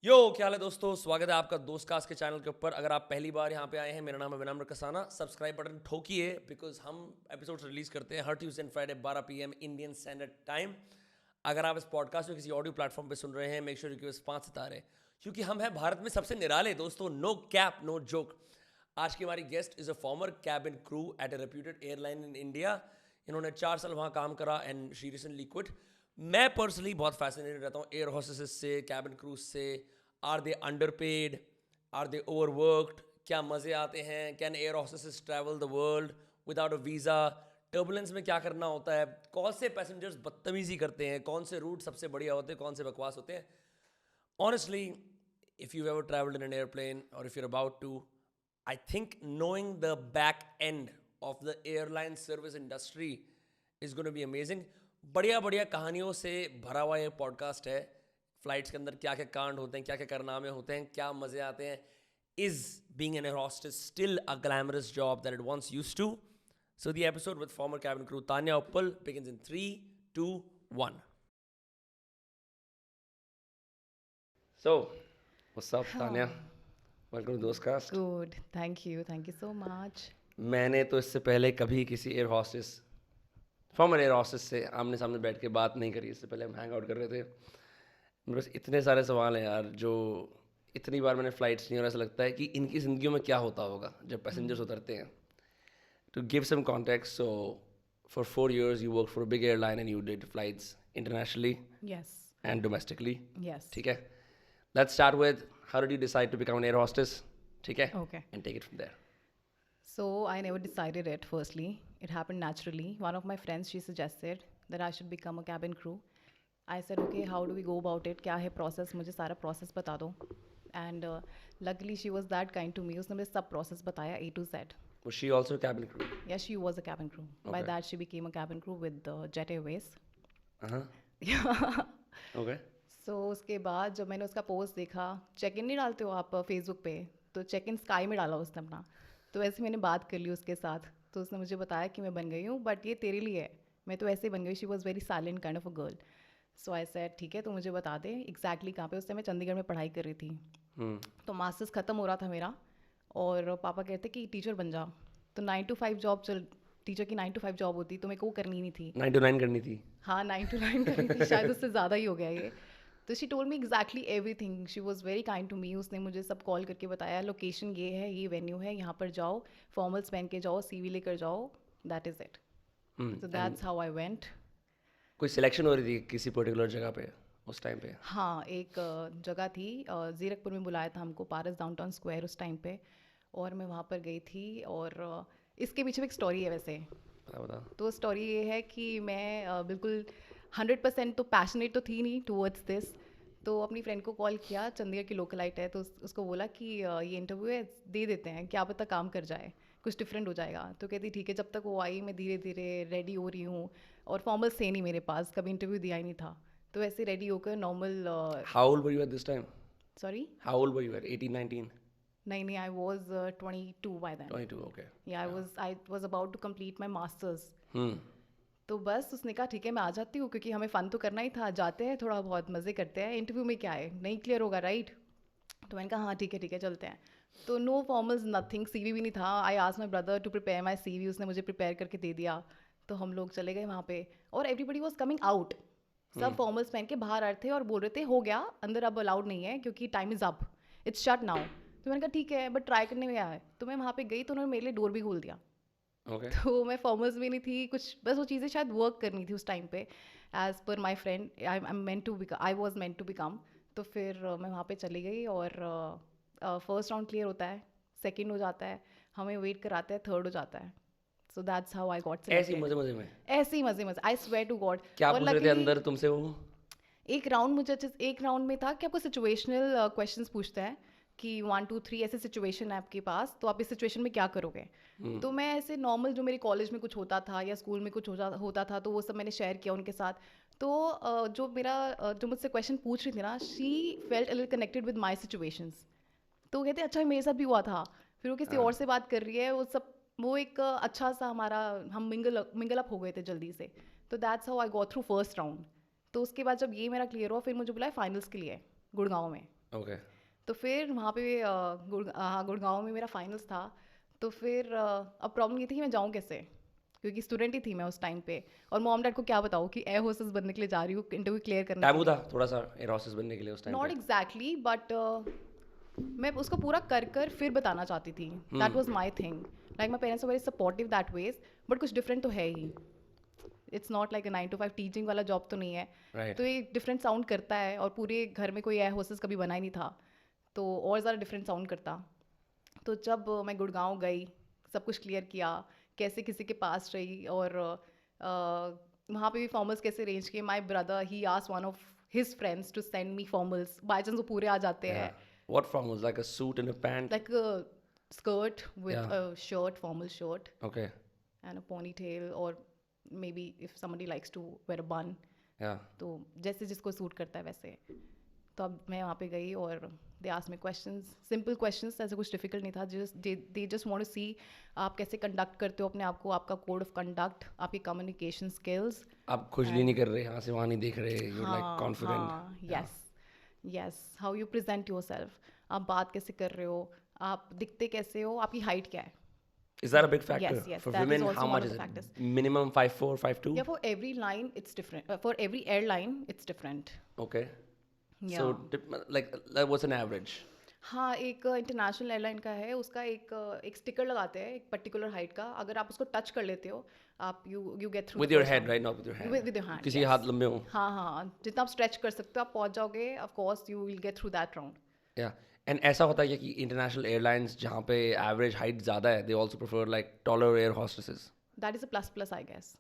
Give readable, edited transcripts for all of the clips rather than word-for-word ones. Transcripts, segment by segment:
यो क्या हाल है दोस्तों। स्वागत है आपका दोस्त कास्ट के चैनल के ऊपर। अगर आप पहली बार यहाँ पे आए हैं, मेरा नाम है विनम्र कसाना। सब्सक्राइब बटन ठोकिए बिकॉज हम एपिसोड्स रिलीज करते हैं हर Tuesday and Friday 12 PM Indian standard time. अगर आप इस पॉडकास्ट को किसी ऑडियो प्लेटफॉर्म पे सुन रहे हैं, मेक श्योर यू 5 सितारे, क्योंकि हम हैं भारत में सबसे निराले दोस्तों। No cap no joke. आज की हमारी guest is a former cabin crew at a reputed airline in India. इन्होंने 4 साल वहाँ काम करा एंड शी रिसेंटली क्विट। मैं पर्सनली बहुत फैसिनेटेड रहता हूँ एयर हॉस्टेसेस से, कैबिन क्रूज से। Are they underpaid? Are they overworked? क्या मज़े आते हैं? Can air hostesses travel the world without a visa? Turbulence में क्या करना होता है? कौन से पैसेंजर्स बदतमीज़ी करते हैं? कौन से रूट सबसे बढ़िया होते हैं? कौन से बकवास होते हैं? Honestly, if you've ever traveled in an airplane or if you're about to, I think knowing the back end of the airline service industry is going to be amazing. बढ़िया बढ़िया कहानियों से भरा हुआ ये पॉडकास्ट है। फ्लाइट्स के अंदर क्या क्या कांड होते हैं, क्या क्या कारनामे होते हैं, क्या मज़े आते हैं। Is being an air hostess still a glamorous job that it once used to? So the episode with former cabin crew Tanya Uppal begins in 3, 2, 1. So, what's up, Tanya? हाँ, welcome to Dost cast. Good, thank you so much. मैंने तो इससे पहले कभी किसी air hostess, former air hostess से आमने सामने बैठ के बात नहीं करी। इससे पहले हम हैंग आउट कर रहे थे। मेरे पास इतने सारे सवाल हैं यार, जो इतनी बार मैंने फ़्लाइट्स ली और ऐसा लगता है कि इनकी ज़िंदगियों में क्या होता होगा जब पैसेंजर्स उतरते हैं। To give some context, so for 4 years you work for big airline and you did flights internationally yes, and domestically. Yes, ठीक है, let's start with how did you decide to become an air hostess? ठीक है, okay. And take it from there. So I never decided it firstly. It happened naturally. One of my friends, she suggested that I should become a cabin crew. I said, okay, how do we go about it? क्या है process? मुझे सारा process बता दो. And luckily she was that kind to me. उसने मुझे सब process बताया A to Z. Was she also a cabin crew? Yes, she was a cabin crew. By Okay. that she became a cabin crew with Jet Airways. Uh-huh. Okay. सो उसके बाद जब मैंने उसका post देखा, चेक इन नहीं डालते हो आप फेसबुक पे, तो चेक इन स्काई में डाला उसने अपना। तो वैसे मैंने बात कर ली उसके साथ, तो उसने मुझे बताया कि मैं बन गई हूँ, बट ये तेरे लिए है। मैं तो ऐसे ही बन गई। She was very silent kind of a girl. So I said ठीक है, तो मुझे बता दे एग्जैक्टली कहाँ पे। उस टाइम मैं चंडीगढ़ में पढ़ाई कर रही थी, तो मास्टर्स ख़त्म हो रहा था मेरा, और पापा कहते कि टीचर बन जा। तो 9 to 5 जॉब चल, टीचर की 9 to 5 जॉब होती, तो मेरे को वो करनी नहीं थी। 9 to 9 करनी थी। हाँ, 9 to 9 करनी थी, शायद उससे ज़्यादा ही हो गया ये। तो she told me exactly everything. She was very kind to me. उसने मुझे सब कॉल करके बताया, लोकेशन ये है, ये वेन्यू है, यहाँ पर जाओ, फॉर्मल्स पहन के जाओ, CV लेकर जाओ, that is it. So and that's how I went. कोई सिलेक्शन हो रही थी किसी पर्टिकुलर जगह पे उस टाइम पे? हाँ, एक जगह थी, ज़ीरकपुर में बुलाया था हमको, पारस डाउनटाउन स्क्वायर उस टाइम पे, और मैं वहाँ पर गई थी। और इसके पीछे भी एक स्टोरी है वैसे। बता बता। तो स्टोरी ये है कि मैं बिल्कुल 100% तो पैशनेट तो थी नहीं टूवर्ड्स दिस। तो अपनी फ्रेंड को कॉल किया, चंडीगढ़ की लोकलाइट है, तो उसको बोला कि ये इंटरव्यू है, दे देते हैं, क्या पता काम कर जाए, कुछ डिफरेंट हो जाएगा। तो कहती ठीक है। जब तक वो आई, मैं धीरे धीरे रेडी हो रही हूँ, और फॉर्मल्स थे नहीं मेरे पास, कभी इंटरव्यू दिया ही नहीं था, तो ऐसे रेडी होकर normal. How old were you at this time? Sorry, how old were you at 18 19? नहीं, I was 22 by then. 22, okay. Yeah I was about to complete my masters. Hmm. तो बस उसने कहा ठीक है, मैं आ जाती हूँ, क्योंकि हमें फ़न तो करना ही था, जाते हैं थोड़ा बहुत मज़े करते हैं, इंटरव्यू में क्या है, नहीं क्लियर होगा राइट। तो मैंने कहा हाँ ठीक है चलते हैं। तो नो फॉर्मल्स, नथिंग, CV भी नहीं था। I asked my brother to prepare my CV, उसने मुझे प्रिपेयर करके दे दिया। तो हम लोग चले गए वहाँ पे, और एवरीबडी वॉज कमिंग आउट। सब फॉर्मल्स पहन के बाहर आ रहे थे और बोल रहे थे हो गया, अंदर अब अलाउड नहीं है, क्योंकि time is up, it's shut now. तो मैंने कहा ठीक है, बट ट्राई करने में क्या है। तो मैं वहाँ पे गई, तो उन्होंने मेरे लिए डोर भी खोल दिया। ओके। तो मैं फॉर्मल्स भी नहीं थी कुछ, बस वो चीज़ें शायद वर्क करनी थी उस टाइम पे, as per my friend. I was meant to become. तो फिर मैं वहाँ पे चली गई, और फर्स्ट राउंड क्लियर होता है, सेकेंड हो जाता है, हमें वेट कराते हैं, थर्ड हो जाता है। So that's how I got ऐसे ही सिलेक्टेड। मजे मजे में? ऐसे ही मज़े मज़े, आई स्वेयर टू गॉड। क्या और पूछ रहे थे लकीली अंदर तुमसे वो? एक राउंड मुझे अच्छे एक राउंड में था कि आपको सिचुएशनल क्वेश्चंस पूछते हैं, कि 1 2 3 ऐसे सिचुएशन है आपके पास, तो आप इस सिचुएशन में क्या करोगे। तो मैं ऐसे नॉर्मल जो मेरे कॉलेज में कुछ होता था या स्कूल में कुछ होता था, तो वो सब मैंने शेयर किया उनके साथ। तो जो मुझसे क्वेश्चन पूछ रही थी ना, she felt a little connected with my situations. तो वो कहते अच्छा मेरे साथ भी हुआ था। फिर वो किसी हाँ। और से बात कर रही है, वो सब, वो एक अच्छा सा हमारा, हम मिंगल अप हो गए थे जल्दी से। तो that's how I go through first round. तो उसके बाद जब ये मेरा क्लियर हुआ, फिर मुझे बुलाया फाइनल्स के लिए गुड़गांव में। ओके तो फिर वहाँ पे गुड़गांव में मेरा फाइनल्स था। तो फिर अब प्रॉब्लम ये थी कि मैं जाऊँ कैसे, क्योंकि स्टूडेंट ही थी मैं उस टाइम पे, और मॉम डैड को क्या बताऊँ कि एयर होस्टेस बनने के लिए जा रही हूँ इंटरव्यू क्लियर करने के टैबू लिए। था थोड़ा सा एयर हॉस्टेस बनने के लिए उस टाइम नॉट पे? एग्जैक्टली बट मैं उसको पूरा कर कर फिर बताना चाहती थी। That was my thing. Like my parents very supportive that ways, but कुछ डिफरेंट तो है ही। It's not like 9 to 5 teaching वाला जॉब तो नहीं है। राइट तो ये डिफरेंट साउंड करता है, और पूरे घर में कोई एयर होस्टेस कभी बना ही नहीं था, तो और ज़्यादा डिफरेंट साउंड करता। तो जब मैं गुड़गांव गई, सब कुछ क्लियर किया, कैसे किसी के पास रही, और वहाँ पे भी फॉर्मल्स कैसे अरेंज किए। My brother he asked one of his friends to send me formals, by chance वो पूरे आ जाते हैं। What formals? Like a suit and a pant? Like skirt with Yeah. A shirt, formal shirt okay and a ponytail, और maybe if somebody likes to wear a bun, या तो जैसे जिसको सूट करता है वैसे। तो अब मैं वहाँ पे गई और they asked me questions, simple questions, ऐसे कुछ डिफिकल्ट नहीं था। दे जस्ट वांट टू सी आप कैसे कंडक्ट करते हो अपने आप को, आपका कोड ऑफ कंडक्ट, आपकी कम्युनिकेशन स्किल्स। आप खुजली नहीं कर रहे, यहाँ से वहाँ नहीं देख रहे, यू लाइक कॉन्फिडेंट? हाँ, yes yes, how you present your self, आप बात कैसे कर रहे हो, आप दिखते कैसे हो, आपकी हाइट क्या है। Is that a big factor? Yes, yes, For that is women, also how one much of is the it? factors. Minimum 5'4", 5'2"? Yeah, for every line it's different. For every airline it's different. Okay. Yeah. So, like what's an average? हाँ, एक international airline का है, उसका एक sticker लगाते हैं एक particular height का, अगर आप उसको टच कर लेते हो आप you get through With your head, right? Not with your hand. with your hand, किसी yes. हाथ लंबे हो. हाँ हाँ, जितना आप स्ट्रेच कर सकते हो आप पहुंच जाओगे, of course you will get through that round. Yeah. And ऐसा होता है कि इंटरनेशनल एयरलाइंस जहाँ पे एवरेज हाइट ज़्यादा है, they also prefer like taller air hostesses. That is a plus plus I guess.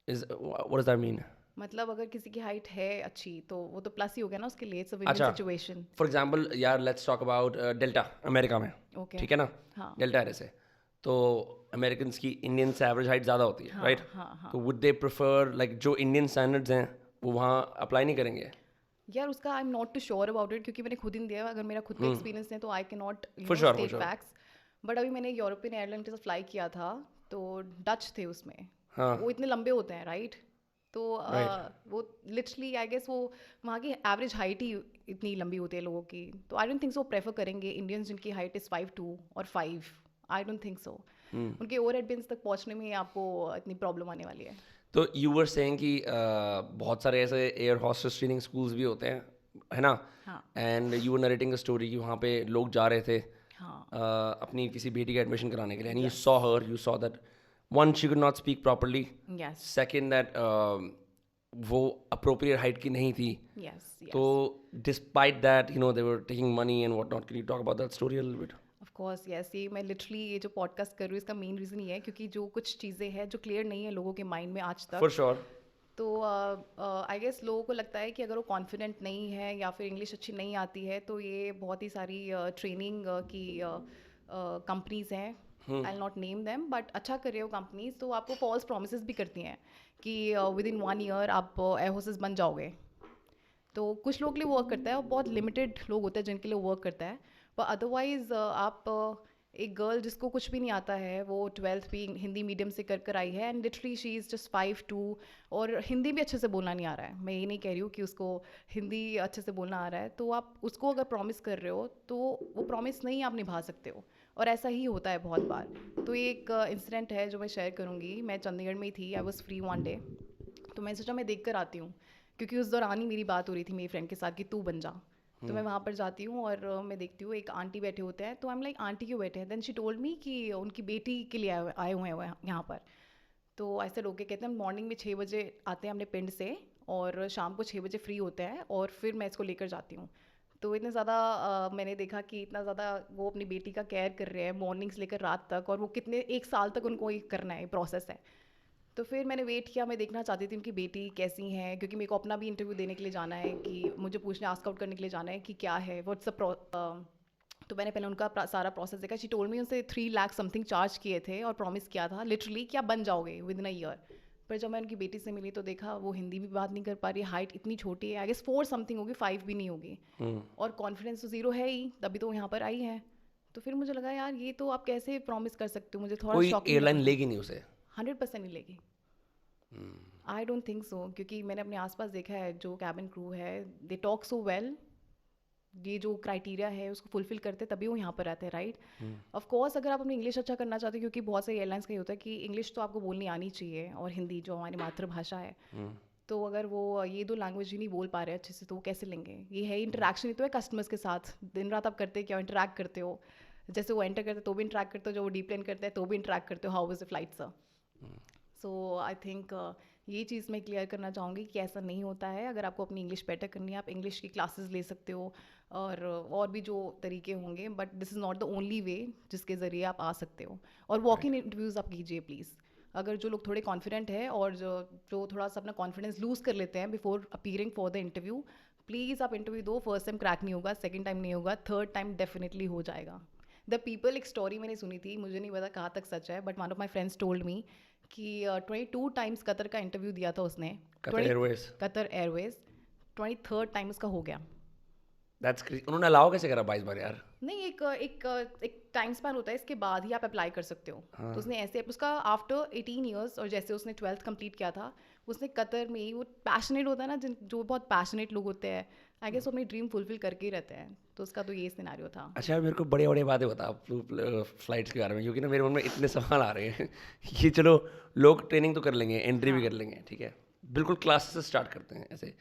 What does that mean? मतलब अगर किसी की हाइट है अच्छी तो वो तो प्लस ही हो गया ना उसके लिए, इट्स अ विन अच्छा. सिचुएशन। फॉर एग्जाम्पल यार, let's talk about delta America में. ओके, ठीक है ना? हाँ डेल्टा एयर से तो अमेरिकन की इंडियन से एवरेज हाइट ज़्यादा होती है, राइट? हाँ हाँ। तो वुड दे प्रेफर लाइक जो इंडियन स्टैंडर्ड्स हैं वो वहाँ अप्लाई नहीं करेंगे? यार उसका I am not too sure about it, क्योंकि मैंने खुद ही नहीं दिया। अगर मेरा खुद का एक्सपीरियंस है तो I can not For sure, state for sure. Facts. But अभी मैंने यूरोपियन एयरलाइन के साथ फ्लाई किया था, तो डच थे उसमें। हाँ. वो इतने लंबे होते हैं, राइट? तो वो लिटरली आई गेस वो वहाँ की एवरेज हाइट ही इतनी लंबी होती है लोगों की, तो I don't think so prefer करेंगे इंडियंस जिनकी हाइट इज़ 5'2" और 5। I don't think so. उनके ओवर हेड बिन्स तक पहुँचने में आपको इतनी प्रॉब्लम आने वाली है। तो यू वर सेइंग कि बहुत सारे ऐसे एयर हॉस्टेस ट्रेनिंग स्कूल्स भी होते हैं, है ना? हाँ and you were narrating a story कि वहाँ पे लोग जा रहे थे हाँ अपनी किसी बेटी का एडमिशन कराने के लिए, and you saw her, you saw that one she could not speak properly, yes second that वो अप्रोप्रिएट हाइट की नहीं थी. यस तो despite that you know they were taking money and what not, can you talk about that story a little bit? Of course yes, ये मैं literally ये जो podcast कर रही हूँ इसका मेन रीज़न ये है क्योंकि जो कुछ चीज़ें हैं जो क्लियर नहीं है लोगों के माइंड में आज तक। For sure. तो आई गेस लोगों को लगता है कि अगर वो कॉन्फिडेंट नहीं है या फिर इंग्लिश अच्छी नहीं आती है तो ये बहुत ही सारी ट्रेनिंग की कंपनीज हैं, आई नॉट नेम देम, बट अच्छा कर रहे हो कंपनीज, तो आपको फॉल्स प्रोमिस भी करती हैं कि विद इन 1 ईयर आप एयर होस्टेस बन जाओगे। तो कुछ लोगों के लिए वर्क करता है और बहुत लिमिटेड लोग होते हैं जिनके लिए वर्क करता है, पर अदरवाइज आप एक गर्ल जिसको कुछ भी नहीं आता है, वो 12th भी हिंदी मीडियम से कर कर आई है, and literally she is just 5'2", और हिंदी भी अच्छे से बोलना नहीं आ रहा है। मैं ये नहीं कह रही हूँ कि उसको हिंदी अच्छे से बोलना आ रहा है, तो आप उसको अगर प्रॉमिस कर रहे हो तो वो प्रॉमिस नहीं आप निभा सकते हो, और ऐसा ही होता है बहुत बार। तो ये एक इंसिडेंट है जो मैं शेयर करूँगी। मैं चंडीगढ़ में ही थी, I was free one day, तो मैं सोचा मैं देख कर आती हूँ, क्योंकि उस दौरान ही मेरी बात हो रही थी मेरी फ्रेंड के साथ कि तू बन जा। तो मैं वहाँ पर जाती हूँ और मैं देखती हूँ एक आंटी बैठे होते हैं, तो आई एम लाइक आंटी क्यों बैठे हैं? देन शी टोल्ड मी कि उनकी बेटी के लिए आए हुए हैं यहाँ पर। तो ऐसे रोके, कहते हैं मॉर्निंग में 6 बजे आते हैं अपने पिंड से और शाम को 6 बजे फ्री होते हैं, और फिर मैं इसको लेकर जाती हूँ। तो इतने ज़्यादा मैंने देखा कि इतना ज़्यादा वो अपनी बेटी का केयर कर रहे हैं मॉर्निंग से लेकर रात तक, और वो कितने 1 साल तक उनको ये करना है, प्रोसेस है। तो फिर मैंने वेट किया, मैं देखना चाहती थी उनकी बेटी कैसी हैं, क्योंकि मेरे को अपना भी इंटरव्यू देने के लिए जाना है, कि मुझे पूछने आस्क आउट करने के लिए जाना है कि क्या है व्हाट्स द तो मैंने पहले उनका सारा प्रोसेस देखा। शी टोल्ड मी उनसे 3 लाख समथिंग चार्ज किए थे और प्रॉमिस किया था लिटरली कि आप बन जाओगे विद इन अ ईयर। पर जब मैं उनकी बेटी से मिली तो देखा वो हिंदी भी बात नहीं कर पा रही, हाइट इतनी छोटी है, आई गेस 4 समथिंग होगी, 5 भी नहीं होगी, और कॉन्फिडेंस तो ज़ीरो है ही, तभी तो यहाँ पर आई है। तो फिर मुझे लगा यार ये तो आप कैसे प्रॉमिस कर सकते हो, मुझे थोड़ा कोई शॉकिंग एयरलाइन लगा। लेगी नहीं उसे? 100% नहीं लेगी, आई डोंट थिंक सो, क्योंकि मैंने अपने आसपास देखा है जो कैबिन क्रू है, दे टॉक सो वेल, ये जो क्राइटेरिया है उसको फुलफिल करते तभी वो यहाँ पर रहते हैं, राइट? ऑफ कोर्स अगर आप अपनी इंग्लिश अच्छा करना चाहते हो, क्योंकि बहुत सारी एयरलाइंस का ये होता है कि इंग्लिश तो आपको बोलनी आनी चाहिए और हिंदी जो हमारी मातृभाषा है, तो अगर वो ये दो लैंग्वेज ही नहीं बोल पा रहे अच्छे से तो वो कैसे लेंगे? ये है इंटरेक्शन ही तो है कस्टमर्स के साथ, दिन रात आप करते क्या, इंटरेक्ट करते हो, जैसे वो एंटर करते तो भी इंटरेक्ट करते हो, जो वो डीप्लेन करते हैं तो भी इंटरेक्ट करते हो, how was the flight sir? So I think ये चीज़ मैं क्लियर करना चाहूँगी कि ऐसा नहीं होता है। अगर आपको अपनी इंग्लिश बेटर करनी है, आप इंग्लिश की क्लासेस ले सकते हो और भी जो तरीके होंगे, but this is not the only way जिसके ज़रिए आप आ सकते हो। और वॉक इन इंटरव्यूज़ आप कीजिए प्लीज़। अगर जो लोग थोड़े कॉन्फिडेंट है और जो थोड़ा सा अपना कॉन्फिडेंस लूज़ कर लेते हैं before appearing for the interview, please आप इंटरव्यू दो। फर्स्ट टाइम क्रैक नहीं होगा, सेकेंड टाइम नहीं होगा, थर्ड टाइम डेफिनेटली हो जाएगा। द पीपल, एक स्टोरी मैंने सुनी थी, मुझे नहीं पता कहाँ तक सच है, but one of my friends told me कि 22 टाइम्स कतर का इंटरव्यू दिया था उसने, Qatar Airways, Qatar Airways, 23rd time उसका हो गया। That's crazy. उन्होंने अलाउ कैसे करा 22 बार यार? नहीं, एक टाइम स्पैन होता है, इसके बाद ही आप अप्लाई कर सकते हो। तो उसने ऐसे उसका आफ्टर 18 ईयर्स, और जैसे उसने 12th कंप्लीट किया था, उसने कतर में ही, वो पैशनेट होता है ना, जो बहुत पैशनेट लोग होते हैं, आई गेस वो अपनी ड्रीम फुलफिल करके ही रहते हैं। तो उसका तो ये सिनेरियो था। अच्छा, मेरे को बड़ी बड़ी बातें बता फ्लाइट्स के बारे में, क्योंकि ना मेरे मन में इतने सवाल आ रहे हैं कि चलो लोग ट्रेनिंग तो कर लेंगे, एंट्री भी कर लेंगे, ठीक है, बिल्कुल क्लासेस से स्टार्ट करते हैं ऐसे।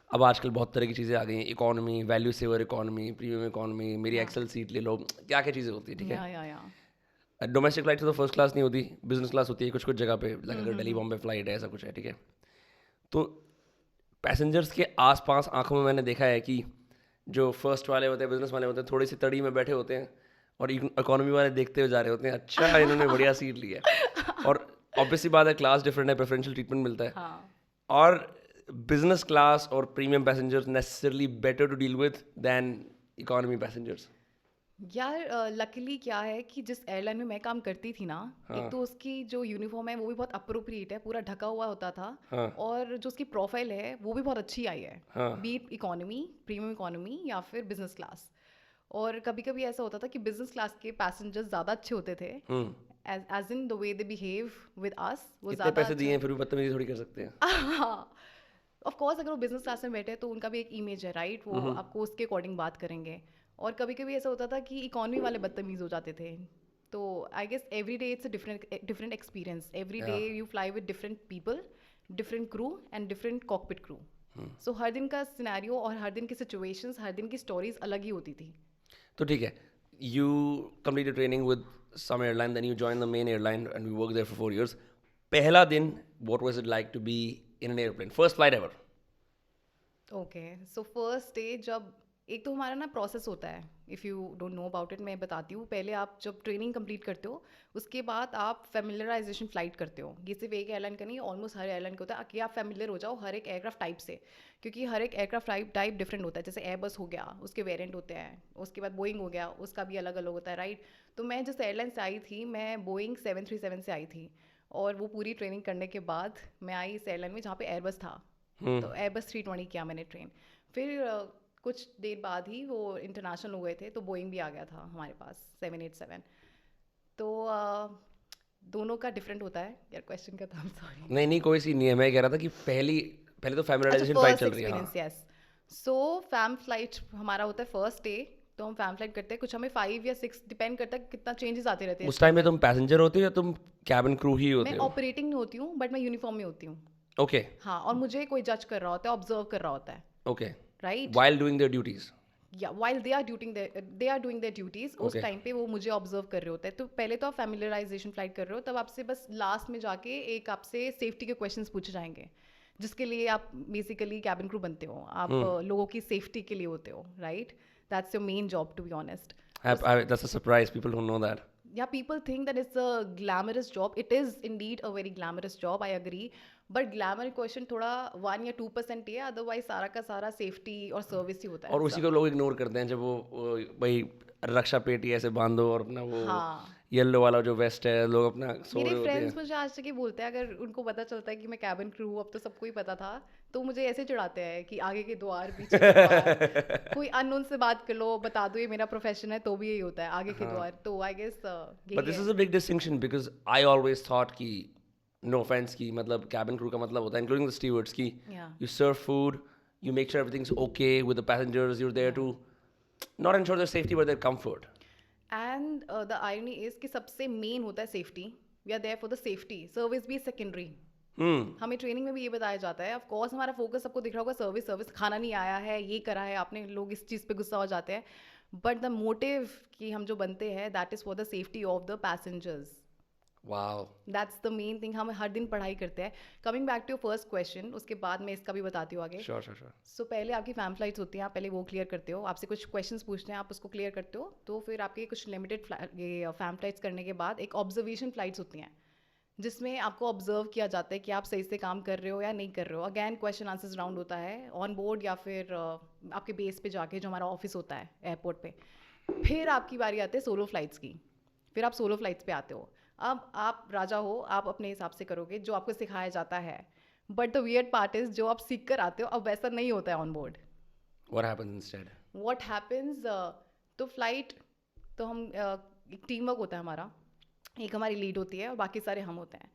अब आजकल बहुत तरह की चीज़ें आ गई हैं, economy, value saver economy, premium economy, मेरी एक्सेल सीट ले लो, क्या क्या चीज़ें होती है, ठीक है। डोमेस्टिक फ्लाइट तो फर्स्ट क्लास नहीं होती, बिजनेस क्लास होती है कुछ कुछ जगह पे, अगर दिल्ली बॉम्बे फ्लाइट है, ऐसा कुछ है, ठीक है। तो पैसेंजर्स के आसपास आंखों में मैंने देखा है कि जो फर्स्ट वाले होते हैं, बिजनेस वाले होते हैं, थोड़ी सी तड़ी में बैठे होते हैं और इकोनॉमी वाले देखते हुए जा रहे होते हैं, अच्छा इन्होंने बढ़िया सीट ली है। और ऑब्वियसली बात है, क्लास डिफरेंट है, प्रेफरेंशियल ट्रीटमेंट मिलता है। और बिजनेस क्लास और premium passengers necessarily better to deal with than economy passengers. यार लकीली क्या है कि जिस एयरलाइन में मैं काम करती थी ना, एक तो उसकी जो यूनिफॉर्म है वो भी बहुत अप्रोप्रिएट है, पूरा ढका हुआ होता था, और जो उसकी प्रोफाइल है वो भी बहुत अच्छी आई है, बीट इकोनॉमी, प्रीमियम इकोनॉमी या फिर बिजनेस क्लास। और कभी कभी ऐसा होता था कि बिजनेस क्लास के पैसेंजर्स ज़्यादा अच्छे होते थे, as in the way they behave with us, वो इतने पैसे दिए हैं फिर भी बदतमीजी थोड़ी कर सकते हैं। ऑफ कोर्स अगर वो बिजनेस क्लास में बैठे तो उनका भी एक इमेज है, राइट? वो आपको उसके अकॉर्डिंग बात करेंगे। और कभी कभी ऐसा होता था कि इकोनॉमी वाले बदतमीज हो जाते थे। तो I guess every day it's a different experience, every day you fly with different people, different crew and different cockpit crew. So हर दिन का सिनेरियो और हर दिन की सिचुएशंस, हर दिन की स्टोरीज अलग ही होती थी। तो ठीक है, you completed training with some airline, then you join the main airline and we work there for 4 years. पहला दिन, what was it like to be in an airplane, first flight ever? Okay, so first day, जब एक तो हमारा ना process होता है, if you don't know about it, मैं बताती हूँ। पहले आप जब ट्रेनिंग कंप्लीट करते हो, उसके बाद आप फेमिलराइजेशन फ्लाइट करते हो। ये सिर्फ एक एयरलाइन का नहीं, ऑलमोस्ट हर एयरलाइन का होता है कि आप फेमिलियर हो जाओ हर एक एयरक्राफ्ट टाइप से, क्योंकि हर एक एयरक्राफ्ट टाइप डिफरेंट होता है। जैसे एयरबस हो गया, उसके वेरिएंट होते हैं, उसके बाद बोइंग हो गया, उसका भी अलग अलग होता है, राइट? तो मैं जिस एयरलाइन से आई थी, मैं बोइंग 737 से आई थी, और वो पूरी ट्रेनिंग करने के बाद मैं आई इस एयरलाइन में जहाँ पे एयरबस था। तो एयरबस 320 किया मैंने ट्रेन। फिर कुछ देर बाद ही वो इंटरनेशनल हो गए थे, तो बोइंग भी आ गया था हमारे पास 787। तो दोनों का डिफरेंट होता है। यार क्वेश्चन का था, सॉरी। नहीं कोई सी नहीं है, मैं कह रहा था कि पहले तो फैमिलियराइजेशन फ्लाइट चल रही है। यस, सो फैम फ्लाइट हमारा होता है फर्स्ट डे, तो हम फैम फ्लाइट करते हैं। कुछ हमें 5 या 6 डिपेंड करता है कितना चेंजेस आते रहते हैं। उस टाइम में तुम पैसेंजर होते हो या तुम कैबिन क्रू ही होते हो? मैं ऑपरेटिंग नहीं होती हूँ, बट मैं यूनिफॉर्म में होती हूँ। ओके। हाँ, और मुझे कोई जज कर रहा होता है, ऑब्जर्व कर रहा होता है। Okay, right, while doing their duties. Yeah while they are doing their duties, उस टाइम पे वो मुझे ऑब्जर्व कर रहे होते हैं। तो पहले तो आप फैमिलियराइजेशन फ्लाइट कर रहे हो, तब आपसे बस लास्ट में जाके एक आपसे सेफ्टी के क्वेश्चंस पूछे जाएंगे, जिसके लिए आप बेसिकली कैबिन क्रू बनते हो। आप लोगों की सेफ्टी के लिए होते हो, right? That's your main job, to be honest. That's a surprise, people don't know that. Yeah, people think that it's a glamorous job. It is indeed a very glamorous job, I agree. But glamour question थोड़ा 1 या 2% ही है, otherwise सारा का सारा safety और service ही होता है। और उसी को लोग इग्नोर करते हैं जब वो भाई रक्षा पेटी ऐसे बांधो और अपना वो येलो वाला जो वेस्ट है, लोग अपना सो रहे मेरे होते हैं। फ्रेंड्स मुझे आज तक ये बोलते हैं, अगर उनको पता चलता है कि मैं कैबिन क्रू हूँ, अब तो सबको ही पता था, तो मुझे ऐसे चिढ़ाते हैं कि आगे के द्वार पीछे के द्वार, कोई अननोन से बात कर लो, बता दो ये मेरा प्रोफेशन है, तो भी यही होता है, आगे के द्वार। तो I guess but this is a big distinction, because I always thought कि नो ऑफेंस की मतलब कैबिन क्रू का मतलब होता है, इंक्लूडिंग द स्टीवर्ड्स, की you serve food, you make sure everything's okay with the passengers, you're there to not ensure their safety but their comfort. And the irony is कि सबसे main होता है safety. We are there for the safety. Service भी secondary. हमें training में भी ये बताया जाता है. ऑफ कोर्स हमारा फोकस सबको दिख रहा होगा सर्विस सर्विस, खाना नहीं आया है, ये करा है आपने, लोग इस चीज़ पे गुस्सा हो जाते हैं. बट द मोटिव कि हम जो बनते हैं that is for the safety of the passengers. Wow. That's the main thing. हम हर दिन पढ़ाई करते हैं. Coming back to your first question, उसके बाद मैं इसका भी बताती हूँ आगे. Sure. सो पहले आपकी फैम फ्लाइट्स होती हैं, आप पहले वो क्लियर करते हो. आपसे कुछ क्वेश्चंस पूछते हैं, आप उसको क्लियर करते हो. तो फिर आपके कुछ लिमिटेड ये फैम फ्लाइट्स करने के बाद एक ऑब्जर्वेशन फ्लाइट्स होती हैं, जिसमें आपको ऑब्जर्व किया जाता है कि आप सही से काम कर रहे हो या नहीं कर रहे हो. अगैन क्वेश्चन आंसर्स राउंड होता है ऑन बोर्ड या फिर आपके बेस पे जाके जो हमारा ऑफिस होता है एयरपोर्ट पे. फिर आपकी बारी आती है सोलो फ्लाइट्स की. फिर आप सोलो फ्लाइट्स पे आते हो. अब आप राजा हो, आप अपने हिसाब से करोगे जो आपको सिखाया जाता है. But the weird part is जो आप सीख कर आते हो अब वैसा नहीं होता है on board. What happens instead? What happens, तो फ्लाइट तो हम एक टीम वर्क होता है हमारा. एक हमारी लीड होती है और बाकी सारे हम होते हैं.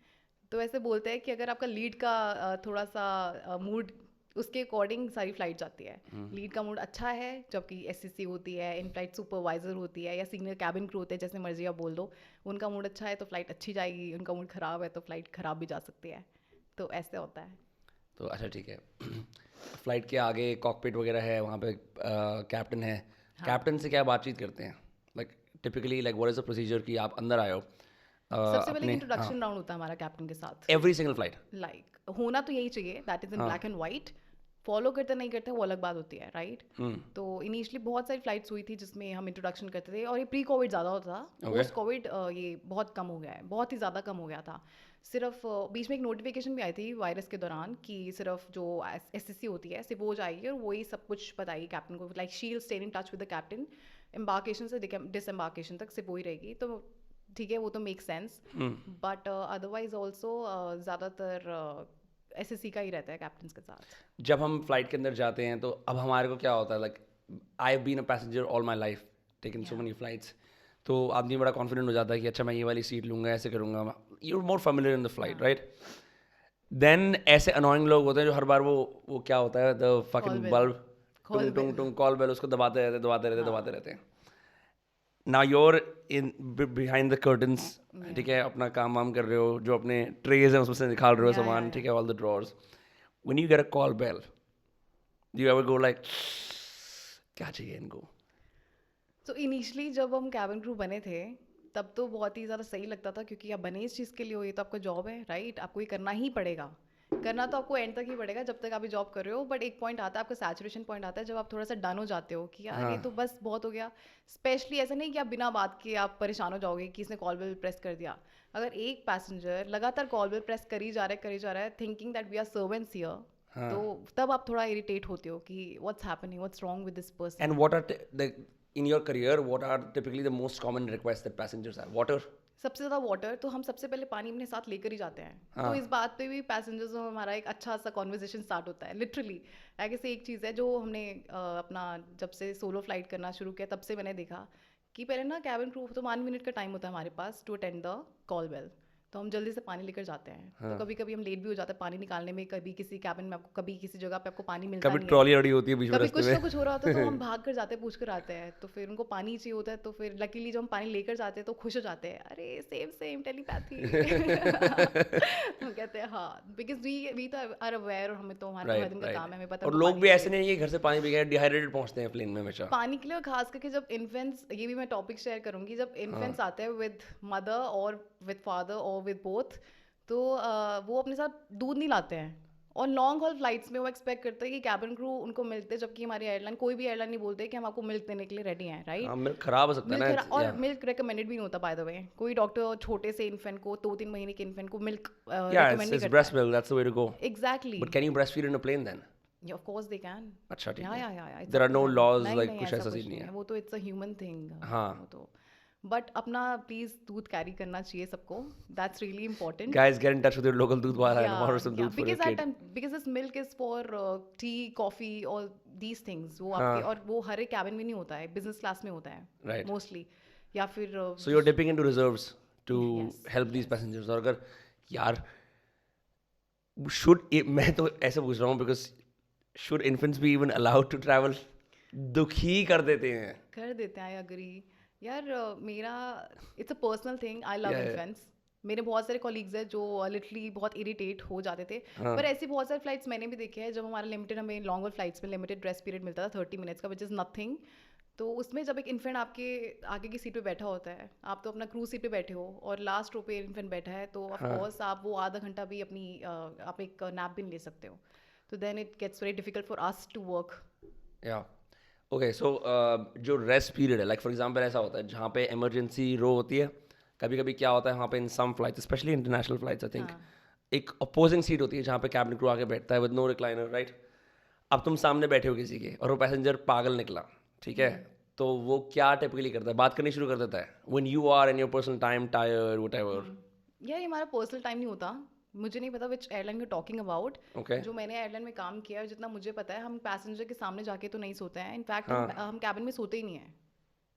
तो ऐसे बोलते हैं कि अगर आपका लीड का थोड़ा सा मूड, उसके अकॉर्डिंग सारी फ्लाइट जाती है. लीड का मूड अच्छा है जबकि एससीसी होती है, इन फ्लाइट सुपरवाइजर होती है या सीनियर कैबिन क्रू होते हैं, जैसे मर्जी आप बोल दो. उनका मूड अच्छा है तो फ्लाइट अच्छी जाएगी, उनका मूड ख़राब है तो फ्लाइट ख़राब भी जा सकती है. तो ऐसे होता है. तो अच्छा ठीक है. फ्लाइट के आगे कॉकपिट वगैरह है, वहाँ पे कैप्टन है. कैप्टन से क्या बातचीत करते हैं? Like typically like what is the procedure कि आप अंदर आए हो? सबसे पहले इंट्रोडक्शन राउंड होता है हमारा कैप्टन के साथ. Every single flight. लाइक होना तो यही चाहिए, that is in black and white. Follow करते नहीं करते वो अलग बात होती है, राइट? तो इनिशियली बहुत सारी फ्लाइट्स हुई थी जिसमें हम इंट्रोडक्शन करते थे, और ये प्री कोविड ज़्यादा होता था. पोस्ट कोविड ये बहुत कम हो गया है, बहुत ही ज़्यादा कम हो गया था. सिर्फ बीच में एक नोटिफिकेशन भी आई थी वायरस के दौरान कि सिर्फ जो एससीसी होती है सिर्फ वो जाएगी और वही सब कुछ बताएगी कैप्टन को. Like she will stay in touch with the captain embarkation से डिसएम्बार्केशन तक सिर्फ वही रहेगी. तो ठीक है, वो तो make sense. But otherwise also ज़्यादातर एसएससी का ही रहता है कैप्टन के साथ. जब हम फ्लाइट के अंदर जाते हैं तो अब हमारे को क्या होता है, like I have been a passenger all my life, taken so many flights. तो आदमी बड़ा कॉन्फिडेंट हो जाता है कि अच्छा मैं ये वाली सीट लूँगा, ऐसे करूँगा. You are more familiar in the flight, right? Then ऐसे अनोइंग लोग होते हैं जो हर बार वो क्या होता है, द फकिंग बल्ब, टुंग टुंग कॉल बेल, उसको दबाते रहते हैं. Now you're in behind the curtains, ठीक है, अपना काम वाम कर रहे हो, जो अपने ट्रेज हैं उसमें से निकाल रहे हो सामान, ठीक है, all the drawers. When you get a call bell, do you ever go like क्या चाहिए इनको? So initially जब हम कैबिन क्रू बने थे तब तो बहुत ही ज़्यादा सही लगता था, क्योंकि आप बने इस चीज़ के लिए हो, ये तो आपका जॉब है, राइट? आपको ये करना ही पड़ेगा. करना तो आपको एंड तक ही पड़ेगा जब तक आप जॉब कर रहे हो. बट एक पॉइंट आता है, आपका सैचुरेशन पॉइंट आता है जब आप थोड़ा सा डन हो जाते हो कि यार ये तो बस बहुत हो गया. स्पेशली ऐसा नहीं कि आप बिना बात के आप परेशान हो जाओगे कि इसने कॉल बेल प्रेस कर दिया. अगर एक पैसेंजर लगातार कॉल बेल प्रेस करी जा रहा है thinking that we are servants here, तो तब आप थोड़ा इरिटेट होते हो कि what's happening, what's wrong with this person. And what are in your career, what are typically the most common requests that passengers have? Water? सबसे ज़्यादा water. तो हम सबसे पहले पानी अपने साथ लेकर ही जाते हैं. तो इस बात पे भी पैसेंजर्स में हमारा एक अच्छा सा कॉन्वर्सेशन स्टार्ट होता है. लिटरली ऐसे एक चीज़ है जो हमने अपना जब से सोलो फ्लाइट करना शुरू किया तब से मैंने देखा कि पहले ना कैबिन क्रू तो 1 मिनट का टाइम होता है हमारे पास to attend the call bell. तो हम जल्दी से पानी लेकर जाते हैं. तो कभी कभी हम लेट भी हो जाते हैं पानी निकालने में. कभी किसी कैबिन में आपको, कभी किसी जगह पे आपको पानी मिलता नहीं है, कभी ट्रॉली अड़ी होती है बीच में कभी रास्ते कुछ में, ना कुछ हो रहा होता है तो हम भाग कर जाते हैं, पूछ कर आते हैं. तो फिर उनको पानी चाहिए होता है, तो फिर लकीली जब हम पानी लेकर जाते हैं तो खुश हो जाते हैं, अरे सेम टेलीपैथी. हम कहते हैं हाँ, बिकॉज वी तो आर अवेयर, और हमें तो हमारा दिन का काम है, हमें पता है. और लोग भी ऐसे नहीं है कि घर से पानी पी गए डिहाइड्रेटेड पहुंचते हैं प्लेन में हमेशा पानी के लिए. और खास करके जब इन्फेंट्स, ये भी मैं टॉपिक शेयर करूंगी, जब इन्फेंट्स आते हैं विद मदर और विद फादर और विद बोथ, तो वो अपने साथ दूध नहीं लाते हैं. और लॉन्ग हॉल फ्लाइट्स में वो एक्सपेक्ट करते हैं कि कैबिन क्रू उनको मिलते, जबकि हमारी एयरलाइन, कोई भी एयरलाइन नहीं बोलते कि हम आपको मिल्क देने के लिए रेडी हैं, राइट? मिल्क खराब हो सकता है ना. और मिल्क रेकमेंडेड भी नहीं होता, बाय द वे. कोई डॉक्टर छोटे से इन्फेंट को, 2-3 महीने के इन्फेंट को मिल्क रेकमेंड नहीं करता. Breast milk, that's the way to go. Exactly. But can you breast feed in a plane then? Yeah, of course they can. अच्छा ठीक है. Yeah. There are no laws नहीं, like नहीं, कुछ ऐसा सीन नहीं है. वो तो इट्स अ ह्यूमन थिंग. हाँ. वो तो बट अपना प्लीज दूध कैरी करना चाहिए सबको. That's really important. Guys, get in touch with your local दूध वाला and order some दूध for your kid. Because this milk is for tea, coffee, all these things. वो आपके, और वो हर एक कैबिन में नहीं होता है, बिजनेस क्लास में होता है, Right. मोस्टली. या फिर So you're dipping into reserves to help these passengers. और अगर यार मैं तो ऐसे पूछ रहा हूँ because should infants be even allowed to travel दुखी कर देते हैं। कर देते हैं, आई अग्री यार। मेरा it's a personal thing, I love Yeah, yeah. Influence. मेरे बहुत सारे कॉलीग्स हैं जो लिटरली बहुत इरिटेट हो जाते थे, हाँ। पर ऐसी बहुत सारी फ्लाइट्स मैंने भी देखे हैं जब हमारा लिमिटेड, हमें लॉन्ग हॉल फ्लाइट्स में लिमिटेड रेस्ट पीरियड मिलता था 30 मिनट्स का, विच इज़ नथिंग। तो उसमें जब एक इन्फेंट आपके आगे की सीट पे बैठा होता है, आप तो अपना क्रूज सीट पे बैठे हो और लास्ट रो पे इन्फेंट बैठा है, तो ऑफ हाँ। कोर्स आप वो आधा घंटा भी अपनी आप एक नैप भी नहीं ले सकते हो। तो then it gets very difficult for us to work. Yeah okay, so जो रेस्ट पीरियड है, लाइक फॉर एग्जांपल ऐसा होता है जहाँ पे इमरजेंसी रो होती है, कभी कभी क्या होता है वहाँ पे in some flights, specially international flights I think, हाँ। एक अपोजिंग सीट होती है जहाँ पे कैबिन क्रू आके बैठता है विद नो रिक्लाइनर, राइट? अब तुम सामने बैठे हो किसी के और वो पैसेंजर पागल निकला, ठीक है, तो वो क्या टिपिकली करता है? बात करनी शुरू कर देता है when you are in your personal time, tired, whatever. यार ये हमारा पर्सनल टाइम नहीं होता। मुझे नहीं पता which airline you talking about. Okay. जो मैंने एयरलाइन में काम किया है, जितना मुझे पता है, हम पैसेंजर के सामने जाके तो नहीं सोते हैं। इनफैक्ट हम कैबिन में सोते ही नहीं हैं।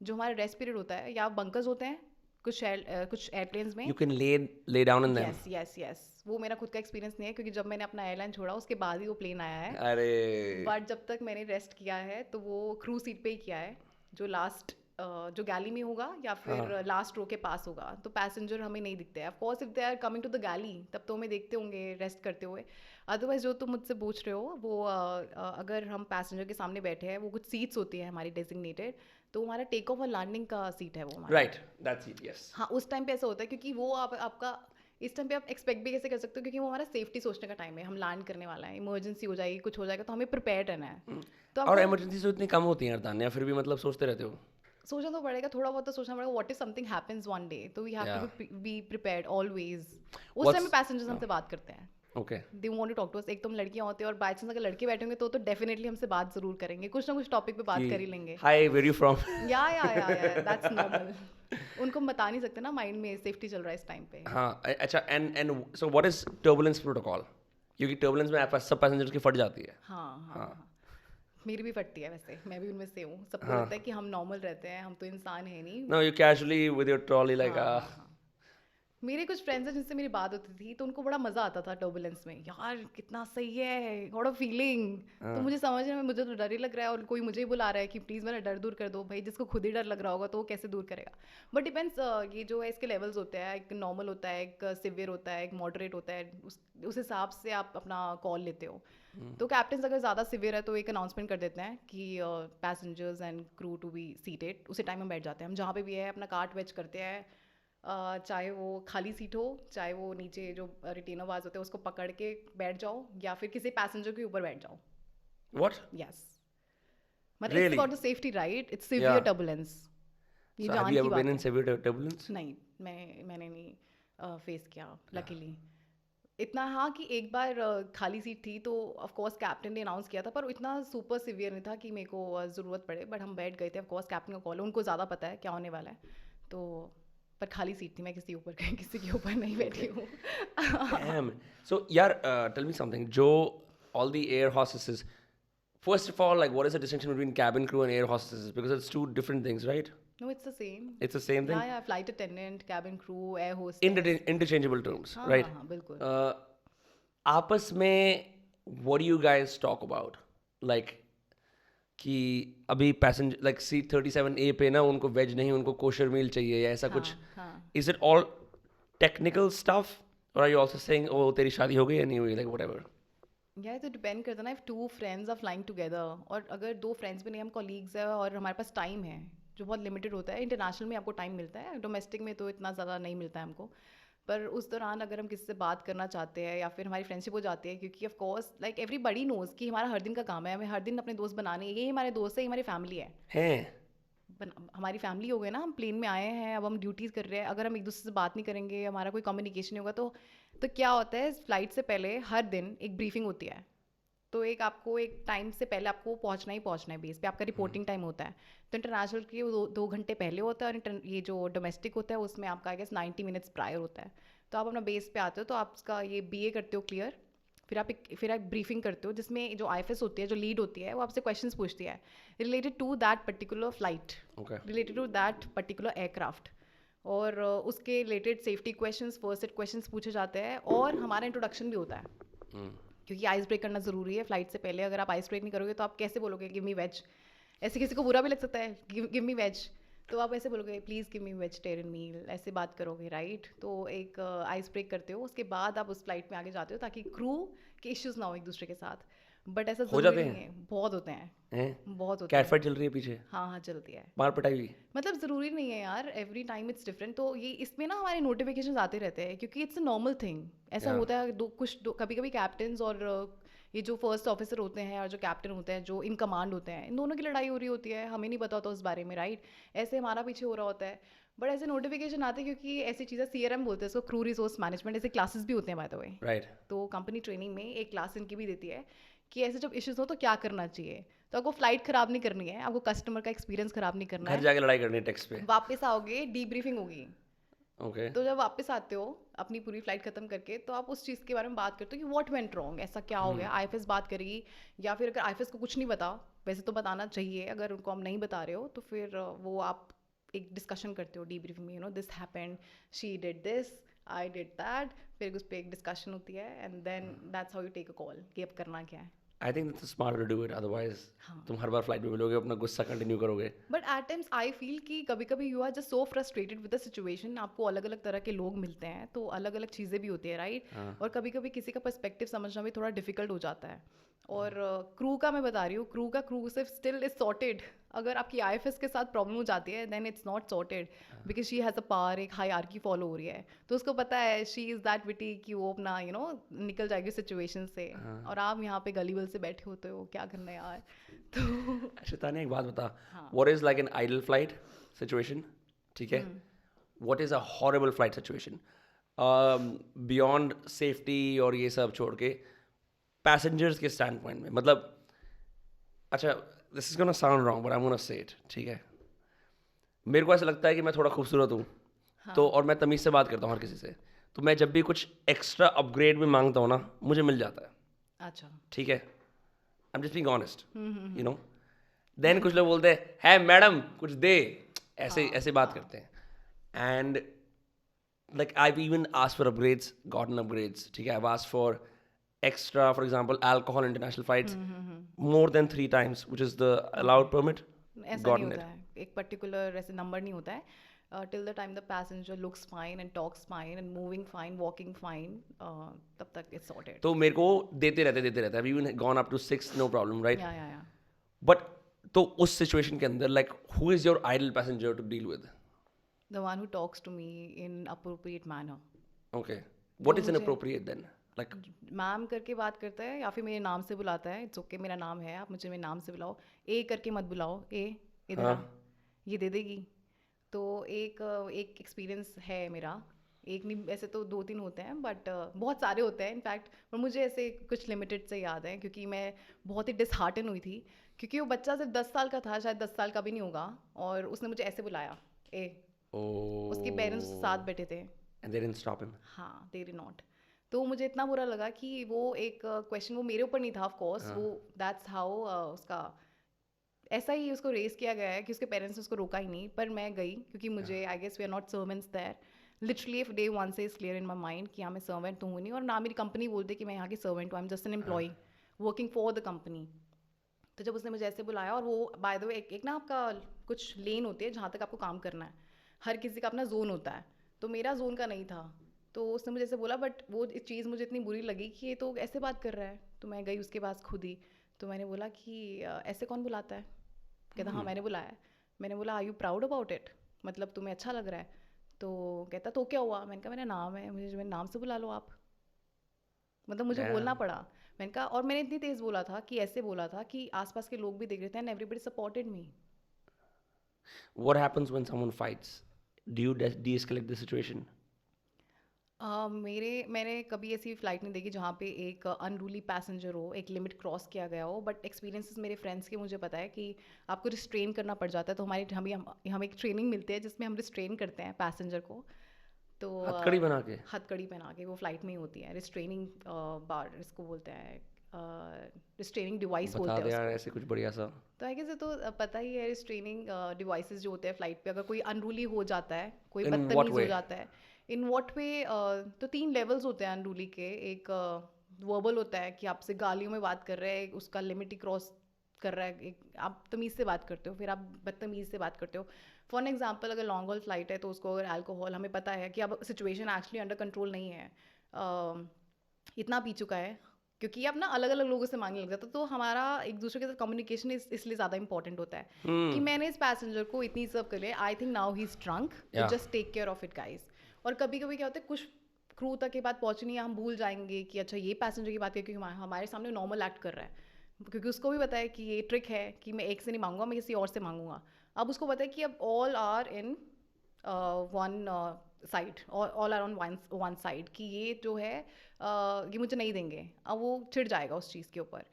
जो हमारा रेस्ट पीरियड होता है, या बंकर्स होते हैं कुछ एयरप्लेन्स में। You can lay down in them. Yes yes yes, वो मेरा खुद का एक्सपीरियंस नहीं है क्योंकि जब मैंने अपना एयरलाइन छोड़ा उसके बाद ही वो प्लेन आया है। अरे बट जब तक मैंने रेस्ट किया है तो वो क्रू सीट पे ही किया है, जो लास्ट जो गैली में होगा या फिर लास्ट रो के पास होगा। तो पैसेंजर हमें नहीं दिखते हैं। Of course if they are coming to the galley तब तो हमें देखते होंगे रेस्ट करते हुए। अदरवाइज जो तुम मुझसे पूछ रहे हो वो अगर हम पैसेंजर के सामने बैठे हैं, वो कुछ सीट्स होती है हमारी डेजिग्नेटेड, तो हमारा टेक ऑफ और लैंडिंग का सीट है वो हमारा। Right, that's it, yes. हाँ, उस टाइम पे ऐसा होता है क्योंकि वो आपका इस टाइम पे आप एक्सपेक्ट भी कैसे कर सकते हो, क्योंकि वो हमारा सेफ्टी सोचने का टाइम है। हम लैंड करने वाला है, इमरजेंसी हो जाएगी, कुछ हो जाएगा, तो हमें प्रिपेयर रहना है। तो और इमरजेंसी तो इतनी कम होती है तान्या, फिर भी मतलब सोचते रहते हो। सोचना तो पड़ेगा, थोड़ा बहुत तो सोचना पड़ेगा। What if something happens one day, तो we have to be prepared always. उस टाइम में पैसेंजर्स हमसे बात करते हैं, okay. They want to talk to us. एक तो हम लड़कियां होते हैं और बाय चांस अगर लड़के बैठे होंगे तो डेफिनेटली हमसे बात जरूर करेंगे, कुछ ना कुछ टॉपिक पे बात कर ही लेंगे। हाय, वेयर यू फ्रॉम? या दैट्स नॉर्मल। उनको हम बता नहीं सकते ना, माइंड में सेफ्टी चल रहा है इस टाइम पे। हाँ, अच्छा, and so what is turbulence protocol? क्योंकि टर्बुलेंस में सब पैसेंजर्स की फट जाती है। हाँ। मेरी भी फटती है वैसे, मैं भी उनमें से हूँ। सबको लगता है कि हम नॉर्मल रहते हैं, हम तो इंसान है नहीं। No, you casually with your trolley like मेरे कुछ फ्रेंड्स हैं जिनसे मेरी बात होती थी तो उनको बड़ा मजा आता था टर्बुलेंस में। यार कितना सही है, व्हाट अ फीलिंग। तो मुझे समझने में, मुझे तो डर ही लग रहा है और कोई मुझे ही बुला रहा है कि प्लीज़ मेरा डर दूर कर दो। भाई जिसको खुद ही डर लग रहा होगा तो वो कैसे दूर करेगा? बट डिपेंड्स, ये जो है इसके लेवल्स होते हैं। एक नॉर्मल होता है, एक सिवियर होता है, एक मॉडरेट होता है। उस हिसाब से आप अपना कॉल लेते हो। तो कैप्टन अगर ज़्यादा सिवियर है तो एक अनाउंसमेंट कर देते हैं कि passengers and crew to be seated. उसी टाइम में बैठ जाते हैं हम, जहाँ पे भी है अपना कार्ट वेच करते हैं। चाहे वो खाली सीट हो, चाहे वो नीचे जो रिटेनर वाज होते हैं उसको पकड़ के बैठ जाओ, या फिर किसी पैसेंजर के ऊपर बैठ जाओ। व्हाट? यस, मतलब it's about the safety, right? It's severe turbulence. ये जान की बात है। Severe turbulence? नहीं, मैंने नहीं फेस किया लकीली। इतना हाँ कि एक बार खाली सीट थी तो ऑफ कोर्स कैप्टन ने अनाउंस किया था, पर इतना सुपर सिवियर नहीं था कि मेरे को ज़रूरत पड़े। बट हम बैठ गए थे, ऑफ कोर्स कैप्टन का कॉल है, उनको ज़्यादा पता है क्या होने वाला है। तो पर खाली सीट थी, मैं किसी के ऊपर नहीं बैठी हूँ। Damn. So, yeah, tell me something. Joe, all the air hostesses, first of all, like, what is the distinction between cabin crew and air hostesses? Because it's two different things, right? No, it's the same. It's the same thing? Yeah, flight attendant, cabin crew, air hostess. Interchangeable terms, हाँ, right? हाँ, बिल्कुल। आपस में, what do you guys talk about? Like, कि अभी passenger like seat 37A पे ना उनको वेज नहीं, उनको कोशर मील चाहिए या ऐसा कुछ। Is it all technical stuff और आर यू आल्सो सेइंग ओ तेरी शादी हो गई या नहीं हुई, लाइक व्हाटएवर? या तो डिपेंड करता है ना, if two friends are flying together, और अगर दो फ्रेंड्स भी नहीं, हम कॉलीग्स हैं और हमारे पास टाइम है जो बहुत लिमिटेड होता है। इंटरनेशनल में आपको टाइम मिलता है, डोमेस्टिक में तो इतना ज़्यादा नहीं मिलता है हमको। पर उस दौरान अगर हम किसी से बात करना चाहते हैं या फिर हमारी फ्रेंडशिप हो जाती है, क्योंकि of course like everybody knows कि हमारा हर दिन का काम है, हमें हर दिन अपने दोस्त बनाने। ये हमारे दोस्त है, ये हमारी फैमिली है। हमारी फैमिली हो गए ना, हम प्लेन में आए हैं, अब हम ड्यूटीज़ कर रहे हैं। अगर हम एक दूसरे से बात नहीं करेंगे, हमारा कोई कम्युनिकेशन नहीं होगा, तो क्या होता है, फ्लाइट से पहले हर दिन एक ब्रीफिंग होती है। तो आपको एक टाइम से पहले आपको पहुंचना है बेस पे, आपका रिपोर्टिंग टाइम होता है। तो इंटरनेशनल के 2 घंटे पहले होता है, और ये जो डोमेस्टिक होता है उसमें आपका आई गेस 90 मिनट्स प्रायर होता है। तो आप अपना बेस पे आते हो, तो आप उसका ये BA करते हो क्लियर, फिर आप ब्रीफिंग करते हो, जिसमें जो IFS होती है, जो लीड होती है, वो आपसे क्वेश्चंस पूछती है related to that particular flight, related to that particular aircraft, और उसके related safety questions, first set questions पूछे जाते हैं, और हमारा इंट्रोडक्शन भी होता है। क्योंकि आइस ब्रेक करना ज़रूरी है फ्लाइट से पहले। अगर आप आइस ब्रेक नहीं करोगे तो आप कैसे बोलोगे गिव मी वेज? ऐसे किसी को बुरा भी लग सकता है, गिव मी वेज, तो आप ऐसे बोलोगे प्लीज़ गिव मी वेजिटेरियन मील, ऐसे बात करोगे, राइट? तो एक आइस ब्रेक करते हो, उसके बाद आप उस फ्लाइट में आगे जाते हो ताकि क्रू के इश्यूज ना हो एक दूसरे के साथ। बट ऐसा हो ज़रूरी जाते नहीं हैं है, बहुत होते हैं, हैं? बहुत होते कैट हैं। फाइट चल रही है पीछे, हाँ हाँ, चलती है। मार पिटाई हुई। मतलब ज़रूरी नहीं है यार, एवरी टाइम इट्स डिफरेंट। तो ये इसमें ना हमारे नोटिफिकेशन आते रहते हैं क्योंकि इट्स अ नॉर्मल थिंग। ऐसा Yeah. होता है कभी कभी कैप्टन्स और ये जो फर्स्ट ऑफिसर होते हैं और जो कैप्टन होते हैं जो इन कमांड होते हैं, इन दोनों की लड़ाई हो रही होती है, हमें नहीं पता होता उस बारे में, राइट? ऐसे हमारा पीछे हो रहा होता है, बट ऐसे नोटिफिकेशन आते हैं क्योंकि ऐसी चीज़ें CRM बोलते हैं इसको, क्रू रिसोर्स मैनेजमेंट, ऐसे क्लासेस भी होते हैं बाय द वे। राइट। तो कंपनी ट्रेनिंग में एक क्लास इनकी भी देती है कि ऐसे जब इश्यूज हो तो क्या करना चाहिए। तो आपको फ्लाइट ख़राब नहीं करनी है, आपको कस्टमर का एक्सपीरियंस ख़राब नहीं करना घर है। जाके लड़ाई करनी है टेक्स्ट पे। वापस आओगे, डीब्रीफिंग होगी। ओके। तो जब वापस आते हो अपनी पूरी फ्लाइट खत्म करके, तो आप उस चीज़ के बारे में बात करते हो कि व्हाट वेंट रॉन्ग, ऐसा क्या हो गया। आईएफएस बात करेगी, या फिर अगर आईएफएस को कुछ नहीं पता, वैसे तो बताना चाहिए, अगर उनको हम नहीं बता रहे हो तो फिर वो आप एक डिस्कशन करते हो डीब्रीफिंग में, this happened, she did this, I did that, फिर उस पर एक डिस्कशन होती है and then that's how you take a call कि अब करना क्या है। I think that's smart to do it, otherwise हाँ। तुम हर बार फ्लाइट में मिलोगे, अपना गुस्सा कंटिन्यू करोगे। But at times I feel कि कभी कभी you are just so frustrated with the situation, आपको अलग अलग तरह के लोग मिलते हैं तो अलग अलग चीज़ें भी होती है, राइट? हाँ। और कभी कभी किसी का पर्सपेक्टिव समझना भी थोड़ा डिफिकल्ट हो जाता है। और क्रू का मैं बता रही हूँ, क्रू सिर्फ स्टिल इज सॉर्टेड। अगर आपकी आईएफएस के साथ प्रॉब्लम हो जाती है then it's not sorted, because she has a power, एक हायरार्की फॉलो हो रही है, तो उसको पता है शी इज़ दैट विटी कि वो अपना निकल जाएगी सिचुएशन से। और आप यहाँ पे गली बल से बैठे होते हो, क्या करना है यार। तो अच्छा तानिया, एक बात बता, हाँ। What is like an ideal flight situation? ठीक है, what is a horrible flight situation beyond safety और ये सब छोड़ के, पैसेंजर्स के स्टैंड पॉइंट में? मतलब अच्छा, this is gonna sound wrong but I am gonna say it, ठीक है? मेरे को ऐसा लगता है कि मैं थोड़ा खूबसूरत हूँ, तो और मैं तमीज़ से बात करता हूँ हर किसी से, तो मैं जब भी कुछ एक्स्ट्रा अपग्रेड में मांगता हूँ ना, मुझे मिल जाता है, अच्छा। ठीक है? I am just being honest, you know. Then कुछ लोग बोलते हैं है मैडम कुछ दे, ऐसे ऐसे बात करते हैं। And like I've even asked for upgrades, gotten upgrades, ठीक है? I've asked for extra, for example, alcohol in international flights more than 3 times, which is the allowed permit. ऐसा नहीं Gotten होता it. है, एक पर्टिकुलर ऐसे नंबर नहीं होता है। Till the time the passenger looks fine and talks fine and moving fine, walking fine, तब तक इट्स सॉर्टेड। तो मेरे को देते रहते। I've even gone up to 6, no problem, right? या But तो उस सिचुएशन के अंदर, like, who is your ideal passenger to deal with? The one who talks to me inappropriate manner. Okay. What तो is मुझे inappropriate then? Like, ma'am करके बात करता है या फिर मेरे नाम से बुलाता है, इट्स ओके, मेरा नाम है, आप मुझे मेरे नाम से बुलाओ, ए करके मत बुलाओ, ए इधर आ, ये दे देगी। तो एक एक्सपीरियंस है मेरा, एक नहीं, ऐसे तो 2-3 होते हैं बट बहुत सारे होते हैं इनफैक्ट, पर मुझे ऐसे कुछ लिमिटेड से याद है क्योंकि मैं बहुत ही डिसहार्टन हुई थी क्योंकि वो बच्चा सिर्फ 10 साल का था, शायद 10 साल का भी नहीं होगा, और उसने मुझे ऐसे बुलाया, ए। oh, उसके पेरेंट्स साथ बैठे थे। and they didn't stop him. हाँ, दे डिड नॉट। तो मुझे इतना बुरा लगा कि वो एक क्वेश्चन वो मेरे ऊपर नहीं था, ऑफ कोर्स, वो दैट्स हाउ उसका ऐसा ही उसको रेस किया गया है कि उसके पेरेंट्स ने उसको रोका ही नहीं, पर मैं गई क्योंकि मुझे I guess we are not servants there. Literally if day one से is clear in my mind कि हाँ मैं सर्वेंट तो हूँ नहीं, और ना मेरी कंपनी बोलते कि मैं यहाँ की सर्वेंट हूँ, I am just an employee working for the company. तो जब उसने मुझे ऐसे बुलाया, और वो बाय द वे एक ना आपका कुछ लेन होती है जहाँ तक आपको काम करना है, हर किसी का अपना जोन होता है, तो मेरा जोन का नहीं था। तो उसने मुझे ऐसे बोला, बट वो चीज़ मुझे इतनी बुरी लगी कि ये तो ऐसे बात कर रहा है। तो मैं गई उसके पास खुद ही, तो मैंने बोला कि ऐसे कौन बुलाता है? कहता हाँ मैंने बुलाया है। मैंने बोला are you proud about it, मतलब तुम्हें अच्छा लग रहा है? तो कहता तो क्या हुआ? मैंने कहा मेरा नाम है, मुझे मेरे नाम से बुला लो आप। मतलब मुझे बोलना Damn. पड़ा। मैंने कहा, और मैंने इतनी तेज़ बोला था कि ऐसे बोला था कि आसपास के लोग भी देख रहे थे and everybody supported me. What happens when someone fights? Do you de-escalate the situation? मैंने कभी ऐसी फ़्लाइट नहीं देखी जहाँ पे एक अनरूली पैसेंजर हो, एक लिमिट क्रॉस किया गया हो, बट एक्सपीरियंसेस मेरे फ्रेंड्स के मुझे पता है कि आपको रिस्ट्रेन करना पड़ जाता है। तो हमें एक ट्रेनिंग मिलती है जिसमें हम रिस्ट्रेन करते हैं पैसेंजर को। तो हथकड़ी बना के? हथकड़ी पहना के, वो फ़्लाइट में ही होती है रिस्ट्रेनिंग बार, इसको बोलते हैं रिस्ट्रेनिंग डिवाइस बता बोलते दे हैं यार उसको। ऐसे कुछ बढ़िया सा। तो आई गेस तो पता ही है, रिस्ट्रेनिंग डिवाइसेस जो होते हैं फ़्लाइट पे, अगर कोई अनरूली हो जाता है, कोई In what बदतमीज़ हो way? जाता है, इन व्हाट वे, तो 3 लेवल्स होते हैं अनरूली के। एक वर्बल होता है कि आपसे गालियों में बात कर रहे हैं, उसका लिमिट ही क्रॉस कर रहा है, एक आप तमीज़ से बात करते हो, फिर आप बदतमीज़ से बात करते हो. फॉर एन एग्जांपल अगर लॉन्ग हॉल फ्लाइट है तो उसको अगर अल्कोहल, हमें पता है कि अब सिचुएशन एक्चुअली अंडर कंट्रोल नहीं है, इतना पी चुका है, क्योंकि अब ना अलग अलग लोगों से मांगने लग जाता है, तो हमारा एक दूसरे के साथ कम्युनिकेशन इसलिए ज़्यादा इंपॉर्टेंट होता है कि मैंने इस पैसेंजर को इतनी सर्व कर लिया, I think now he is drunk, तो Yeah. Just take care of it guys. और कभी कभी क्या होता है, कुछ क्रू तक की बात पहुंचनी है, हम भूल जाएंगे कि अच्छा ये पैसेंजर की बात है, क्योंकि हमारे सामने नॉर्मल एक्ट कर रहा है, क्योंकि उसको भी पता है कि ये ट्रिक है कि मैं एक से नहीं मांगूंगा, मैं किसी और से मांगूंगा. अब उसको पता है कि अब all are in one side, all are on one side, कि ये जो है ये मुझे नहीं देंगे. अब वो चिढ़ जाएगा उस चीज़ के ऊपर,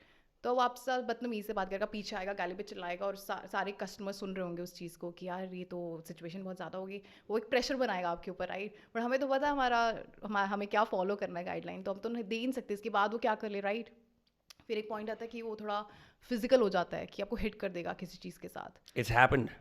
तो वो आपसे साथ बदतमीज़ से बात करेगा, पीछे आएगा, गाली पे चिल्लाएगा, और सारे कस्टमर सुन रहे होंगे उस चीज़ को कि यार ये तो सिचुएशन बहुत ज़्यादा होगी. वो एक प्रेशर बनाएगा आपके ऊपर, राइट. बट हमें तो पता है हमें क्या फॉलो करना है गाइडलाइन, तो हम तो नहीं दे ही नहीं सकते. इसके बाद वो क्या कर ले, राइट. फिर एक पॉइंट आता है कि वो थोड़ा फिजिकल हो जाता है, कि आपको हिट कर देगा किसी चीज़ के साथ. It's happened.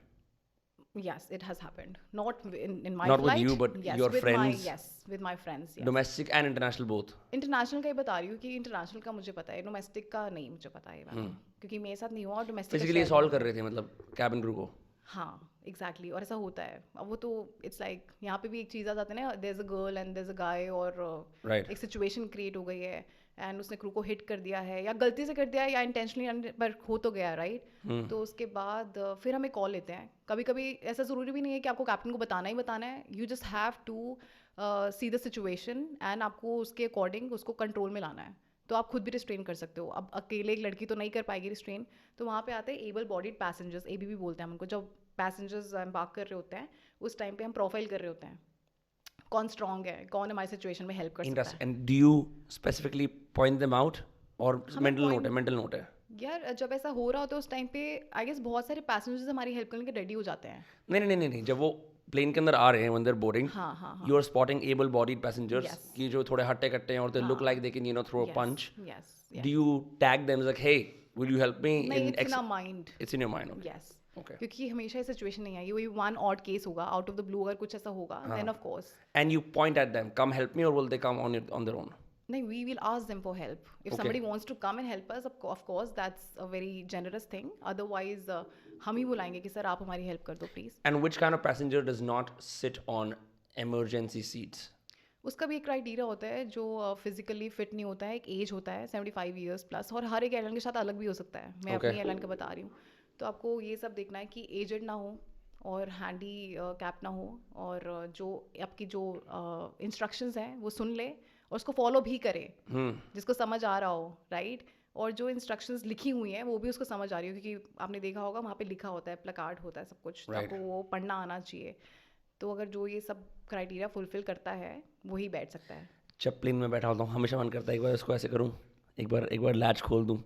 Yes, it has happened. Not in my Not with flight. you, but yes, your with friends. Yes, with my friends. Yes. Domestic and international both. International का ही बता रही हूँ कि इंटरनेशनल का मुझे पता है, डोमेस्टिक का नहीं मुझे पता है वाला, क्योंकि मेरे साथ नहीं हुआ, और डोमेस्टिक फिजिकली सॉल्व कर रहे थे मतलब कैबिन क्रू को. हाँ एग्जैक्टली, और ऐसा होता है. अब वो तो इट्स लाइक यहाँ पे भी एक चीज़ आ जाती है ना, there is a girl and there is a guy, और Right. एक सिचुएशन क्रिएट हो गई है, एंड उसने क्रू को हिट कर दिया है, या गलती से कर दिया है, या इंटेंशनली, पर हो तो गया, राइट. तो उसके बाद फिर हमें कॉल लेते हैं. कभी कभी ऐसा ज़रूरी भी नहीं है कि आपको कैप्टन को बताना ही बताना है. You just have to see the situation, and आपको उसके अकॉर्डिंग उसको कंट्रोल में लाना है. तो आप खुद भी रिस्ट्रेन कर सकते हो. अब अकेले एक लड़की तो नहीं कर पाएगी रिस्ट्रेन, तो वहाँ पे आते हैं एबल बॉडीड पैसेंजर्स, ABP बोलते हैं हम उनको. जब पैसेंजर्स एम्बार्क कर रहे होते हैं, उस टाइम पे हम प्रोफाइल कर रहे होते हैं, कौन स्ट्रॉन्ग है, कौन हमारी सिचुएशन में हेल्प कर सकता Interesting. है. And do you specifically point them out or हमें mental point- note है, mental note है? यार जब ऐसा हो रहा होता है उस टाइम पे आई गेस बहुत सारे पैसेंजर्स हमारी हेल्प करने के रेडी हो जाते हैं. नहीं, जब वो प्लेन के अंदर आ रहे हैं, when they're boarding, हाँ हाँ हाँ. you are spotting able-bodied passengers Yes. कि जो थोड़े हट्टे कट्टे हैं और they look like they can throw a Yes, punch. yes, Do you tag them like, hey, will you help me नहीं, in it's in our mind. It's in your mind. Okay. Yes, Okay. क्योंकि हमेशा ये situation नहीं आएगी, वही one odd case होगा out of the blue, अगर कुछ ऐसा होगा then of course. And you point at them, come help me, or will they come on their own? नहीं, we will ask them for help. If Okay. somebody wants to come and help us, of course that's a very generous thing. Otherwise हम ही बुलाएंगे कि sir आप हमारी help कर दो please. And which kind of passenger does not sit on emergency seats? उसका भी एक क्राइटेरिया होता है, जो फिजिकली फिट नहीं होता है. एक एज होता है 75 ईयर्स प्लस, और हर एक एयरलाइन के साथ अलग भी हो सकता है. मैं Okay. अपनी एयरलाइन का बता रही हूँ. तो आपको ये सब देखना है कि एजेड ना हो, और हैंडी कैप ना हो, और जो आपकी जो इंस्ट्रक्शंस हैं वो सुन ले, और उसको फॉलो भी करे, जिसको समझ आ रहा हो, राइट. और जो इंस्ट्रक्शंस लिखी हुई हैं वो भी उसको समझ आ रही हो, क्योंकि आपने देखा होगा वहाँ पे लिखा होता है, प्लकार्ड होता है, सब कुछ. तो Right. आपको वो पढ़ना आना चाहिए. तो अगर जो ये सब क्राइटेरिया फुलफिल करता है वही बैठ सकता है. जब प्लेन में बैठा होता हूँ हमेशा मन करता है एक बार इसको ऐसे करूँ, एक बार लैच खोल दूँ,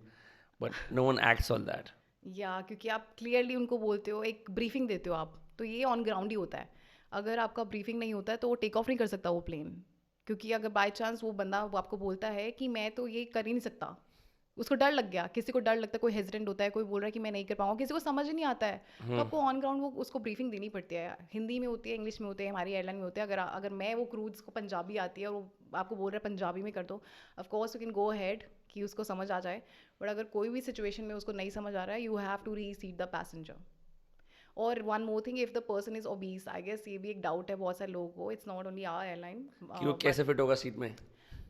but no one acts on that. Yeah क्योंकि आप क्लियरली उनको बोलते हो, एक ब्रीफिंग देते हो आप, तो ये ऑन ग्राउंड ही होता है. अगर आपका ब्रीफिंग नहीं होता है तो वो टेक ऑफ नहीं कर सकता वो प्लेन, क्योंकि अगर बाय चांस वो बंदा वो आपको बोलता है कि मैं तो ये कर ही नहीं सकता, उसको डर लग गया, किसी को डर लगता है, कोई हेजिडेंट होता है, कोई बोल रहा है कि मैं नहीं कर पाऊंगा, किसी को समझ ही नहीं आता है, तो आपको ऑन ग्राउंड वो उसको ब्रीफिंग देनी पड़ती है. हिंदी में होती है, इंग्लिश में होती है, हमारी एयरलाइन में होती है. अगर मैं वो क्रू जिसको पंजाबी आती है और वो आपको बोल रहा है पंजाबी में कर दो, of course you can go ahead कि उसको समझ आ जाए. बट अगर कोई भी सिचुएशन में उसको नहीं समझ आ रहा है, you have to reseat the passenger. और one more thing, if the person is obese, I guess ये भी एक डाउट है बहुत सारे लोगों को, it's not only our airline. कि वो कैसे फिट होगा सीट में.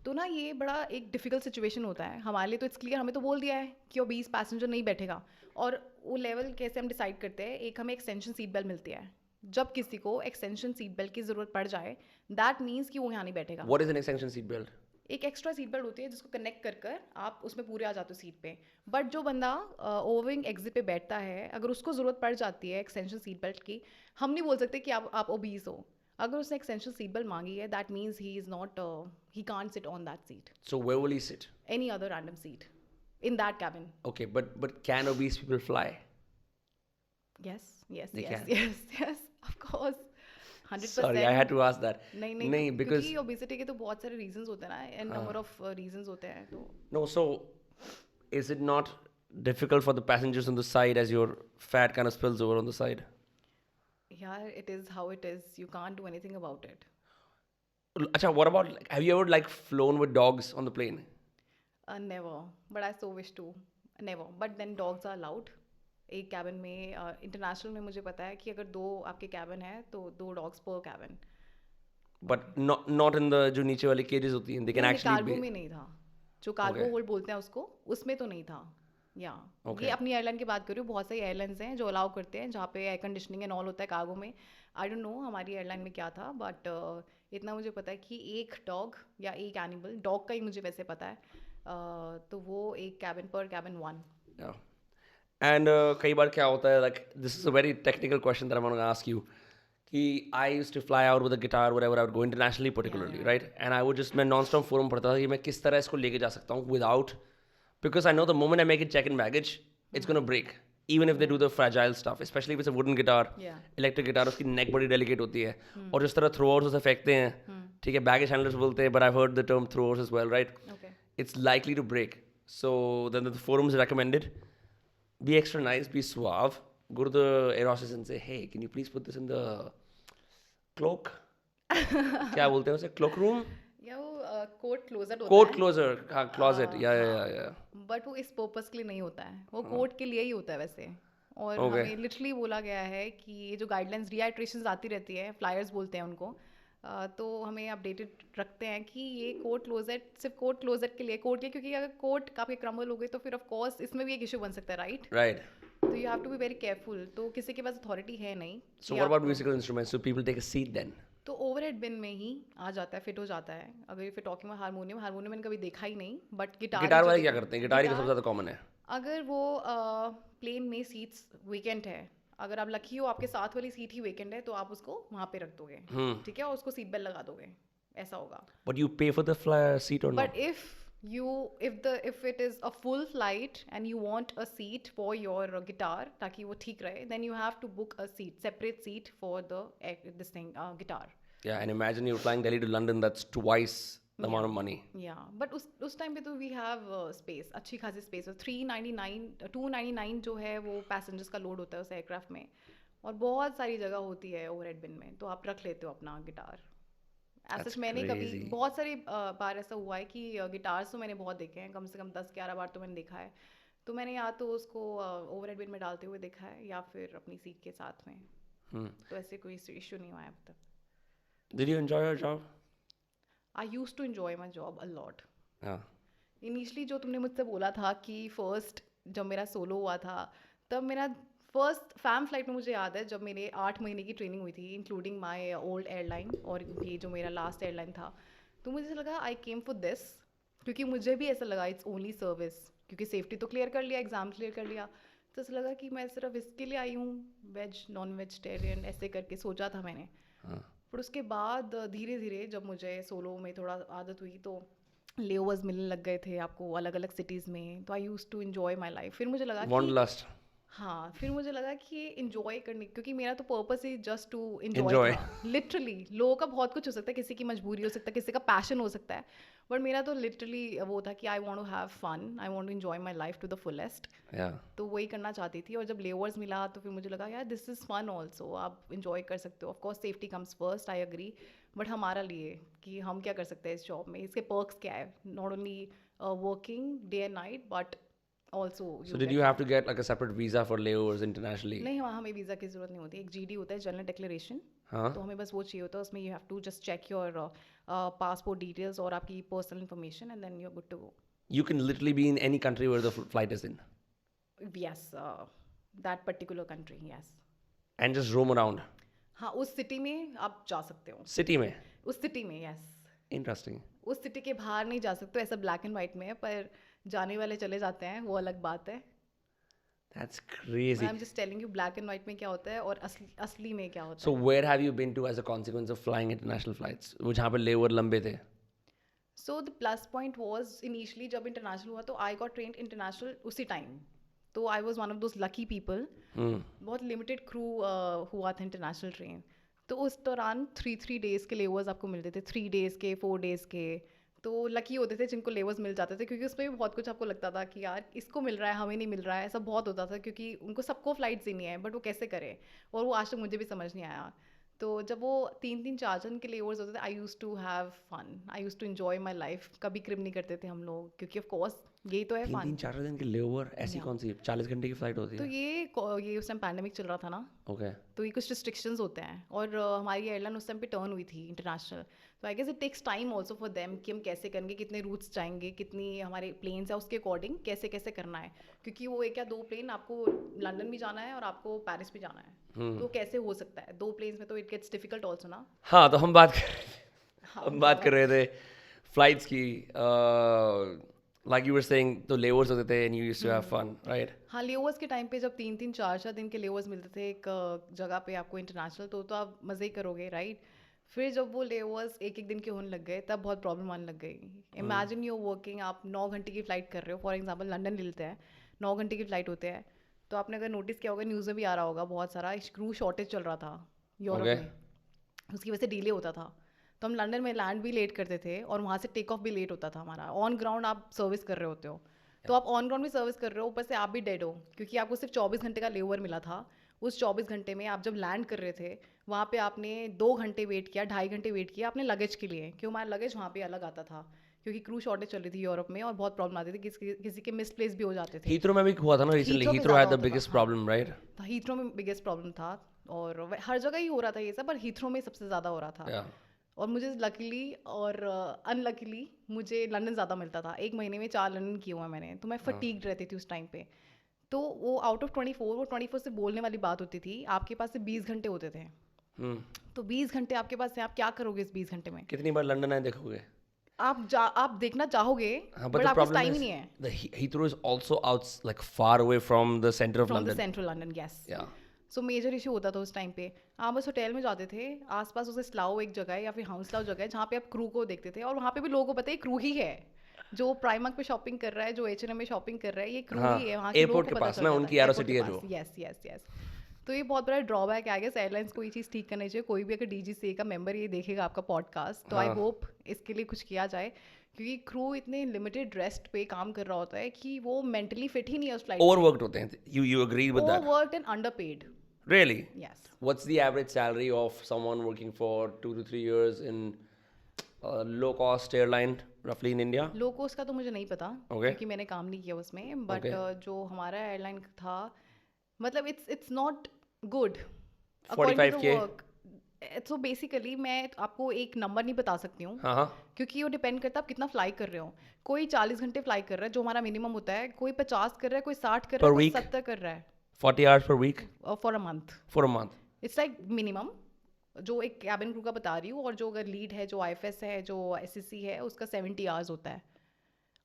तो ना ये बड़ा एक डिफिकल्ट सिचुएशन होता है हमारे लिए. तो इट्स क्लियर, हमें तो बोल दिया है कि 20 पैसेंजर नहीं बैठेगा, और वो लेवल कैसे हम डिसाइड करते हैं. एक हमें एक्सटेंशन सीट बेल्ट मिलती है, जब किसी को एक्सटेंशन सीट बेल्ट की ज़रूरत पड़ जाए, दैट मीन्स कि वो यहाँ नहीं बैठेगा. What is an extension seat belt? एक एक्स्ट्रा सीट बेल्ट होती है जिसको कनेक्ट कर कर आप उसमें पूरे आ जाते हो सीट पे. बट जो बंदा ओवरविंग एग्जिट पे बैठता है, अगर उसको ज़रूरत पड़ जाती है एक्सटेंशन सीट बेल्ट की, हम नहीं बोल सकते कि आप ओबीस हो. अगर उसने एक्सटेंशन सीट बेल्ट मांगी है, that means he is not, he can't sit on that seat. So where will he sit? Any other random seat in that cabin. Okay, but can obese people fly? Yes, yes, They yes, can. yes, yes, of course. 100%. Sorry, I had to ask that. नहीं because क्योंकि obesity के तो बहुत सारे reasons होते हैं ना, and number of reasons होते हैं. तो no, so is it not difficult for the passengers on the side as your fat kind of spills over on the side? yeah, it is how it is. You can't do anything about it. Acha, what about have you ever like flown with dogs on the plane? Never, but I so wish to. Never, but then dogs are allowed एक cabin में। International में मुझे पता है कि अगर 2 आपके cabin है तो 2 डॉग्स पर cabin. But not in the जो नीचे वाली केजेस होती हैं, दे कैन नहीं, एक्चुअली कार्गो बी। में नहीं था, जो कार्गो ओके होल्ड बोलते हैं उसको, उसमें तो नहीं था। या ओके ये अपनी एयरलाइन की बात कर रही हूँ, बहुत सारी एयरलाइंस हैं जो अलाउ करते हैं जहाँ पे एयर कंडीशनिंग एंड ऑल होता है कार्गो में। आई डोंट नो हमारी एयरलाइन में क्या था, बट इतना मुझे पता है कि एक डॉग या एक एनिमल, डॉग का ही मुझे वैसे पता है, तो वो एक कैबिन पर कैबिन 1। एंड कई बार क्या होता है, like this is a very technical question that I want to ask you, कि I used to fly out with a guitar wherever I would go internationally particularly, yeah right, and I would just, मैं non stop forum पढ़ता था कि मैं किस तरह इसको लेके जा सकता हूँ without, because I know the moment I make it check in baggage, it's going to break. Even if they do the fragile stuff, especially if it's a wooden guitar, Yeah. electric guitar, उसकी neck बड़ी delicate होती है, और जिस तरह throwers उसे फेंकते हैं, ठीक है, baggage handlers बोलते हैं, but I've heard the term throwers as well, right? Okay. It's likely to break. So then the forums recommended, be extra nice, be suave, go to the air hostess and say, hey, can you please put this in the cloak? क्या बोलते हैं उसे, cloak room? या वो coat closure होता Coat है, closer, हाँ, closet, yeah. But वो इस पर्पस के लिए नहीं होता है, वो कोट के लिए ही होता है वैसे। और Okay. हमें लिटरली बोला गया है कि ये जो गाइडलाइंस रिहाइड्रेशंस आती रहती है, फ्लायर्स बोलते हैं उनको, तो हमें अपडेटेड रखते हैं कि ये कोट क्लोजेट सिर्फ कोट क्लोजेट के लिए, कोट के, क्योंकि अगर कोट आपके क्रम्बल हो गए तो फिर ऑफ कोर्स इसमें भी एक इशू बन सकता है, राइट? Right. तो you have to be very careful. तो किसी के पास अथॉरिटी है नहीं So कि what about आप, musical instruments? So people take a seat then? तो ओवरहेड बिन में ही आ जाता है, फिट हो जाता है। अगर इफ टॉकिंग में हारमोनियम, हारमोनियम मैंने कभी देखा ही नहीं, बट गिटार गिटार जो वाले क्या देखा- करते हैं? गिटार ही तो सबसे गिटार- ज़्यादा कॉमन है। अगर वो प्लेन में सीट्स वेकेंट है, अगर आप लकी हो आपके साथ वाली सीट ही वेकेंट है, तो आप उसको वहाँ पे रख दोगे, ठीक है, और उसको सीट बेल्ट लगा दोगे, ऐसा होगा। But you pay for the seat or But not? if it is a full flight and you want a seat for your guitar ताकि वो ठीक रहे, then you have to book a seat, separate seat for the this thing guitar. Yeah, and imagine you're flying Delhi to London, that's twice the amount of money. Yeah, but उस time पे तो we have space, अच्छी खासी space। 399 299 जो है वो passengers का load होता है उस एयरक्राफ्ट में, और बहुत सारी जगह होती है ओवरहेड बिन में, तो आप रख लेते हो अपना गिटार। That's ऐसा मैंने कभी crazy. बहुत सारे बार ऐसा हुआ है कि गिटार्स तो मैंने बहुत देखे हैं, कम से कम 10-11 बार तो मैंने देखा है। तो मैंने या तो उसको ओवरहेड बिन में डालते हुए देखा है या फिर अपनी सीट के साथ में। तो ऐसे कोई इशू नहीं हुआ है अब तक। Did you enjoy your job? I use to enjoy my job a lot. Yeah. Initially जो तुमने मुझसे बोला था कि फर्स्ट जब मेरा सोलो हुआ था, तब मेरा फर्स्ट फैम फ्लाइट में मुझे याद है जब मेरे 8 महीने की ट्रेनिंग हुई थी, इंक्लूडिंग माई ओल्ड एयरलाइन और ये जो मेरा लास्ट एयरलाइन था, तो मुझे लगा आई केम फॉर दिस, क्योंकि मुझे भी ऐसा लगा इट्स ओनली सर्विस, क्योंकि सेफ्टी तो क्लियर कर लिया, एग्ज़ाम क्लियर कर लिया, तो ऐसा लगा कि मैं सिर्फ इसके लिए आई हूँ, वेज नॉन वेजिटेरियन ऐसे करके सोचा था मैंने। पर उसके बाद धीरे धीरे जब मुझे सोलो में थोड़ा आदत हुई, तो लेओवर्स मिलने लग गए थे आपको अलग अलग सिटीज़ में, तो I use to enjoy my life. फिर मुझे लगा कि Wanderlust. हाँ, फिर मुझे लगा कि ये इन्जॉय करने, क्योंकि मेरा तो पर्पस ही जस्ट टू Enjoy. इन्जॉय था। लिटरली लोगों का बहुत कुछ हो सकता है, किसी की मजबूरी हो सकता है, किसी का पैशन हो सकता है, बट मेरा तो लिटरली वो था कि I want to have fun, I want to enjoy my life to the fullest. Yeah. तो वही करना चाहती थी, और जब लेवर्स मिला तो फिर मुझे लगा यार दिस इज़ फन ऑल्सो, आप इन्जॉय कर सकते हो। Of course safety comes first, I agree, but हमारा लिए कि हम क्या कर सकते हैं इस जॉब में, इसके पर्क्स क्या है, not only working day and night but also. So did you have to get like a separate visa for layovers internationally? नहीं, वहाँ हमें वीज़ा की ज़रूरत नहीं होती, एक GD होता है, जनरल डिक्लेरेशन, हाँ. तो हमें बस वो चाहिए होता है, उसमें you have to just check your passport details और आपकी personal information, and then you are good to go. You can literally be in any country where the flight is in yes, that particular country, yes. and just roam around. हाँ, उस city में आप जा सकते हो, City में. उस city में, यस। Interesting. उस सिटी के बाहर नहीं जा सकते, ऐसा ब्लैक एंड वाइट में है, पर जाने वाले चले जाते हैं, वो अलग बात है। That's crazy. I am just telling you black and white में क्या होता है और असली में क्या होता So है। where have you been to as a consequence of flying international flights? वो जहाँ पे layover लंबे थे. So the plus point was initially जब इंटरनेशनल हुआ तो आई गॉट ट्रेंड इंटरनेशनल उसी टाइम, तो I was one of those lucky people. बहुत लिमिटेड क्रू हुआ था इंटरनेशनल ट्रेन, तो उस दौरान 3 डेज़ के लेवर्स आपको मिलते थे, 3 डेज़ के, 4 डेज़ के। तो लकी होते थे जिनको लेवर्स मिल जाते थे, क्योंकि उसमें भी बहुत कुछ आपको लगता था कि यार इसको मिल रहा है हमें नहीं मिल रहा है, ऐसा बहुत होता था, क्योंकि उनको सबको फ्लाइट्स देनी है, बट वो कैसे करें, और वो आज तक मुझे भी समझ नहीं आया। तो जब वो 3-3, 4 जन के लेवर्स होते थे, I use to have fun, I use to enjoy my life. कभी क्रिम नहीं करते थे हम लोग, क्योंकि ऑफ कोर्स यही तो है तीन फन। तीन चार दिन के लेओवर, ऐसी कौन सी 40 घंटे की फ्लाइट होती तो है? ये उस टाइम पैंडेमिक चल रहा था ना, ओके। तो ये कुछ रिस्ट्रिक्शंस होते हैं, और हमारी एयरलाइन उस टाइम पे टर्न हुई थी इंटरनेशनल, तो I guess it takes time also for them कि हम कैसे करेंगे, कितने रूट्स जाएंगे, कितनी हमारे प्लेन्स है, उसके अकॉर्डिंग कैसे कैसे करना है, क्योंकि वो एक या दो प्लेन आपको लंदन भी जाना है और आपको पेरिस भी जाना है, तो कैसे हो सकता है दो प्लेन्स में, तो इट गेट्स डिफिकल्ट ऑल्सो ना। हाँ, तो हम बात कर हाँ हम बात कर रहे थे फ्लाइट्स की, लाइक यू वर सेइंग, तो लेओवर्स होते थे and you used to have fun, right? हाँ, लेओवर्स के टाइम पे जब 3-3 4-4 दिन के लेओवर्स मिलते थे एक जगह पे आपको इंटरनेशनल, तो आप मज़े ही करोगे, राइट? फिर जब वो लेओवर्स एक एक दिन के होने लग गए, तब बहुत प्रॉब्लम आने लग गई। इमेजिन यू वर्किंग, आप 9 घंटे की फ़्लाइट कर रहे हो, फॉर एग्जांपल लंदन ले लेते हैं, 9 घंटे की फ़्लाइट होते हैं, तो आपने अगर नोटिस किया होगा, न्यूज़ में भी आ रहा होगा, बहुत सारा क्रू शॉर्टेज चल रहा था यूरोप ओके। में, उसकी वजह से डिले होता था, तो हम लंदन में लैंड भी लेट करते थे और वहाँ से टेक ऑफ भी लेट होता था हमारा। ऑन ग्राउंड आप सर्विस कर रहे होते हो, तो आप ऑन ग्राउंड भी सर्विस कर रहे हो, ऊपर से आप भी डेड हो, क्योंकि आपको सिर्फ 24 घंटे का लेओवर मिला था। उस 24 घंटे में आप जब लैंड कर रहे थे, वहाँ पे आपने 2 घंटे वेट किया, 2.5 घंटे वेट किया अपने लगेज के लिए, क्योंकि हमारा लगेज वहाँ पे अलग आता था, क्योंकि क्रू शॉर्टेज चल रही थी यूरोप में और बहुत प्रॉब्लम आती थी, किसी के मिसप्लेस भी हो जाते थे। हीथ्रो में भी हुआ था ना रिसेंटली, हीथ्रो पे हीथ्रो ज़्यादा हैड द होता था, बिगेस्ट हाँ। Problem, right? तो हीथ्रो में बिगेस्ट प्रॉब्लम था, और हर जगह ही हो रहा था ये सब, पर हीथ्रो में सबसे ज़्यादा हो रहा था। या और मुझे लकीली और अनलकीली मुझे लंदन ज़्यादा मिलता था, 1 महीने में 4 लंदन किए हुए हैं मैंने, तो मैं फटीग्ड रहती थी उस टाइम पे। तो वो आउट ऑफ 24, वो 24 से बोलने वाली बात होती थी, आपके पास से 20 घंटे होते थे, तो 20 घंटे आपके पास है, आप क्या करोगे इस 20 घंटे में? कितनी बार लंदन आए देखोगे? आप देखना चाहोगे, हाँ, बट but the आपको problem टाइम ही is नहीं है। the Heathrow is also out, like far away from the center of from the London. Central London, yes. Yeah. So major issue होता था उस टाइम पे। आप बस होटल में जाते थे, आसपास उसे स्लाओ एक जगह है या फिर हाउसलाओ जगह है, जहाँ पे आप क्रू को देखते थे, और वहाँ पे भी लोगों को पता है क्रू ही है, जो प्राइमक पे शॉपिंग कर रहा है, जो H&M में शॉपिंग कर रहा है, ये क्रू हाँ, ही है, वहाँ के लोगों एयरपोर्ट को के पता पास चल ना जाता उनकी है, एरो एयरपोर्ट सिटी के है जो। पास, यस यस यस। तो ये बहुत बड़ा ड्रॉबैक है, आई गेस एयरलाइंस को ये चीज़ ठीक करनी चाहिए। कोई भी अगर DGCA का मेंबर ये देखेगा आपका पॉडकास्ट, तो आई हाँ। होप इसके लिए कुछ किया जाए, क्योंकि क्रू इतने लिमिटेड रेस्ट पे काम कर रहा होता है कि वो मेंटली फिट ही नहीं है उस फ्लाइट Overworked होते हैं, you agree with that? Overworked and underpaid, Really? Yes. What's the average salary of someone working for 2 to 3 years in a low cost airline roughly in India? Low coast का तो मुझे नहीं पता, Okay. क्योंकि मैंने काम नहीं किया उसमें, बट जो हमारा एयरलाइन था, मतलब it's not good 45K? So basically मैं आपको एक नंबर नहीं बता सकती हूँ, हाँ हाँ। क्योंकि वो डिपेंड करता है आप कितना फ्लाई कर रहे हो। कोई 40 घंटे फ्लाई कर रहा है, जो हमारा मिनिमम होता है, कोई 50 कर रहा है, कोई 60 कर रहा है, Per कोई week? 70 कर रहा है, 40 hours per week for a month. for a month. It's like minimum, जो एक कैबिन क्रू का बता रही हूँ, और जो अगर लीड है, जो IFS है, जो SCC है, उसका 70 आवर्स होता है,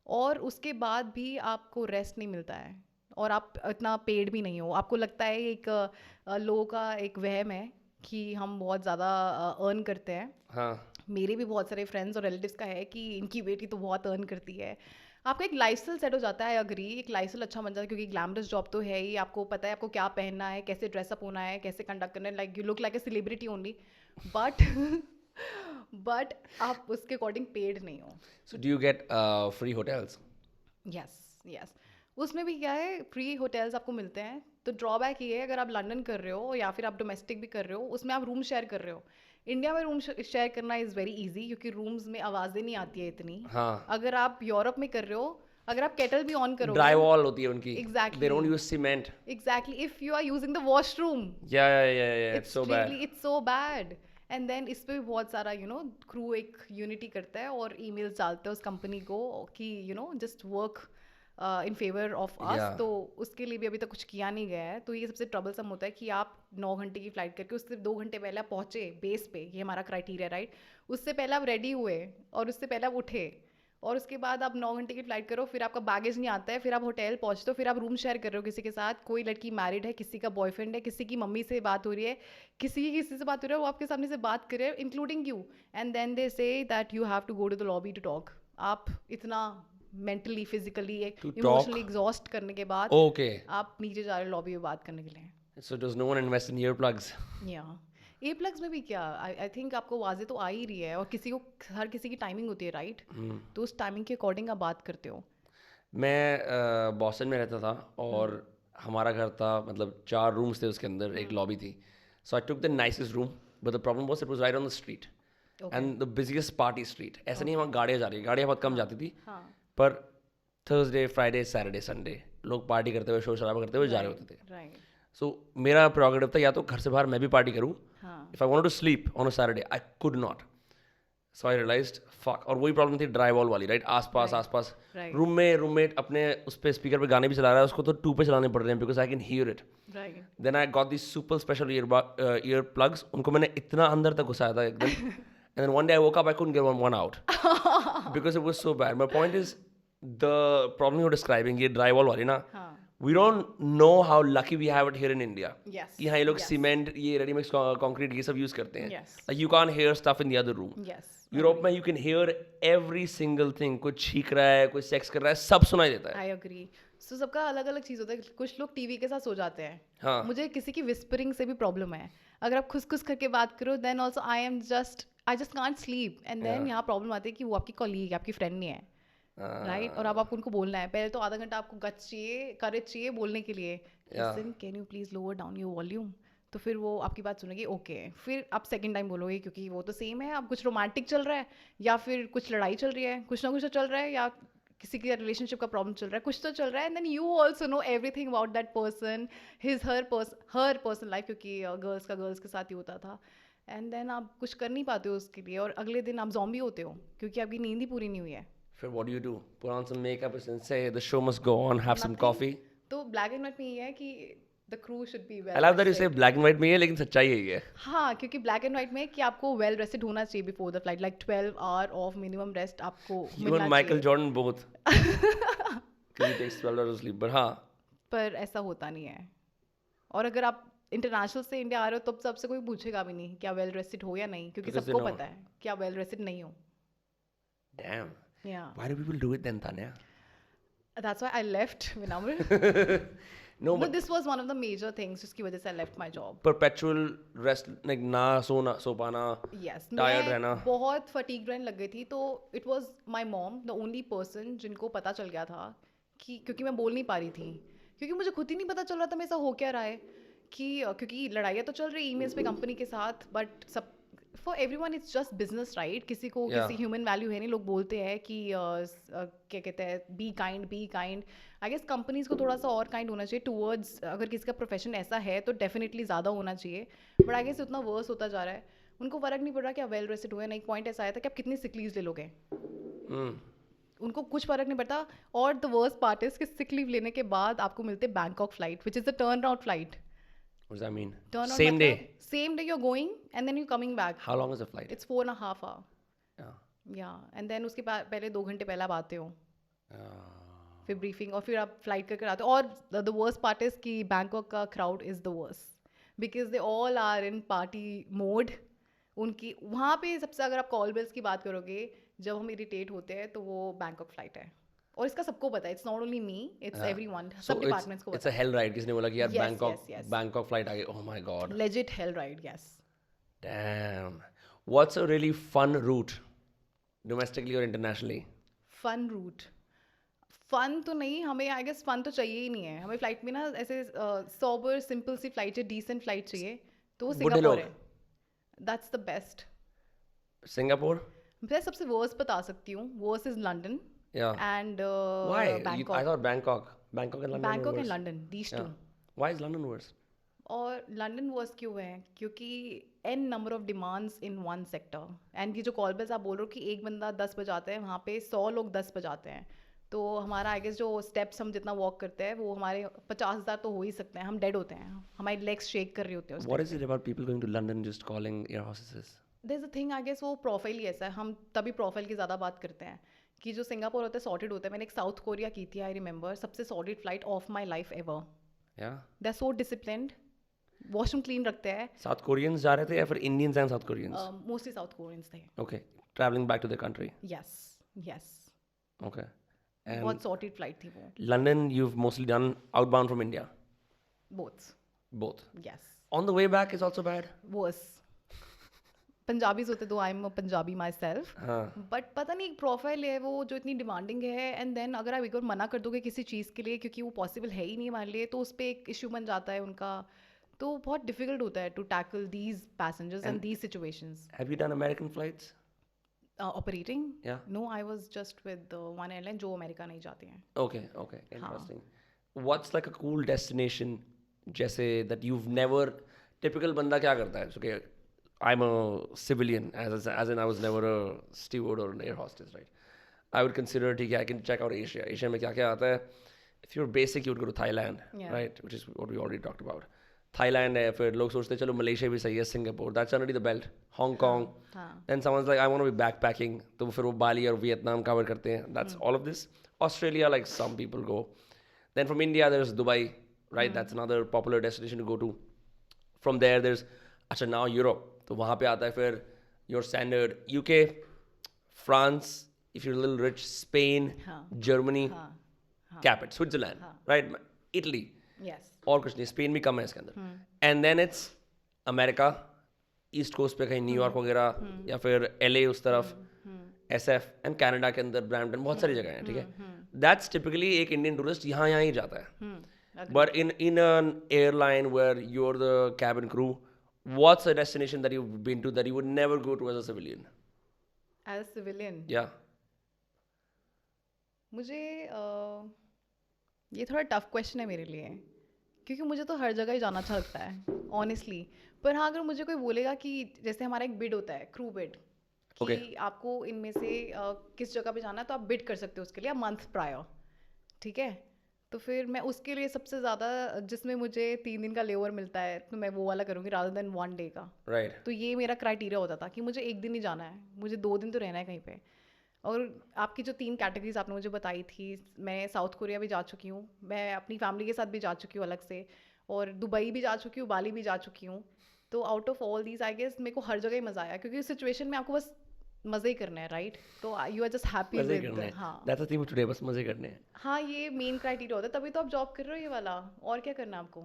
और उसके बाद भी आपको रेस्ट नहीं मिलता है, और आप इतना पेड भी नहीं हो। आपको लगता है एक लोगों का एक वहम है कि हम बहुत ज़्यादा अर्न करते हैं। हाँ। मेरे भी बहुत सारे फ्रेंड्स और रिलेटिव्स का है कि इनकी बेटी तो बहुत अर्न करती है। आपका एक लाइफस्टाइल सेट हो जाता है, अग्री, एक लाइफस्टाइल अच्छा बन जाता है, क्योंकि ग्लैमरस जॉब तो है ही, आपको पता है आपको क्या पहनना है, कैसे ड्रेसअप होना है, कैसे कंडक्ट करना है, like you look like a celebrity only, but but आप उसके अकॉर्डिंग पेड नहीं हो। So do you get free hotels? Yes yes, उसमें भी क्या है, फ्री होटल्स आपको मिलते हैं। तो ड्रॉबैक ये है, अगर आप लंदन कर रहे हो या फिर आप डोमेस्टिक भी कर रहे हो, उसमें आप रूम शेयर कर रहे हो। इंडिया में रूम शेयर करना इज़ वेरी इजी, क्योंकि रूम्स में आवाज़ें नहीं आती है इतनी। हाँ। अगर आप यूरोप में कर रहे हो, अगर आप केटल भी ऑन करोगे, Drywall होती है उनकी. Exactly. They don't use cement. Exactly, if you are using the washroom, Yeah. It's so bad. It's so bad. And then इस पे भी बहुत सारा क्रू एक यूनिटी करता है और ईमेल्स डालते हैं उस कंपनी को कि just work in favour of us. Yeah. तो उसके लिए भी अभी तक कुछ किया नहीं गया है। तो ये सबसे ट्रबलसम होता है कि आप 9 घंटे की फ्लाइट करके उससे 2 घंटे पहले आप पहुँचे बेस पे, ये हमारा क्राइटेरिया, राइट? उससे पहले आप रेडी हुए और उससे पहले आप उठे, और उसके बाद आप 9 घंटे की फ्लाइट करो, फिर आपका बैगेज नहीं आता है, फिर आप होटल पहुँचते हो, फिर आप रूम शेयर कर रहे हो किसी के साथ। कोई लड़की मैरिड है, किसी का बॉयफ्रेंड है, किसी की मम्मी से बात हो रही है, किसी से बात हो रही है, वो आपके सामने से बात कर रहे हैं including you, and then they say that you have to go to the lobby to talk. आप इतना मेंटली फिजिकली इमोशनली एग्जॉस्ट करने के बाद Okay. आप नीचे जा रहे हो लॉबी में बात करने के लिए। So does no one invest in earplugs? या ए प्लग्स में भी क्या, आई थिंक आपको वाजे तो आ ही रही है, और हर किसी की टाइमिंग होती है, राइट? तो उस टाइमिंग के अकॉर्डिंग आप बात करते हो। मैं बॉस्टन में रहता था, और हमारा घर था, मतलब 4 रूम्स थे उसके अंदर, एक लॉबी थी. So I took the nicest room, but the problem was it was right on the street. Okay. And the busiest party street. ऐसा नहीं वहाँ गाड़ियाँ जा रही है, गाड़ियाँ बहुत कम जाती थी, हाँ पर थर्सडे, फ्राइडे, सैटरडे, संडे लोग पार्टी करते हुए, शोर शराबा करते हुए जा रहे होते थे. राइट. सो मेरा प्रोग्रेटिव था या तो घर से बाहर मैं भी पार्टी करूँ. हाँ. If I wanted to sleep on a Saturday I could not. So I realized fuck. और वही प्रॉब्लम थी ड्राई वॉल वाली, राइट. आसपास Right. रूम में रूममेट अपने उस पे स्पीकर पे गाने भी चला रहा है, उसको तो 2 पे चलाने पड़ रहे हैं because I can hear it. Right. Then I got this super special ear plugs. उनको मैंने इतना अंदर तक घुसाया था एकदम. And then one day I woke up, I couldn't get one out because it was so bad. My point is the problem you are describing, ये dry wall वाली ना, हाँ. we don't know how lucky we have it here in India. Yes. कि हाँ ये लोग Yes. Cement, ये ready mix concrete ये सब यूज करते हैं. Yes. Like you can't hear stuff in the other room. Yes. Europe में you can hear every single thing. कोई छींक रहा है, कोई सेक्स कर रहा है, सब सुनाई देता है. I agree. सो सबका अलग अलग चीज़ होता है. कुछ लोग टीवी के साथ सो जाते हैं. हाँ. मुझे किसी की विस्परिंग से भी प्रॉब्लम है. अगर आप खुस करके बात करो then also I just can't sleep. And then यहाँ प्रॉब्लम आती है कि वो आपकी कॉलीग है, आपकी फ्रेंड नहीं है. राइट. और अब आपको उनको बोलना है. पहले तो आधा घंटा आपको गच चाहिए, करेज चाहिए बोलने के लिए. Listen, can you please lower down your volume. तो फिर वो आपकी बात सुनेगी. ओके. फिर आप सेकंड टाइम बोलोगे क्योंकि वो तो सेम है. अब कुछ रोमांटिक चल रहा है या फिर कुछ लड़ाई चल रही है, कुछ ना कुछ तो चल रहा है, या किसी की रिलेशनशिप का प्रॉब्लम चल रहा है, कुछ तो चल रहा है. And then you also know everything about that person, हर पर्सन लाइफ, क्योंकि गर्ल्स का गर्ल्स के साथ ही होता था. एंड देन आप कुछ कर नहीं पाते हो उसके लिए, और अगले दिन आप ज़ॉम्बी होते हो क्योंकि आपकी नींद ही पूरी नहीं हुई है. फिर what do you do? Put on some makeup and say the show must go on, have some coffee. तो ब्लैक एंड व्हाइट में ये है कि the crew should be well. I love that you say black and white में है, लेकिन सच्चाई यही है. हाँ, क्योंकि ब्लैक एंड व्हाइट में है कि आपको वेल रेस्टेड होना चाहिए before the flight. Like 12 hour of minimum rest आपको You मिलना and Michael चाहिए. Jordan both. Because he takes 12 hours of sleep. But हाँ. पर ऐसा होता नहीं है. और अगर आप इंटरनेशनल से इंडिया आ रहे हो तो सबसे कोई पूछेगा भी नहीं कि आप वेल रेस्टेड हो या नहीं, क्योंकि Because they सबको know. पता है कि आप वेल रेस्टेड नहीं हो. Damn. Yeah. Why do people do it then, Tanya? That's why I left Vinamr. No, No, but this was one of the major things जिसकी वजह से I left my job. perpetual rest, like ना सो पाना. Yes, Tired मैं रहना. बहुत fatigue रहने लग गई थी. तो it was my mom, the only person जिनको पता चल गया था कि, क्योंकि मैं बोल नहीं पा रही थी, क्योंकि मुझे खुद ही नहीं पता चल रहा था मेरे साथ हो क्या रहा है. कि क्योंकि लड़ाइयाँ तो चल रही ईमेल्स पे कंपनी के साथ, बट सब for everyone it's just business, right. किसी को Yeah. किसी ह्यूमन वैल्यू है नहीं. लोग बोलते हैं कि क्या कहते हैं, be kind. I guess companies को थोड़ा सा और काइंड होना चाहिए टूवर्ड्स, अगर किसी का प्रोफेशन ऐसा है तो डेफिनेटली ज़्यादा होना चाहिए. बट आई गेस उतना वर्स होता जा रहा है. उनको फ़र्क नहीं पड़ रहा कि आप वेल रेस्टेड हुए. नहीं, पॉइंट ऐसा आया था कि आप कितनी सिक लीव्स ले लोगे, उनको कुछ फ़र्क नहीं पड़ता. और द वर्स्ट पार्ट इज कि सिक लीव लेने के बाद आपको मिलते Bangkok flight, which is the turn out flight. What does that mean? Same day. Same day you're going and then you're coming back. How long is the flight? It's 4.5 hours. Yeah. Yeah. And then उसके पहले 2 घंटे पहले आप आते हो, Uh, फिर briefing, और फिर आप फ्लाइट करके आते हो. और द वर्स्ट पार्ट इज कि बैंकॉक का crowd is the worst because they all are in party mode. उनकी वहाँ पे सबसे, अगर आप कॉल बेल्स की बात करोगे, जब हम इरिटेट होते हैं तो वो बैंकॉक फ्लाइट है. और इसका सबको पता है. It's not only me, it's everyone. सब डिपार्टमेंट्स को it's पता a hell ride. किसने बोला कि यार Yes, yes, yes. Bangkok flight आ गई. Oh my god. है. Legit hell ride. Yes. Damn. What's a really fun route, domestically or internationally? Fun route. Fun तो नहीं, हमें आई गेस फन तो चाहिए ही नहीं है. हमें फ्लाइट में ना ऐसे सोबर सिंपल सी फ्लाइट चाहिए, डिसेंट फ्लाइट चाहिए. तो वो बुड्ढे सिंगापुर लोग. है. That's the best. Singapore? मैं सबसे वर्स्ट बता सकती हूँ. Worst is London Yeah. And Why? I Bangkok. thought Bangkok and London were Bangkok and worse. London, these two. Yeah. Why is London worse? और लंडन वर्स क्यों है? क्योंकि n number of demands in one sector. And ये जो call bells आप बोल रहे हो कि एक बंदा 10 बजाते हैं, वहाँ पे 100 लोग 10 बजाते हैं. तो हमारा आई गेस जो स्टेप्स हम जितना वॉक करते हैं वो हमारे 50,000 तो हो ही सकते हैं. हम डेड होते हैं, हमारी लेग्स शेक कर रही होते हैं. What is it about people going to London just calling air hostesses? There's a thing, I guess वो प्रोफाइल ही ऐसा है. हम तभी प्रोफाइल की ज़्यादा बात करते हैं कि जो सिंगापुर होता है सॉर्टेड होता है. मैंने एक साउथ कोरिया की थी, आई रिमेंबर, सबसे sorted flight of my life ever. Yeah. They are so disciplined. Washroom clean रखते हैं. South Koreans जा रहे थे या फिर Indians and South Koreans? Mostly South Koreans थे. Okay. Traveling back to the country. Yes yes. Okay. And बहुत sorted flight थी वो. London, you've mostly done outbound from India. Both. Both. Yes. On the way back is also bad. Worse. Punjabis होते तो I am Punjabi my self. हाँ. But पता नहीं, एक profile है वो जो इतनी डिमांडिंग है. एंड देन अगर आप एक बार मना कर दोगे किसी चीज़ के लिए, क्योंकि वो पॉसिबल है ही नहीं हमारे लिए, तो उस पर एक इशू बन जाता है उनका. तो बहुत डिफिकल्ट होता है to tackle these passengers and these situations. Have you done American flights? Operating Yeah. No I was just with one airline जो अमेरिका नहीं जाती हैं. Okay, okay, interesting. What's like a cool destination जैसे that you've never typical बंदा क्या करता है? Okay, I'm a civilian as in I was never a steward or an air hostess, right? I would consider ठीक है I can check out Asia. Asia में क्या क्या आता है? If you're basic, you would go to Thailand, Yeah. right? Which is what we already talked about. Thailand है फिर लोग सोचते हैं चलो मलेशिया भी सही है Singapore, that's already the belt. Hong Kong. हाँ. Then someone's like I want to be backpacking तो फिर वो बाली और वियतनाम cover करते हैं. That's all of this. Australia, like some people go. Then from India, there's Dubai, right? That's another popular destination to go to. From there, there's अच्छा now Europe. तो वहाँ पे आता है फिर your standard UK, France, if you're a little rich, Spain, हाँ. Germany, हाँ. cap it, Switzerland, right? Italy. Yes. और कुछ नहीं स्पेन भी कम है इसके अंदर. And then it's America East Coast पे कहीं न्यूयॉर्क वगैरह या फिर LA उस तरफ SF एंड कनाडा के अंदर ब्रैम्पटन बहुत सारी जगह हैं ठीक है. दैट्स टिपिकली एक इंडियन टूरिस्ट यहाँ ही जाता है. But in an airline where you are the cabin crew what's a destination that you been to that you would never go to as a civilian? As a civilian या मुझे ये थोड़ा tough question है मेरे लिए क्योंकि मुझे तो हर जगह ही जाना अच्छा लगता है ऑनेस्टली. पर हाँ अगर मुझे कोई बोलेगा कि जैसे हमारा एक बिड होता है क्रू बिड कि Okay. आपको इनमें से किस जगह पे जाना है तो आप बिड कर सकते हो उसके लिए मंथ प्रायर. ठीक है तो फिर मैं उसके लिए सबसे ज़्यादा जिसमें मुझे 3 दिन का लेओवर मिलता है तो मैं वो वाला करूँगी रादर देन 1 डे का. राइट. तो ये मेरा क्राइटेरिया होता था कि मुझे एक दिन ही जाना है, मुझे 2 दिन तो रहना है कहीं पे. और आपकी जो 3 कैटेगरीज आपने मुझे बताई थी, मैं साउथ कोरिया भी जा चुकी हूँ, मैं अपनी फैमिली के साथ भी जा चुकी हूँ अलग से, और दुबई भी जा चुकी हूँ, बाली भी जा चुकी हूँ. तो out of all these I guess मेरे को हर जगह ही मज़ा आया क्योंकि उस सिचुएशन में आपको बस मज़े ही करना है राइट. तो यू आर जस्ट हैप्पी मजे विद. करने हाँ दैट्स द थिंग टुडे बस मजे करने हैं. हाँ ये मेन क्राइटेरिया होता है तभी तो आप जॉब कर रहे हो ये वाला. और क्या करना है आपको?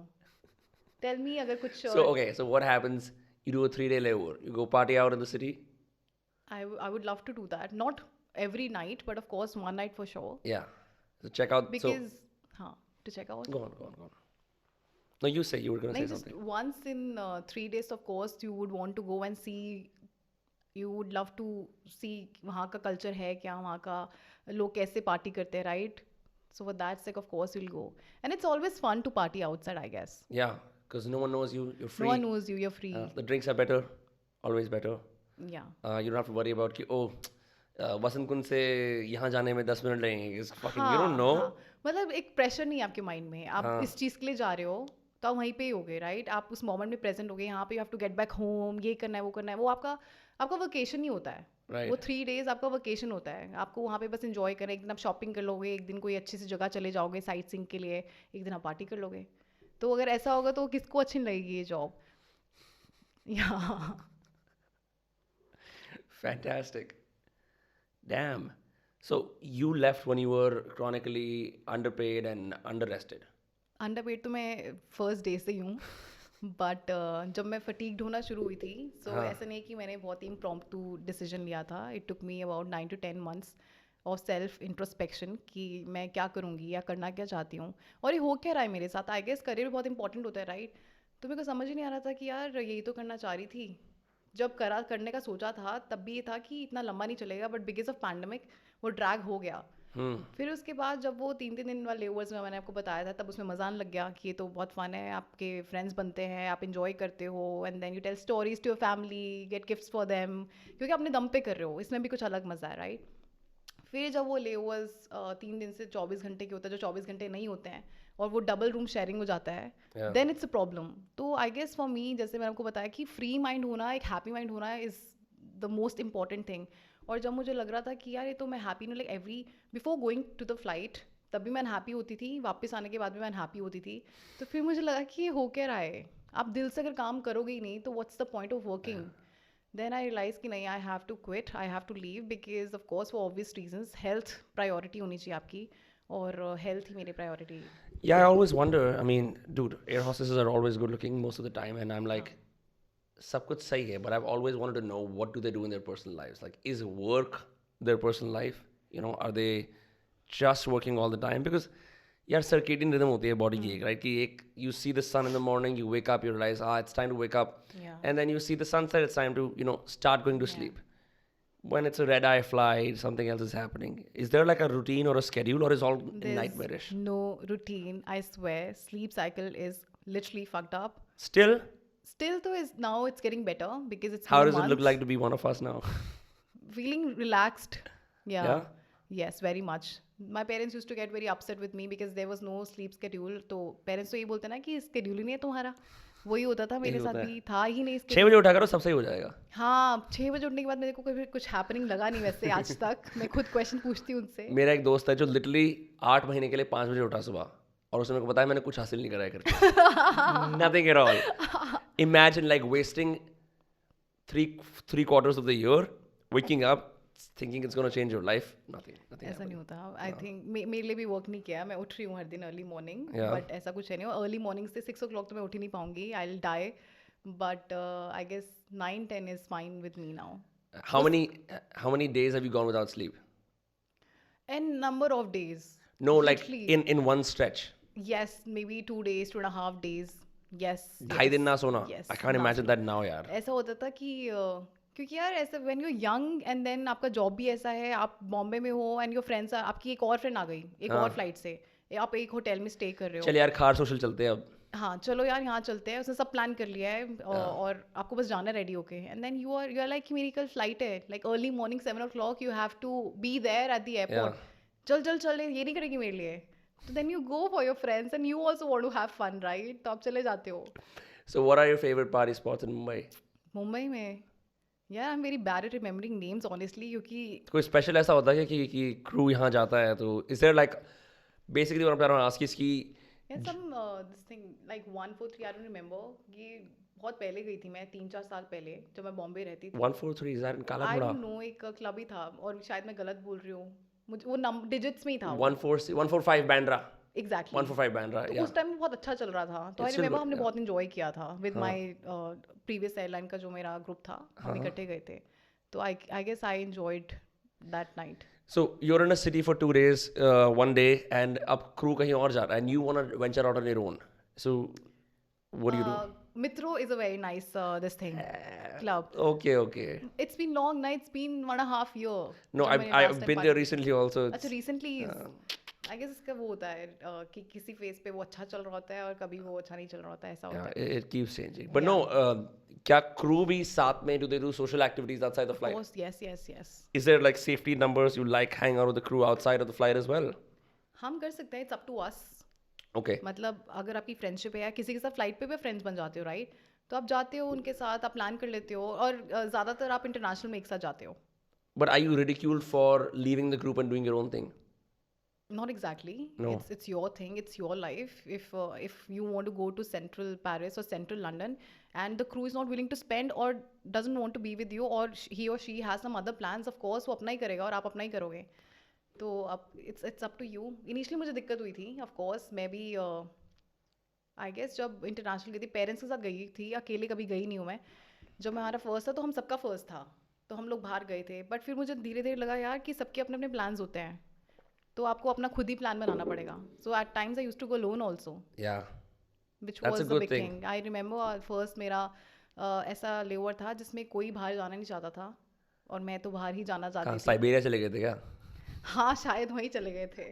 टेल मी अगर कुछ. So okay, so what happens? You do a 3-day layover. You go party out in the city. I would love to do that, not every night but of course one night for sure Yeah. So check out. because हाँ to check out. Go on. No, you say you were gonna say Like just something. once in 3 days of course you would want to go and see, you would love to see वहाँ का culture है क्या, वहाँ का लोग कैसे party करते हैं right. So for that sake of course you'll go, and it's always fun to party outside I guess. Yeah, because no one knows you. You're free. No one knows you, you're free. The drinks are better, always better. Yeah. You don't have to worry about कि वसंत कुंज से यहाँ जाने में 10 minute लगेंगे. It's fucking you don't know. हाँ. मतलब एक pressure नहीं है आपके माइंड में, आप इस चीज़ के लिए जा रहे हो तो आप वहीं पे ही होगे राइट. आप उस मोमेंट में प्रेजेंट हो गए, यहाँ पे you have to get back home, ये करना है वो करना है. वो आपका वकेशन ही होता है. Right. वो 3 डेज आपका वकेशन होता है. आपको वहाँ पे बस इंजॉय करना है. एक दिन आप शॉपिंग कर लोगे, एक दिन कोई अच्छी सी जगह चले जाओगे साइट सीइंग के लिए, एक दिन आप पार्टी कर लोगे. तो अगर ऐसा होगा तो किसको अच्छी नहीं लगेगी ये जॉब. या Fantastic. Damn. So you left when you were chronically underpaid and underrested. Underpaid तो मैं फर्स्ट डे से ही हूँ बट जब मैं फटीग्ड होना शुरू हुई थी सो ऐसा नहीं कि मैंने बहुत ही इम्प्रॉम्प्टू डिसीजन लिया था. It took me about 9 to 10 months of self introspection कि मैं क्या करूँगी या करना क्या चाहती हूँ और ये हो क्या रहा है मेरे साथ. आई गेस करियर बहुत इंपॉर्टेंट होता है राइट. तो मेरे को समझ ही नहीं आ रहा था कि यार यही तो करना चाह रही थी. जब करने का सोचा था तब भी ये था कि इतना लंबा नहीं चलेगा बट बिकॉज ऑफ पैंडमिक वो ड्रैग हो गया. फिर उसके बाद जब वो 3 दिन वाले लेवर्स में मैंने आपको बताया था तब उसमें मज़ा आने लग गया कि ये तो बहुत फन है, आपके फ्रेंड्स बनते हैं, आप इंजॉय करते हो and then you tell stories to your family, get gifts for them क्योंकि अपने दम पे कर रहे हो. इसमें भी कुछ अलग मज़ा है राइट. फिर जब वो लेवर्स 3 दिन से 24 घंटे के होता है, जो 24 घंटे नहीं होते हैं और वो डबल रूम शेयरिंग हो जाता है देन इट्स अ प्रॉब्लम. तो आई गेस फॉर मी जैसे मैंने आपको बताया कि फ्री माइंड होना, एक हैप्पी माइंड होना is the most important thing. और जब मुझे लग रहा था कि यार ये तो मैं हैप्पी नहीं, like every before going to the flight तब भी मैं अनहैप्पी होती थी, वापस आने के बाद भी मैं अनहैप्पी होती थी. तो फिर मुझे लगा कि ये हो क्या रहा है. आप दिल से अगर काम करोगे ही नहीं तो what's the point of working. Then I realize कि नहीं, I have to quit, I have to leave because of course for obvious reasons health priority होनी चाहिए आपकी और हेल्थ ही मेरी priority. Yeah, I always wonder. I mean, dude, air hostesses are always good looking most of the time, and I'm like, सब कुछ सही है, but I've always wanted to know what do they do in their personal lives. Like, is work their personal life? You know, are they just working all the time? Because यार circadian rhythm होती है body की एक, right? कि एक you see the sun in the morning, you wake up, you realize it's time to wake up, Yeah. and then you see the sunset, it's time to start going to sleep. when it's a red eye flight, something else is happening. Is there like a routine or a schedule, or is all There's nightmarish? no routine, I swear. Sleep cycle is literally fucked up. Still, Still though, is now it's getting better because it's how been does it look months. like to be one of us now? Feeling relaxed. Yeah. Yeah? Yes, very much. My parents used to get very upset with me because there was no sleep schedule. तो parents तो ये बोलते ना कि schedule ही नहीं है तुम्हारा. वही होता था मेरे यही साथ होता है। भी, था ही नहीं 6 schedule. बजे उठा करो, सब सही हो जाएगा. हाँ, 6 बजे उठने के बाद मेरे को कभी कुछ हैपनिंग लगा नहीं वैसे आज तक. मैं खुद क्वेश्चन पूछती हूँ उनसे. मेरा एक दोस्त है जो लिटरली 8 महीने के लिए 5 बजे उठा सुबह, और उसने मेरे को बताया मैंने कुछ हासिल नहीं करा है करके. Nothing at all. Imagine like wasting three quarters of the year waking up thinking it's going to change your life. Nothing ऐसा नहीं happening. होता. आई थिंक मेरे लिए भी वर्क नहीं किया. मैं उठ रही हूँ हर दिन अर्ली मॉर्निंग, Yeah. बट ऐसा कुछ है नहीं. अर्ली मॉर्निंग से 6 o'clock तो मैं उठ ही नहीं पाऊंगी. I will die. But I guess 9-10 is fine with me now. How many days have you gone without sleep? And number of days. No, like Literally. in one stretch. Yes, maybe 2 days, 2.5 days. Yes. 2.5 दिन ना सोना. Yes, I can't ना imagine that now, यार. ऐसा होता था कि क्योंकि यार ऐसा when you young and then आपका जॉब भी ऐसा है, आप बॉम्बे में हो एंड योर फ्रेंड्स, आपकी एक और फ्रेंड आ गई एक और फ्लाइट से, आप एक होटल में स्टे कर रहे हो. चल यार, खार सोशल चलते हैं अब. हाँ चलो यार यहाँ चलते हैं. उसने सब प्लान कर लिया है और आपको बस जाना रेडी होके. And then you are like मेरी कल फ्लाइट है, like early morning 7 o'clock you have to be there at the airport. चल चल चल, ये नहीं करेगी मेरे लिए. तो then you go for your friends and you also want to have fun, right? तो आप चले जाते हो. So what are your favorite party spots in Mumbai? Mumbai में यार I am very bad at remembering names honestly, क्योंकि कोई special ऐसा होता है कि क्रू यहाँ जाता है, तो is there like basically what I am asking is कि यार some this thing like 143 I don't remember. ये बहुत पहले गई थी मैं, 3-4 साल पहले जब मैं बॉम्बे रहती थी. 143 इज दैट इन काला आई घोड़ा? डोंट नो, एक क्लब ही था और शायद मैं गलत बोल रही हूँ. मुझे वो डिजिट्स में ही था. 145 बैंड्रा. एग्जैक्टली 145 बैंड्रा. तो उस टाइम बहुत अच्छा चल रहा था. तो आई It's still रिमेंबर good, हमने yeah. बहुत इंजॉय किया था विद माय प्रीवियस एयरलाइन का जो मेरा ग्रुप था, हम इकट्ठे गए थे. तो I guess I enjoyed that night. So you're in a city for 2 days, one day, and अब crew कहीं और जा रहा है, and you want to venture out on your own. So what do you do? Mitro is a very nice this thing club. Okay. It's been long night. It's been 1.5 year. No, जब मैंने last I've time been there recently also. अच्छा recently I guess इसका वो होता है कि किसी phase पे वो अच्छा चल रहा होता है और कभी वो अच्छा नहीं चल रहा होता है, ऐसा होता है. Yeah, it keeps changing. But no, क्या crew भी साथ में, do they do social activities outside the Of flight? course, yes. Is there like safety numbers you like hang out with the crew outside of the flight as well? हम कर सकते हैं. It's up to us. Okay. मतलब अगर आपकी friendship है या किसी के साथ फ्लाइट पे भी फ्रेंड्स बन जाते हो, राइट? तो आप जाते हो उनके साथ, आप प्लान कर लेते हो, और ज़्यादातर आप इंटरनेशनल में एक साथ जाते हो. But are you ridiculed for leaving the group and doing your own thing? Not exactly. No. It's your thing. It's your life. If you want to go to central Paris or central London, and the crew is not willing to spend or doesn't want to be with you, or he or she has some other plans, of course वो अपना ही करेगा और आप अपना ही करोगे. तो अब it's up to you. Initially मुझे दिक्कत हुई थी, of course. मैं भी आई गेस जब इंटरनेशनल गई थी पेरेंट्स के साथ गई थी, अकेले कभी गई नहीं हूँ मैं. जब हमारा फर्स्ट था तो हम सबका फर्स्ट था, तो हम लोग बाहर गए थे. बट फिर मुझे धीरे धीरे लगा यार कि सबके अपने अपने प्लान्स होते हैं, तो आपको अपना खुद ही प्लान बनाना पड़ेगा. So at times I used to go alone also, Yeah. Which That's was a the good big thing. Thing. I remember first मेरा ऐसा लेवर था जिसमें कोई बाहर जाना नहीं चाहता था और मैं तो बाहर ही जाना कहाँ, चाहती थी. साइबेरिया चले गए थे क्या? हाँ शायद वहीं चले गए थे.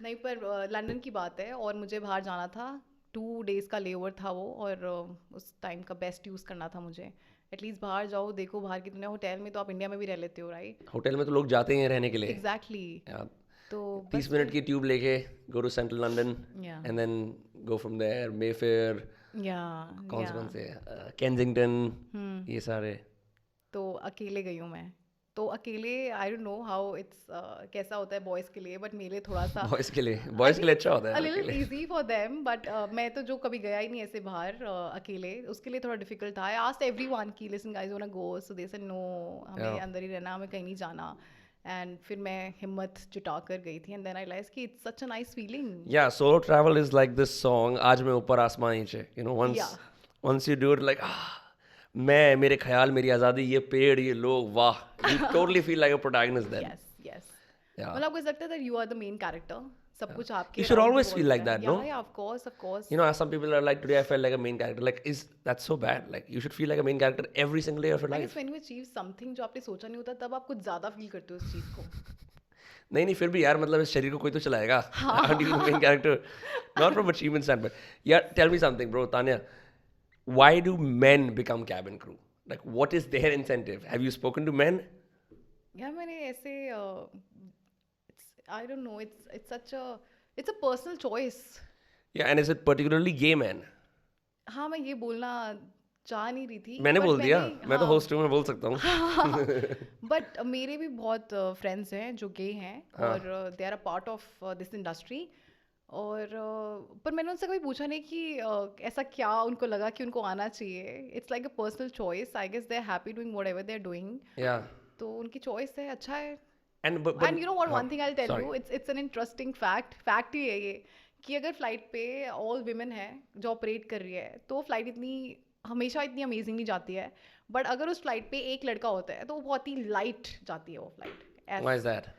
नहीं पर लंदन की बात है और मुझे बाहर जाना था. 2 days का लेवर था वो, और उस टाइम का बेस्ट यूज़ करना था मुझे. एटलीस्ट बाहर जाओ, देखो बाहर की दुनिया. होटल में तो आप इंडिया में भी रह लेते हो, राइट? होटल में तो लोग जाते ही हैं रहने के लिए. एग्जैक्टली. Yeah. तो 30 मिनट की ट्यूब लेके go to central London Yeah. and then go from there. Mayfair, या कौन से Kensington, ये सारे. तो अकेले गई हूँ मैं. तो अकेले I don't know how it's कैसा होता है बॉयज़ के लिए, बट मेरे लिए थोड़ा सा बॉयज़ के लिए अच्छा होता a है little अकेले. easy for them, but मैं तो जो कभी गया ही नहीं ऐसे बाहर अकेले, उसके लिए थोड़ा डिफिकल्ट था. आई आस्क्ड एवरीवन कि listen guys want to go, so they said no, हमें Yeah. अंदर ही रहना, हमें कहीं नहीं जाना. एंड फिर मैं हिम्मत जुटा कर गई थी, एंड देन आई रियलाइज कि it's such a nice feeling. Yeah, solo travel is like this song, आज मैं ऊपर आसमान नीचे. You know, once you do it like मैं, मेरे ख्याल, मेरी आज़ादी, ये पेड़, ये लोग, वाह. You totally feel like a protagonist then. Yes Yeah. मतलब आपको ऐसा लगता है that you are the main character. सब कुछ आपके You should around always feel revolve like होता है. that, no? Yeah, of course, of course. You know, as some people are like, today I felt like a main character. Like, that's so bad? Like, you should feel like a main character every single day of your I life. guess when you achieve something जो आपने सोचा नहीं होता तब आप कुछ ज़्यादा feel करते हो उस चीज़ को. नहीं फिर भी यार मतलब इस शरीर को कोई तो चलाएगा. Aren't you the main character? Not from achievement standpoint. Yeah, tell me something, bro, Tanya. Why do men become cabin crew? Like, what is their incentive? Have you spoken to men? यार मैंने ऐसे I don't know, it's a personal choice. Yeah, and is it particularly gay men? हाँ मैं ये बोलना चाह नहीं रही थी. मैंने but बोल दिया. मैं तो हाँ, होस्ट हूँ, मैं बोल सकता हूँ. बट मेरे भी बहुत फ्रेंड्स हैं जो गे हैं और they are a part of this industry. और पर मैंने उनसे कभी पूछा नहीं कि ऐसा क्या उनको लगा कि उनको आना चाहिए. It's like a personal choice. I guess they are happy doing whatever they are doing. Yeah. तो उनकी चॉइस है, अच्छा है. And and you know what, one thing I tell sorry. You, it's an interesting fact ही है ये कि अगर फ्लाइट पे ऑल विमेन है जो ऑपरेट कर रही है तो फ्लाइट हमेशा इतनी अमेजिंग नहीं जाती है. बट अगर उस फ्लाइट पे एक लड़का होता है तो वो बहुत ही लाइट जाती है वो flight. Why is that?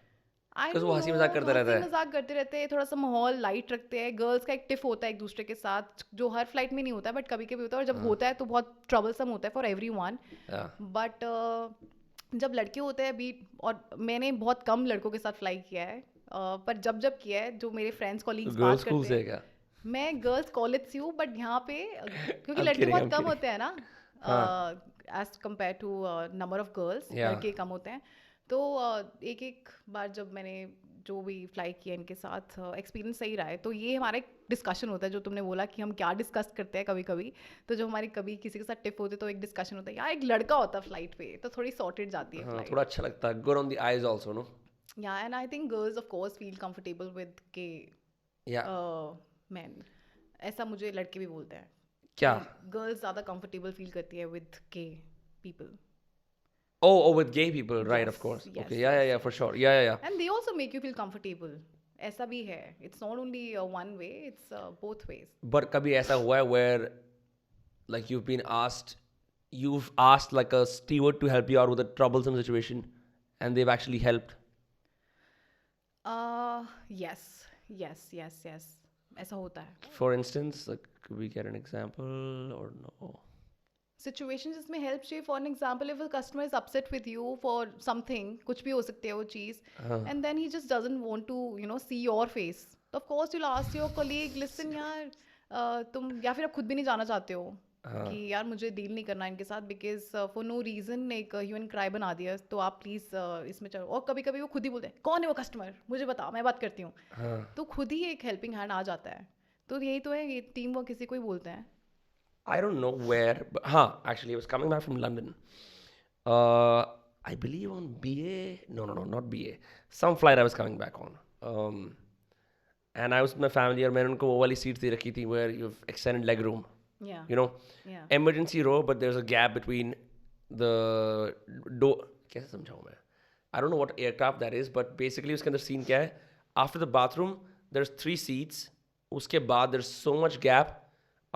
I Because वो don't हंसी know, मजाक करते रहता है. मजाक करते रहते हैं, थोड़ा सा माहौल लाइट रखते हैं. गर्ल्स का एक टिफ होता है एक दूसरे के साथ जो हर फ्लाइट में नहीं होता है बट कभी कभी होता है. और जब होता है तो बहुत ट्रबलसम होता है फॉर एवरीवन. Yeah. बट जब लड़के होते हैं अभी, और मैंने बहुत कम लड़कों के साथ फ्लाई किया है, पर जब जब किया है जो मेरे फ्रेंड्स कॉलीग्स Girls बात school करते से हैं. क्या? मैं गर्ल्स कॉलेज से हूँ बट यहाँ पे क्योंकि I'm लड़के kidding, बहुत I'm कम kidding. होते हैं ना as compare to number of girls. Yeah. लड़के कम होते हैं. तो एक एक बार जब मैंने जो भी फ्लाई किया इनके साथ एक्सपीरियंस सही रहा है. तो ये हमारा एक डिस्कशन होता है जो तुमने बोला कि हम क्या डिस्कस करते हैं कभी कभी. तो जो हमारी कभी किसी के साथ टिप होती है तो एक डिस्कशन होता है यार एक लड़का होता है फ्लाइट पे तो थोड़ी सॉर्टेड जाती है हाँ, फ्लाइट. थोड़ा अच्छा लगता है. Good on the eyes also, no? Yeah, and I think girls of course feel comfortable with gay Yeah. men. ऐसा मुझे लड़के भी बोलते हैं. क्या? गर्ल्स ज़्यादा कंफर्टेबल फील करती है with gay people. Oh, with gay people, right? Of Yes, course. yes, Okay, yeah, for sure. Yeah. And they also make you feel comfortable. ऐसा भी है. It's not only one way, it's both ways. But कभी ऐसा हुआ है where, like, you've asked like a steward to help you out with a troublesome situation, and they've actually helped. Yes. ऐसा होता है. For instance, like, could we get an example or no? Situation जिसमें help चाहिए. For an example if a customer is upset with you for something, कुछ भी हो सकती है वो चीज़, and then he just doesn't want to see your face. तो of course you will ask your colleague, listen यार तुम, या फिर आप खुद भी नहीं जाना चाहते हो कि यार मुझे डील नहीं करना इनके साथ बिकॉज फॉर नो रीज़न एक ह्यू एंड क्राई बना दिया, तो आप प्लीज़ इसमें चलो. और कभी कभी वो खुद ही बोलते हैं कौन है वो कस्टमर, मुझे बता, मैं बात करती हूँ. तो खुद ही एक हेल्पिंग हैंड आ जाता है. तो यही तो है, ये टीम वर्क किसी को ही बोलते हैं. I don't know where, but actually, I was coming back from London. I believe on BA. No, not BA. Some flight I was coming back on. And I was with my family, और मैंने उनको वो वाली seats दे रखी थी where you have extended leg room. Yeah. You know, Yeah. emergency row, but there's a gap between the door. कैसे समझाऊँ मैं? I don't know what aircraft that is, but basically उसके अंदर scene क्या है? After the bathroom, there's 3 seats. उसके बाद there's so much gap.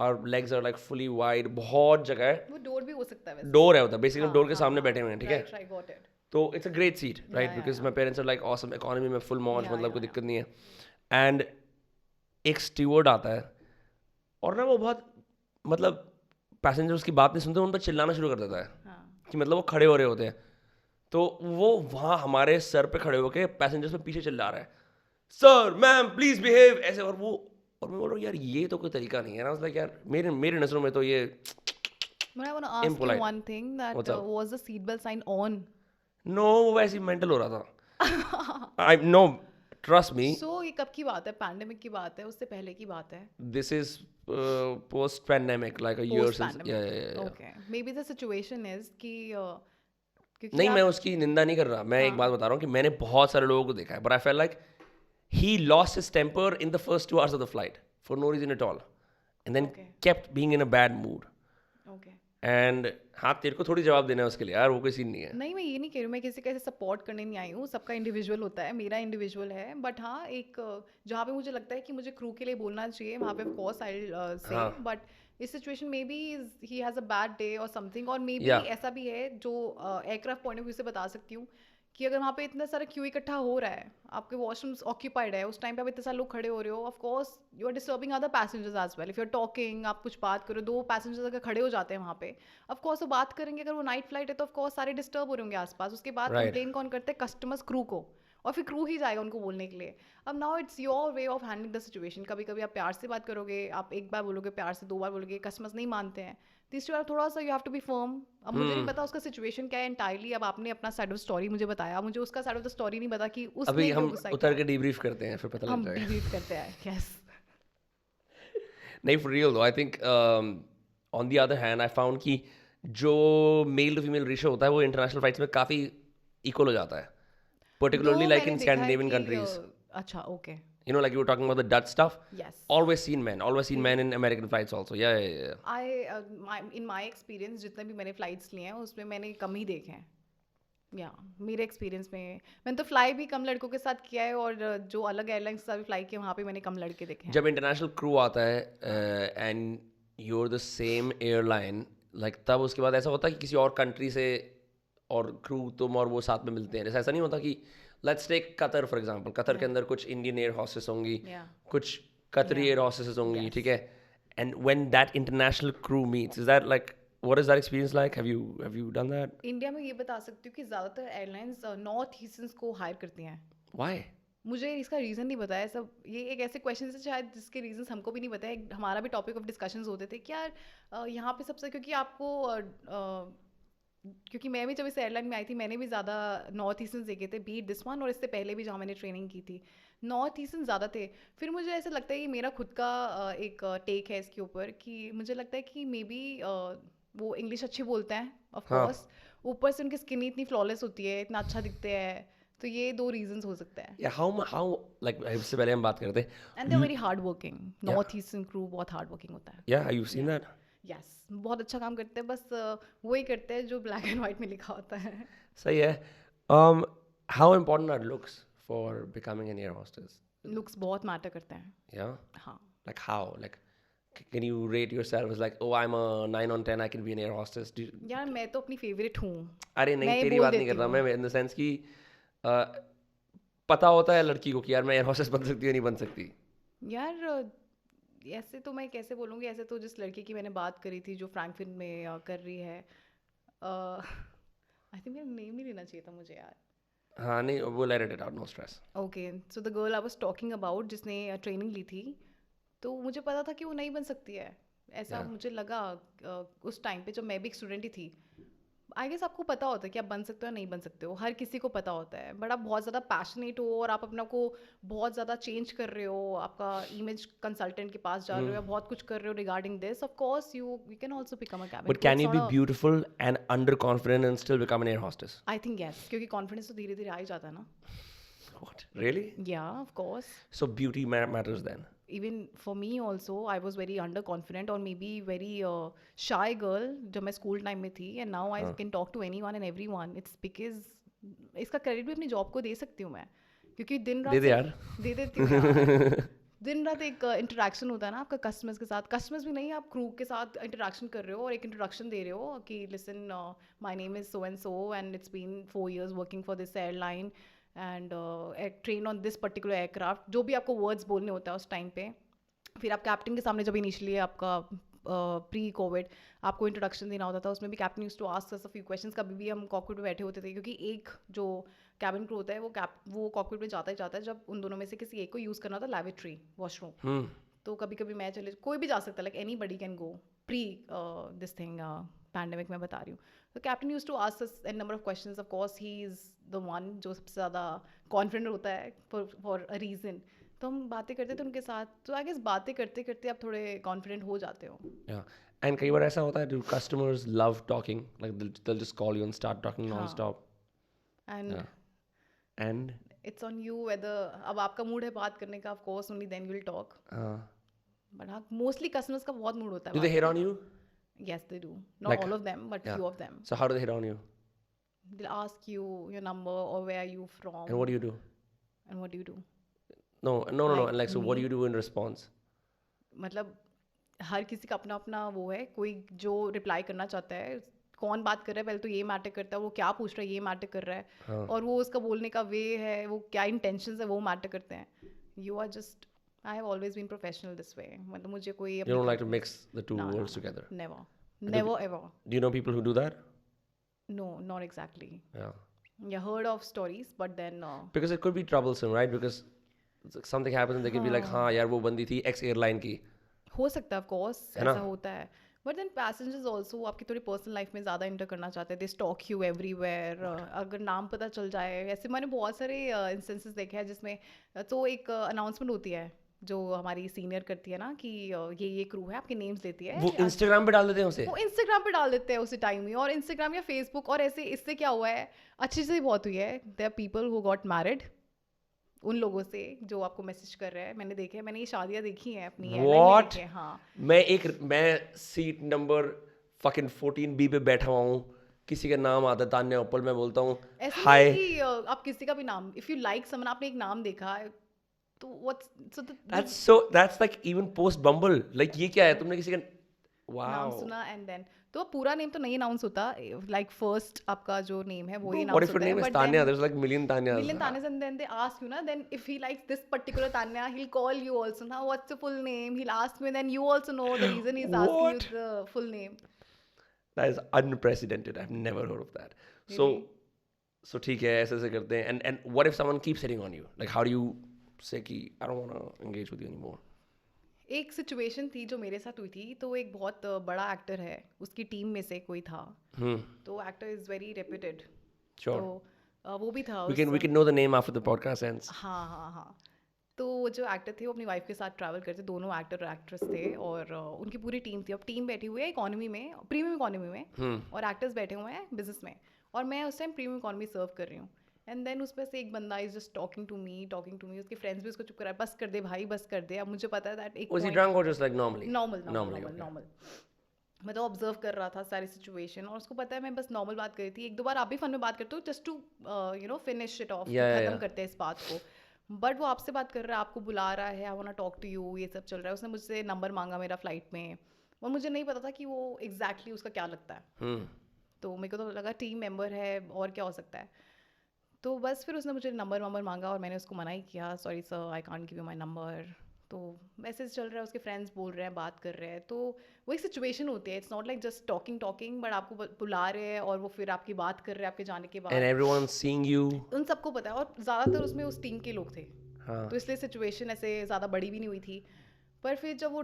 Our legs are like fully wide. बहुत जगह है. वो डोर भी हो सकता है वैसे. डोर है उधर, बेसिकली डोर के सामने बैठे हुए हैं, ठीक है. Right, got it. तो it's a great seat, right, yeah, because my parents are like awesome, economy में फुल मौज, Yeah, मतलब yeah, कोई दिक्कत नहीं है. एंड एक स्टीवर्ड आता है और ना वो बहुत, मतलब पैसेंजर्स की बात नहीं सुनते, उन पर चिल्लाना शुरू कर देता है. हाँ. कि मतलब वो खड़े हो रहे होते हैं, तो वो वहाँ हमारे सर पे खड़े होके पैसेंजर्स में पीछे चिल्ला रहा है, सर मैम प्लीज बिहेव, ऐसे. और मैं बोल रहा हूँ यार ये तो कोई तरीका नहीं है ना. लाइक यार मेरे नजरों में तो ये But I want to ask impolite. you one thing, that What's up? was the seatbelt sign on? नो, वो वैसे ही मेंटल हो रहा था. I know, trust me, So ये कब की बात है? पैंडेमिक की बात है, उससे पहले की बात है? this is post pandemic, like a year since. Post-pandemic. Yeah. Okay. Maybe the situation is कि क्योंकि नहीं, आप- मैं उसकी निंदा नहीं कर रहा, मैं एक बात बता रहा हूँ कि मैंने बहुत सारे लोगों को देखा है, but I felt like he lost his temper in the first 2 hours of the flight for no reason at all, and then Okay. kept being in a bad mood. Okay. And हाँ, तेरे को थोड़ी जवाब देना है उसके लिए यार, वो कोई सीन नहीं है. नहीं, मैं ये नहीं कह रही हूँ, मैं किसी का ऐसे सपोर्ट करने नहीं आई हूँ. सबका इंडिविजुअल होता है, मेरा इंडिविजुअल है. बट हाँ, एक जहाँ पे मुझे लगता है कि मुझे क्रू के लिए बोलना चाहिए, वहाँ पे ऑफ कोर्स आई से. बट इस सिचुएशन में भी he has a bad day और समथिंग, और मे बी Yeah. ऐसा भी है जो एयरक्राफ्ट पॉइंट ऑफ व्यू से बता सकती हूँ कि अगर वहाँ पे इतना सारा क्यू इकट्ठा हो रहा है, आपके वॉशरूम्स ऑक्यूपाइड है, उस टाइम पे आप इतने सारे लोग खड़े हो रहे हो, of course you are disturbing other passengers as well. If you are talking, आप कुछ बात करो, दो पैसेंजर्स अगर खड़े हो जाते हैं वहाँ पे, ऑफ कोर्स वो बात करेंगे, अगर वो नाइट फ्लाइट है तो ऑफ कोर्स सारे डिस्टर्ब हो रहे होंगे आसपास। उसके बाद राइट। कंप्लेन कौन करते हैं? कस्टमर्स, क्रू को, और फिर क्रू ही जाएगा उनको बोलने के लिए। अब now it's your way of handling the situation. कभी कभी आप प्यार से बात करोगे, आप एक बार बोलोगे प्यार से, दो बार बोलोगे, कस्टमर्स नहीं मानते हैं, तीसरी बार थोड़ा सा you have to be firm. अब मुझे नहीं पता उसका सिचुएशन क्या है एंटायरली। अब आपने अपना साइड ऑफ स्टोरी मुझे बताया, मुझे उसका साइड ऑफ द स्टोरी नहीं पता कि अभी उसने क्यों हम गुस्सा उतर किया। के डीब्रीफ करते हैं, फिर पता लग हम जाएगा। डिब्रीफ करते हैं, यस। नहीं, फॉर रियल दो, I think on the other hand I found कि जो मेल टू फीमेल रेशियो होता है वो इंटरनेशनल फ्लाइट्स में काफ़ी इक्वल हो जाता है, पर्टिकुलरली दो लाइक मैंने इन देखा है स्कैंडिनेवियन कि कंट्रीज। अच्छा, okay, You know, like you were talking about the Dutch stuff. Yes. Always seen men in American flights also. Yeah. In my experience जितने भी मैंने फ्लाइट्स लिए हैं उसमें मैंने कम ही देखे हैं। या मेरे एक्सपीरियंस में मैंने तो फ्लाई भी कम लड़कों के साथ किया है, और जो अलग एयरलाइंस के साथ भी फ्लाई किया वहाँ पे मैंने कम लड़के देखे हैं। जब इंटरनेशनल क्रू आता है and you're the same airline, like तब उसके बाद ऐसा होता है कि किसी और कंट्री से और क्रू तुम और वो साथ में मिलते हैं, जैसे ऐसा नहीं होता कि let's take Qatar for example, Qatar के अंदर कुछ इंडियन एयर हॉस्टेस होंगी, Yeah. कुछ कतरी Yeah. एयर हॉस्टेस होंगी, Yes. ठीक है, and when that international crew meets, is that like what is that experience like? Have you done that? India में ये बता सकती हूँ कि ज़्यादातर एयरलाइंस नॉर्थ ईस्टर्न्स को हायर करती हैं। व्हाई? मुझे इसका रीज़न नहीं पता है सब। ये एक ऐसे क्वेश्चन है शायद जिसके रीजंस हमको भी नहीं पता है। हमारा भी टॉपिक ऑफ डिस्कशंस होते थे कि यार यहाँ पे सबसे, क्योंकि आपको क्योंकि मैं भी जब इस एयरलाइन में आई थी मैंने भी ज़्यादा नॉर्थ ईस्टर्न देखे थे, बीट दिस वन और इससे पहले भी जहाँ मैंने ट्रेनिंग की थी, नॉर्थ ईस्टर्न ज़्यादा थे। फिर मुझे ऐसा लगता है कि मेरा खुद का एक टेक है इसके ऊपर, कि मुझे लगता है कि मे बी वो इंग्लिश अच्छी बोलते हैं ऑफ हाँ। कोर्स, ऊपर से उनकी स्किन इतनी फ्लॉलेस होती है, इतना अच्छा दिखते हैं, तो ये दो रीजंस हो सकते हैं। या हाउ लाइक इससे पहले हम बात करते हैं, and they very hard working. North eastern crew बहुत हार्ड वर्किंग होता है। या यू सीन दैट? यस, बहुत अच्छा काम करते हैं, बस वही करते हैं जो ब्लैक एंड वाइट में लिखा होता है। सही है। How important are looks for becoming an air hostess? Looks बहुत मैटर करते हैं। या हाँ, like how, like can you rate yourself as like, oh, I'm a 9 on 10, I can be an air hostess? यार मैं तो अपनी फेवरेट हूँ। अरे मैं नहीं, ये तेरी बोल बात नहीं देती कर रहा हूँ। मैं, इन द सेंस कि पता होता है लड़की को कि यार मैं एयर हॉस्टेस बन सकती हूँ, नहीं बन सकती। यार ऐसे तो मैं कैसे बोलूँगी, ऐसे तो जिस लड़की की मैंने बात करी थी जो फ्रैंकफर्ट में कर रही है, आई थिंक मेरा नेम नहीं लेना चाहिए था मुझे यार। हाँ नहीं, वो let it out, no stress. Okay, so the girl I was talking about जिसने ट्रेनिंग ली थी, तो मुझे पता था कि वो नहीं बन सकती है। ऐसा Yeah. मुझे लगा उस टाइम पे जब मैं भी एक स्टूडेंट ही थी। आई गेस आपको पता होता है कि आप बन सकते हो नहीं बन सकते हो, हर किसी को पता होता है, बट आप बहुत ज़्यादा पैशनेट हो और आप अपना को बहुत ज़्यादा चेंज कर रहे हो, आपका इमेज कंसल्टेंट के पास जा रहे हो या बहुत कुछ कर रहे हो regarding this, of course you can also become a cabin. But can you be beautiful and underconfident and still become an air hostess? I think yes, क्योंकि कॉन्फिडेंस तो धीरे धीरे आ ही जाता है ना। What? Really? या of course, So beauty matters then? even for me also I was very underconfident or maybe very shy girl जब मैं स्कूल टाइम में थी, and now I can talk to anyone and everyone. It's because इसका credit भी अपनी job को दे सकती हूँ मैं, क्योंकि दिन रात दे यार। दे देती हूँ यार। दिन रात एक इंटरेक्शन होता है ना आपका कस्टमर्स के साथ, कस्टमर्स भी नहीं, आप क्रू के साथ इंटरेक्शन कर रहे हो और एक इंट्रोडक्शन दे रहे हो कि listen my name is so and it's been 4 years working for this airline and train on this particular aircraft, जो भी आपको वर्ड्स बोलने होता है उस टाइम पे। फिर आप कैप्टन के सामने जब इनिशियली आपका प्री कोविड आपको इंट्रोडक्शन देना होता था, उसमें भी captain used to ask us a few questions. कभी भी हम कॉकपिट में बैठे होते थे, क्योंकि एक जो कैबिन क्रू होता है वो कॉकपिट में जाता ही जाता है जब उन दोनों में से किसी एक को यूज़ करना होता है लैबोरेटरी वॉशरूम। तो कभी कभी मैं चले, कोई भी जा सकता है, like anybody can go pre this thing pandemic में बता रही हूँ। तो captain use to ask us an number of questions, of course he is the one जो सबसे ज़्यादा कॉन्फिडेंट होता है फॉर अ रीज़न। तो हम बातें करते थे उनके साथ, तो आई गेस बातें करते करते आप थोड़े कॉन्फिडेंट हो जाते हो। Yeah. And कई बार ऐसा होता है, do customers love talking? Like they'll just call you and start talking non-stop. And Yeah. And it's on you whether, अब आपका मूड है बात करने का, of course only then you will talk. But हाँ, मोस्टली कस्टमर्स का बहुत mood होता है। do they hit on you? Yes, they do. Not Like, all of them, but yeah. few of them. So how do they hit on you? They'll ask you your number or where are you from. And what do you do? And what do you do? No. Like And like, so what do me? you do in response? मतलब हर किसी का अपना अपना वो है, कोई जो reply करना चाहता है, कौन बात कर रहा है पहले तो ये मैटर करता है, वो क्या पूछ रहा है ये मैटर कर रहा है, हाँ. और वो उसका बोलने का वे है, वो क्या इंटेंशंस है वो मैटर करते हैं. You are just, I have always been professional this way. मतलब मुझे कोई You don't like to mix the two worlds together. Never do never ever. Do you know people who do that? No, not exactly. Yeah. Yeah, heard of stories, but then Because it could be troublesome, right? Because something happens and they could be like, हाँ यार वो बंदी थी X airline की. हो सकता है, of course है ना? ऐसा होता है. बट देन पैसेंजर्स ऑल्सो आपकी थोड़ी पर्सनल लाइफ में ज़्यादा इंटर करना चाहते हैं. दे स्टॉक यू एवरीवेयर. अगर नाम पता चल जाए, ऐसे मैंने बहुत सारे इंस्टेंसेस देखे हैं जिसमें तो एक अनाउंसमेंट होती है जो हमारी सीनियर करती है ना कि ये क्रू है, आपके नेम्स लेती है. वो Instagram पे डाल देते हैं उसे. वो इंस्टाग्राम पे डाल देते हैं उसी टाइम ही. और इंस्टाग्राम या फेसबुक, और ऐसे इससे क्या हुआ है, अच्छी चीज़ बहुत हुई है. There are people who got married उन लोगों से जो आपको मैसेज कर रहे हैं. मैंने देखे हैं, मैंने ये शादियां देखी हैं अपनी airline में What? देखे हैं. हाँ, मैं सीट नंबर fucking 14B पे बैठा हुआ हूँ, किसी का नाम आता है तान्या उपल, मैं बोलता हूँ ऐसा हाय. नहीं कि आप किसी का भी नाम, इफ यू लाइक समवन, आपने एक नाम देखा है तो what's That's like even post Bumble. Like ये क्या है, तुमने किसी का नाम wow. सुना एंड देन तो पूरा नेम तो नहीं अनाउंस होता. लाइक फर्स्ट आपका जो नेम है वो ही What अनाउंस if your होता है. name is but Tanya? There's like million Tanyas. million Tanyas, and then they ask you na, then if he likes this particular Tanya, he'll call you also na, what's your full name, he'll ask me, then you also know the reason he's asking What? you the full name. That is unprecedented. I've never heard of that. So ठीक है, ऐसे करते हैं. And what if someone keeps hitting on you? Like how do you say कि I don't want to engage with you anymore? एक situation थी जो मेरे साथ हुई थी. तो एक बहुत बड़ा एक्टर है, उसकी टीम में से कोई था. तो actor is very reputed. Sure. तो वो भी था. We can know the name after the podcast ends. हाँ हाँ हाँ. तो वो जो एक्टर थे वो अपनी वाइफ के साथ ट्रैवल करते, दोनों एक्टर और एक्ट्रेस थे, और उनकी पूरी टीम थी. अब टीम बैठी हुई है इकोनॉमी में, प्रीमियम इकोनॉमी में, और एक्टर्स बैठे हुए हैं बिजनेस में, और मैं उस टाइम प्रीमियम इकोनॉमी सर्व कर रही हूँ. एंड देन उसमें से एक बंदा is just talking to me. उसके फ्रेंड्स भी उसको चुप करा, बस कर दे भाई बस कर दे. अब मुझे पता है दैट एक Was he drunk or just like normally? Normal. Okay. मैं तो ऑब्जर्व कर रहा था सारी सिचुएशन, और उसको पता है मैं बस नॉर्मल बात कर रही थी. एक दो बार आप भी फन में बात करते हो just to finish it off, खत्म करते हैं इस बात को. बट वो आपसे बात कर रहा है, आपको बुला रहा है, I want to talk to you, ये सब चल रहा है. उसने मुझसे नंबर मांगा मेरा फ्लाइट में, और मुझे नहीं पता था कि वो एग्जैक्टली उसका क्या लगता है. तो मेरे को तो लगा टीम मेंबर है और क्या हो सकता है. तो बस फिर उसने मुझे नंबर मांगा, और मैंने उसको मना ही किया, sorry sir I can't give you my number. तो मैसेज चल रहा है, उसके फ्रेंड्स बोल रहे हैं, बात कर रहे हैं. तो वो एक सिचुएशन होती है. It's not like just talking, but आपको बुला रहे हैं और वो फिर आपकी बात कर रहे हैं आपके जाने के बाद. And everyone's seeing you. उन सबको पता है, और ज़्यादातर उसमें उस टीम के लोग थे. हाँ. तो इसलिए सिचुएशन ऐसे ज़्यादा बड़ी भी नहीं हुई थी. पर फिर जब वो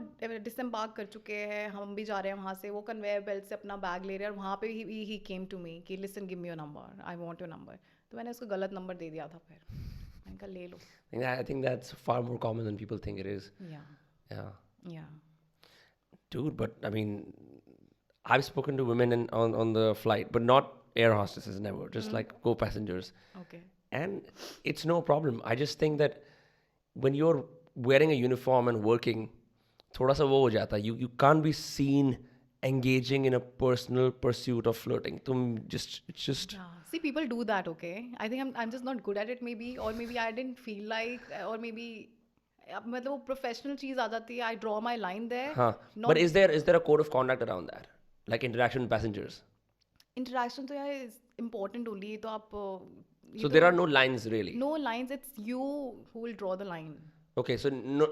डिसएम्बार्क कर चुके हैं, हम भी जा रहे हैं वहाँ से, वो कन्वेयर बेल्ट से अपना बैग ले रहे हैं, और वहाँ पे ही केम टू मी कि listen give me your number, I want your number. तो मैंने उसको गलत नंबर दे दिया था. फिर मैंने कहा ले लो. I think that's far more common than people think it is. Yeah. Dude, but I mean, I've spoken to women on the flight, but not air hostesses, never. Just like co-passengers. Okay. And it's no problem. I just think that when you're wearing a uniform and working, thoda sa wo ho jata. You can't be seen engaging in a personal pursuit of flirting. It's just. Yeah. See, people do that, okay? I think I'm just not good at it, maybe, or maybe I didn't feel like, or maybe मतलब वो professional चीज आ जाती है. I draw my line there. हाँ. But is there a code of conduct around that? Like interaction with passengers? Interaction तो यार is important only. तो आप So there are no lines really? No lines, it's you who will draw the line. Okay, so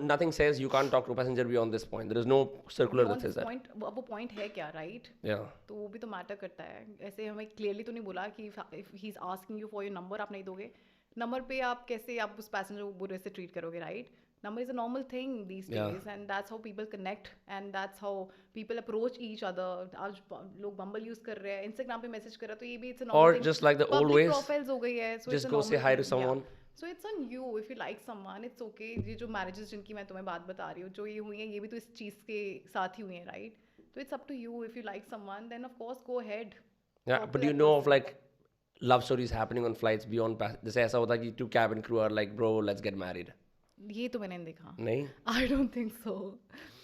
nothing says you can't talk to a passenger beyond this point. There is no circular that says that. Point, अब वो point है क्या, right? Yeah. तो वो भी तो matter करता है. ऐसे हमें क्लियरली तो नहीं बोला कि if he is asking you for your number, आप नहीं दोगे. नंबर पे आप कैसे आप उस पैसेंजर को बुरे से ट्रीट करोगे, right? Number is a normal thing these days, and that's how people connect, and that's how people approach each other. आज लोग Bumble use कर रहे हैं, Instagram पे मैसेज कर रहे हैं, तो ये भी it's a normal Or thing. just like the old Public ways. profiles हो गई है, so Just it's a go say normal hi to thing. someone. Yeah. So it's on you if you like someone, it's okay. ये जो marriages जिनकी मैं तुम्हें बात बता रही हूँ, जो ये हुई हैं, ये भी तो इस चीज़ के साथ ही हुई हैं, right? So it's up to you. If you like someone, then of course go ahead. Yeah, but do you know of like love stories happening on flights beyond जैसे ऐसा होता है कि two cabin crew are like, bro, let's get married? ये तो मैंने नहीं देखा. नहीं? I don't think so.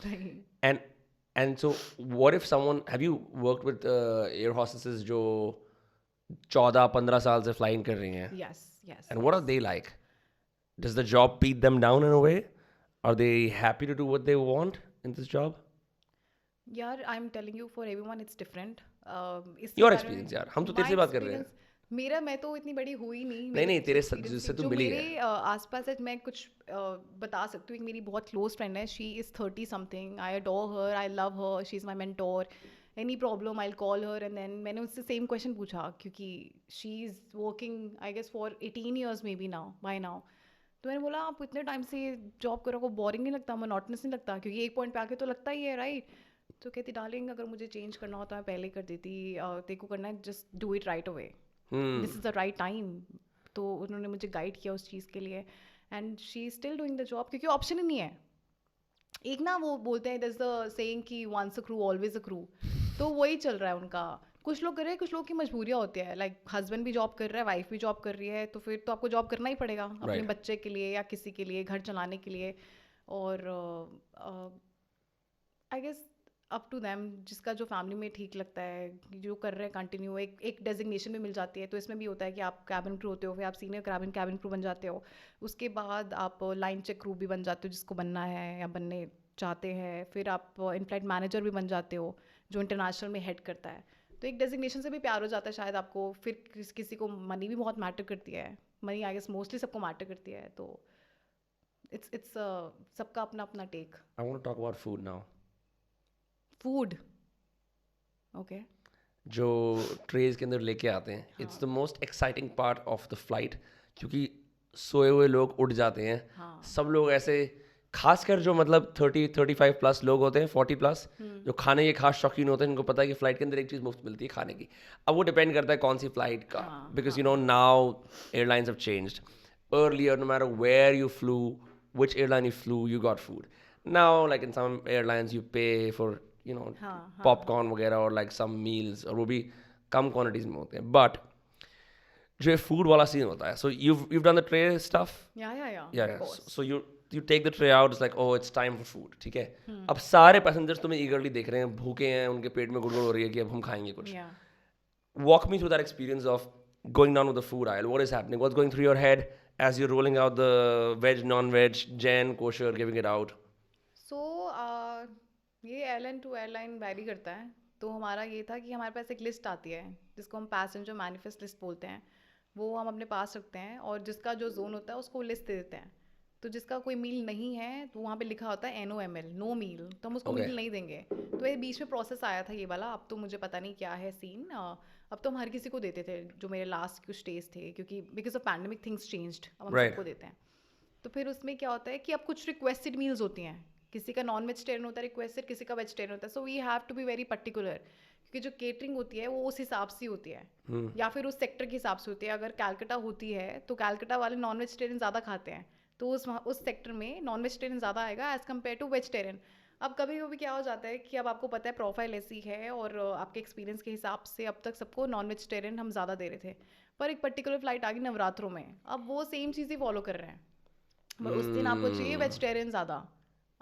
नहीं. And so what if someone, have you worked with air hostesses जो 14-15 साल से flying कर रही हैं? Yes. And what are they like? Does the job beat them down in a way? Are they happy to do what they want in this job? यार, I'm telling you, for everyone it's different. इसके your बारे में experience यार, हम तो तेरे my से बात कर रहे हैं। experience- मेरा मैं तो इतनी बड़ी हुई नहीं, नहीं मेरे नहीं, कुछ तेरे experience जिससे थे तू जो मिली मेरे है। आसपास है। मैं कुछ बता सकती हूँ। एक मेरी बहुत क्लोज फ्रेंड है, she is 30 something, I adore her, I love her, she is my mentor. Any problem I call her and then मैंने उससे सेम क्वेश्चन पूछा, क्योंकि she is working I guess for 18 years maybe now, by now. तो मैंने बोला आप इतने time से जॉब करो, को बोरिंग नहीं लगता, मोनोटनस नहीं लगता? क्योंकि एक पॉइंट पे आके तो लगता ही है, राइट? तो कहती डार्लिंग अगर मुझे चेंज करना होता मैं पहले कर देती, तेरे को करना है just do it right away, this is the right time. तो उन्होंने मुझे गाइड किया उस चीज़ के लिए and she is still doing the job, क्योंकि ऑप्शन ही नहीं है। एक ना वो बोलते हैं दस द सेइंग कि once a crew always a crew, तो वही चल रहा है उनका। कुछ लोग कर रहे हैं, कुछ लोग की मजबूरियाँ होती है, लाइक हस्बैंड भी जॉब कर रहा है, वाइफ भी जॉब कर रही है, तो फिर तो आपको जॉब करना ही पड़ेगा अपने राइट। बच्चे के लिए या किसी के लिए, घर चलाने के लिए। और I guess up to them, जिसका जो फैमिली में ठीक लगता है, जो कर रहे हैं कंटिन्यू। एक डेजिग्नेशन भी मिल जाती है, तो इसमें भी होता है कि आप कैबिन क्रू होते हो, फिर आप सीनियर कैबिन क्रू बन जाते हो, उसके बाद आप लाइन चेक क्रू भी बन जाते हो जिसको बनना है या बनने चाहते हैं, फिर आप इन फ्लाइट मैनेजर भी बन जाते हो जो इंटरनेशनल में हेड करता है। तो एक डेजिग्नेशन से भी प्यार हो जाता है शायद आपको। फिर किसी को मनी भी बहुत मैटर करती है, मनी आई गेस मोस्टली सबको मैटर करती है। तो इट्स सबका अपना अपना take. I want to talk about food now. Food, okay. जो ट्रेज के अंदर लेके आते हैं, इट्स द हाँ most exciting part of the flight, क्योंकि सोए हुए लोग उठ जाते हैं। हाँ। सब लोग ऐसे, खासकर जो मतलब 30-35 प्लस लोग होते हैं, 40 प्लस, जो खाने के खास शौकीन होते हैं, उनको पता है कि फ्लाइट के अंदर एक चीज़ मुफ्त मिलती है खाने की। अब वो डिपेंड करता है कौन सी फ्लाइट का, हाँ बिकॉज यू हाँ know now airlines have changed. Earlier, no matter where you flew, which airline you flew, you got food. Now, like in some airlines, you pay for, you know, हाँ हाँ popcorn वगैरह और like some meals, और वो भी कम quantities में होते हैं। बट जो फूड वाला सीन होता है, so you've done the tray stuff, या yeah, of yeah. Course. So you take the tray out, it's like, oh, it's time for food, ठीक है। अब सारे पैसेंजर्स तुम्हें eagerly देख रहे हैं, भूखे हैं, उनके पेट में गुड़गुड़ हो रही है कि अब हम खाएंगे कुछ। या Walk me through that experience of going down with the food aisle. What is happening? What's going through your head as you're rolling out the veg, non-veg, Jain, kosher, giving it out? सो ये airline to airline vary करता है। तो हमारा ये था कि हमारे पास एक लिस्ट आती है जिसको हम पैसेंजर मैनिफेस्ट लिस्ट बोलते हैं, वो हम अपने पास रखते हैं, और जिसका जो जोन होता है उसको लिस्ट दे देते हैं। तो जिसका कोई मील नहीं है तो वहाँ पे लिखा होता है NOML, नो मील, तो हम उसको Okay. मील नहीं देंगे। तो ये बीच में प्रोसेस आया था ये वाला, अब तो मुझे पता नहीं क्या है सीन। अब तो हम हर किसी को देते थे जो मेरे लास्ट कुछ डेज थे, क्योंकि because of pandemic things changed, अब हम Right. सबको देते हैं। तो फिर उसमें क्या होता है कि अब कुछ रिक्वेस्टेड मील्स होती हैं, किसी का नॉन वेजिटेरियन होता है रिक्वेस्टेड, किसी का वेजिटेरियन होता है। So we have to be very particular, क्योंकि जो केटरिंग होती है वो उस हिसाब से होती है, या फिर उस सेक्टर के हिसाब से होती है। अगर कैलकटा होती है तो कैलकटा वाले नॉन वेजिटेरियन ज़्यादा खाते हैं, तो उस सेक्टर में नॉन वेजिटेरियन ज़्यादा आएगा एज़ कम्पेयर टू वेजिटेरियन। अब कभी कभी क्या हो जाता है कि अब आपको पता है प्रोफाइल ऐसी है, और आपके एक्सपीरियंस के हिसाब से अब तक सबको नॉन वेजिटेरियन हम ज़्यादा दे रहे थे, पर एक पर्टिकुलर फ्लाइट आ गई नवरात्रों में, अब वो सेम चीज़ ही फॉलो कर रहे हैं, पर उस दिन आपको चाहिए वेजिटेरियन ज़्यादा।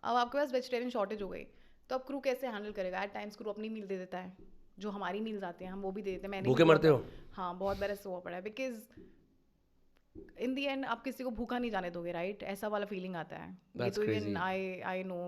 अब आपके पास वेजिटेरियन शॉर्टेज हो गई, तो अब क्रू कैसे हैंडल करेगा? एट टाइम्स क्रू अपनी मील दे देता है, जो हमारी मील्स आती हैं हम वो भी दे देते हैं। मैंने भी भूखे बहुत मरते हो? हाँ बहुत बार ऐसा हुआ पड़ा है, बिकॉज इन दी एंड आप किसी को भूखा नहीं जाने दोगे, राइट? ऐसा वाला फीलिंग आता है। ये That's तो crazy. Even I know.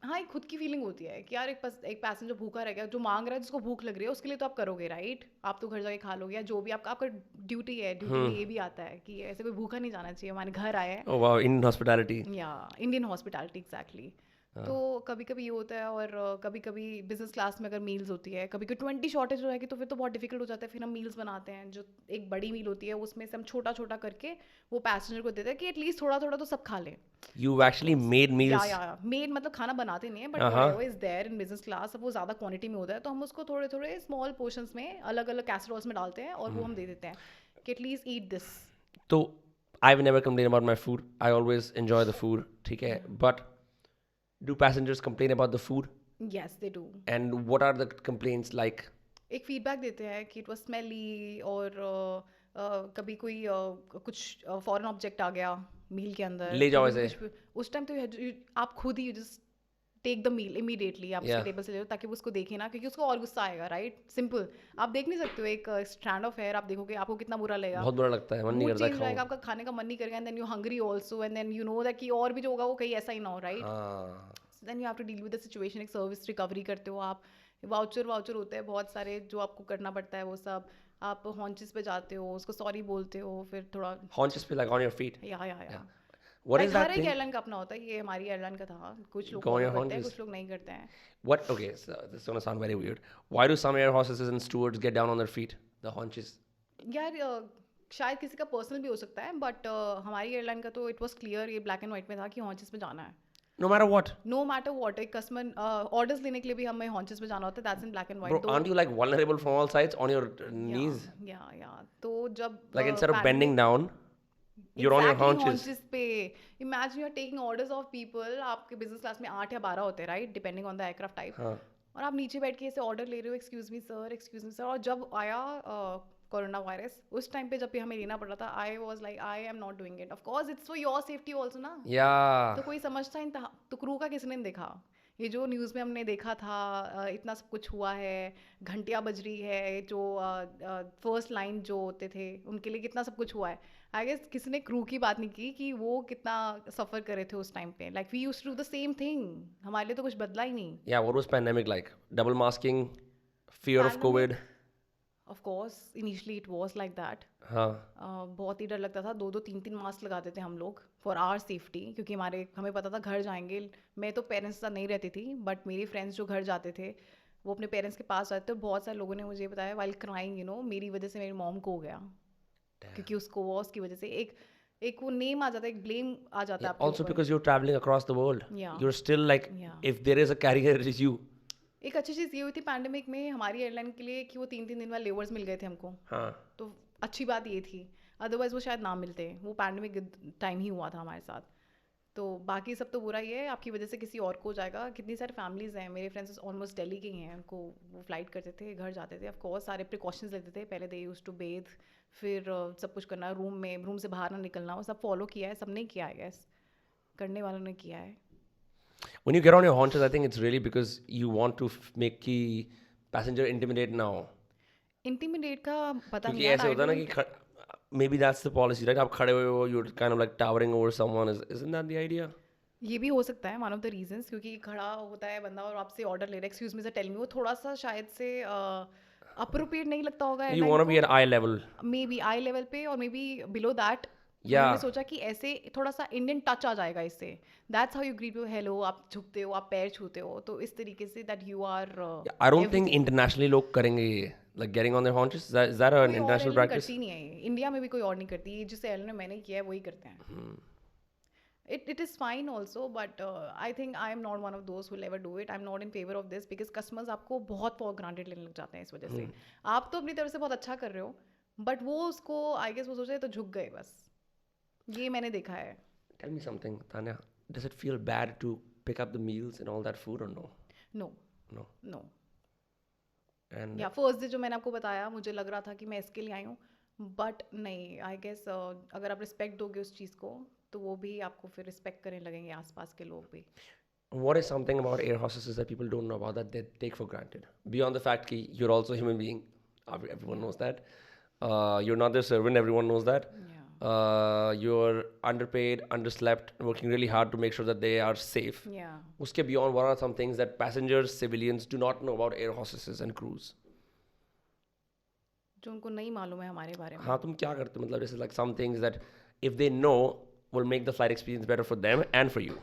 हाँ, एक खुद की फीलिंग होती है कि यार एक पैसेंजर भूखा रह गया, जो मांग रहा है, जिसको भूख लग रही है, उसके लिए तो आप करोगे, राइट? आप तो घर जाके खा लोगे, या जो भी आपका ड्यूटी है, ड्यूटी में ये भी आता है कि ऐसे कोई भूखा नहीं जाना चाहिए, हमारे घर आए हैं। Oh wow, Indian hospitality. या इंडियन हॉस्पिटैलिटी एग्जैक्टली। तो कभी कभी ये होता है, और कभी कभी बिजनेस क्लास में अगर मील्स होती है, कभी कभी 20 शॉर्टेज हो जाएगी, तो फिर तो बहुत डिफिकल्ट हो जाता है। फिर हम मील्स बनाते हैं, जो एक बड़ी मील होती है उसमें से हम छोटा छोटा करके वो पैसेंजर को देते हैं कि एटलीस्ट थोड़ा थोड़ा तो सब खा लें। You've actually made meals. या मेड मतलब खाना बनाते नहीं है, but Uh-huh. Whatever is there in business class, अब वो ज़्यादा क्वांटिटी में होता है, तो हम उसको थोड़े थोड़े स्मॉल पोर्शंस में अलग अलग कैसरोल्स में डालते हैं, और वो हम दे देते हैं कि at least eat this. So I've never complained about my food. I always enjoy the food, ठीक है? But do passengers complain about the food? Yes they do. And what are the complaints like? एक feedback देते हैं कि it was smelly, और कभी कोई कुछ फॉरेन ऑब्जेक्ट आ गया मील के अंदर, ले जाओ कभी ऐसे। उस टाइम तो आप खुद ही just take the meal immediately, आप उसके Yeah. टेबल से ले लो, ताकि वो उसको देखे ना, क्योंकि उसको और गुस्सा आएगा, राइट? सिंपल। आप देख नहीं सकते हो एक स्ट्रैंड ऑफ हेयर, आप देखोगे आपको कितना बुरा लगेगा, बहुत बुरा लगता है, मन नहीं मूड करता चेंज हो जाएगा, खाऊं। आपका खाने का मन नहीं करेगा, and then you hungry also, and then you know that कि और भी जो होगा वो कहीं ऐसा ही ना हो, राइट? हाँ। Then you have to deal with the situation. एक सर्विस रिकवरी करते हो आप, वाउचर होते हैं बहुत सारे जो आपको करना पड़ता है वो सब. आप हॉन्चेस पे जाते हो, उसको सॉरी बोलते हो, फिर थोड़ा Haunches be like on your feet. या What like is her that एक thing? एयरलाइन का अपना होता है. ये हमारी एयरलाइन का था. कुछ लोग Go on फॉलो your करते हैं, haunches. कुछ लोग नहीं करते हैं. What? Okay, so this is gonna sound very weird. Why do some air hostesses and stewards get down on their feet? The haunches. यार शायद किसी का पर्सनल भी हो सकता है, बट हमारी एयरलाइन का तो इट वाज क्लियर, ये ब्लैक एंड व्हाइट में था कि हॉन्चेस पे जाना है. No matter what. No matter what. एक कस्टमर ऑर्डर्स लेने के लिए भी हमें हॉन्चेस पे जाना होता है. That's in black and Bro, white. तो aren't you like vulnerable from all sides on your knees? या तो जब Like instead of bending down, you're on your haunches. Haunches पे. Imagine you are taking orders of people. आपके business class में 8 या 12 होते हैं, right, depending on the aircraft type. हाँ. और आप नीचे बैठ के ऐसे ऑर्डर ले रहे हो, एक्सक्यूज मी सर. और जब आया कोरोना वायरस, उस टाइम पे जब भी हमें लेना पड़ रहा था, I was like I am not doing it. Of course it's for your safety also ना. Yeah. तो कोई समझता ही नहीं था. तो क्रू का किसने नहीं देखा? ये जो न्यूज़ में हमने देखा था, इतना सब कुछ हुआ है, घंटियाँ बज रही है, जो फर्स्ट लाइन जो होते थे उनके लिए कितना सब कुछ हुआ है. आई गेस किसी ने क्रू की बात नहीं की कि वो कितना सफ़र कर रहे थे उस टाइम पे. Like we used to do the same thing. हमारे लिए तो कुछ बदला ही नहीं. Yeah, what was pandemic like? Double masking, fear of COVID. Of course initially it was like that. हाँ. बहुत ही डर लगता था. 2-3 मास्क लगाते थे हम लोग फॉर आवर सेफ्टी, क्योंकि हमें पता था घर जाएंगे. मैं तो पेरेंट्स के साथ नहीं रहती थी, बट मेरे फ्रेंड्स जो घर जाते थे वो अपने पेरेंट्स के पास जाते थे. बहुत सारे लोगों ने मुझे बताया वाइल क्राइंग, मेरी वजह से मेरी मॉम को हो गया. क्योंकि उसको वॉस की वजह से एक वो नेम आ जाता है, एक ब्लेम आ जाता है आपके Also ऊपर. because you're traveling across the world. Yeah. You're still like, Yeah. if there is a carrier, it is you. एक अच्छी चीज़ ये हुई थी पैंडेमिक में हमारी एयरलाइन के लिए कि वो 3-3 दिन वाले लेवर्स मिल गए थे हमको. हाँ. तो अच्छी बात ये थी. अदरवाइज वो शायद ना मिलते. वो पैंडेमिक टाइम ही हुआ था हमारे साथ. तो बाकी सब तो बुरा ही है. आपकी वजह से किसी और को हो जाएगा. कितनी सारी फैमिलीज़ हैं. मेरे फ्रेंड्स ऑलमोस्ट दिल्ली के ही हैं. उनको वो फ्लाइट करते थे, घर जाते थे. ऑफ कोर्स सारे प्रिकॉशंस लेते थे. पहले दे यूज्ड टू बेथ, फिर सब कुछ करना, रूम से बाहर ना निकलना, वो सब फॉलो किया है. सबने किया है, गैस करने वालों ने किया है. When you get on your haunches, I think it's really because you want to make the passenger intimidate now. Intimidate का पता क्योंकि नहीं यार. ऐसे होता है ना कि maybe that's the policy, right? आप खड़े हुए हो, you're kind of like towering over someone. Isn't that the idea? ये भी हो सकता है वन ऑफ द रीजंस, क्योंकि खड़ा होता है बंदा और आपसे ऑर्डर ले रहा है, excuse me sir tell me. वो थोड़ा सा शायद से अप्रोप्रिएट नहीं लगता होगा. You want to be at eye level. Maybe eye level पे और maybe below that. Yeah. मैंने सोचा कि ऐसे थोड़ा सा इंडियन टच आ जाएगा इससे. That's how you greet you. Hello, आप झुकते हो, आप पैर छूते हो, तो इस तरीके से that you are. I don't think internationally लोग करेंगे ये, like getting on their haunches. Is that an international practice? करती नहीं है ये. इंडिया में भी कोई और नहीं करती. ये जिस एयरलाइन में मैंने किया है वही करते हैं. It is fine also, but I think I am not one of those who will ever do it. I'm not in favor of this because customers आपको बहुत for granted लेने लग जाते हैं इस वजह से. आप तो अपनी तरफ से बहुत अच्छा कर रहे हो, but वो उसको I guess वो सोचे तो झुक गए बस. ये मैंने देखा है. Tell me something, Tanya. Does it feel bad to pick up the meals and all that food or no? No. No. No. And या फर्स्ट डे जो मैंने आपको बताया, मुझे लग रहा था कि मैं इसके लिए आई हूँ, बट नहीं. आई गेस अगर आप रिस्पेक्ट दोगे उस चीज़ को तो वो भी आपको फिर रिस्पेक्ट करने लगेंगे आसपास के लोग भी. what is something about air hostesses that people don't know about that they take for granted? Beyond the fact that you're also a human being, everyone knows that. You're not their servant, everyone knows that. You're underpaid, underslept, working really hard to make sure that they are safe. Yeah. Uske beyond, what are some things that passengers, civilians do not know about air hostesses and crews? जो उनको नहीं मालूम है हमारे बारे में. हाँ, तुम क्या करते हो? मतलब जैसे like some things that if they know will make the flight experience better for them and for you.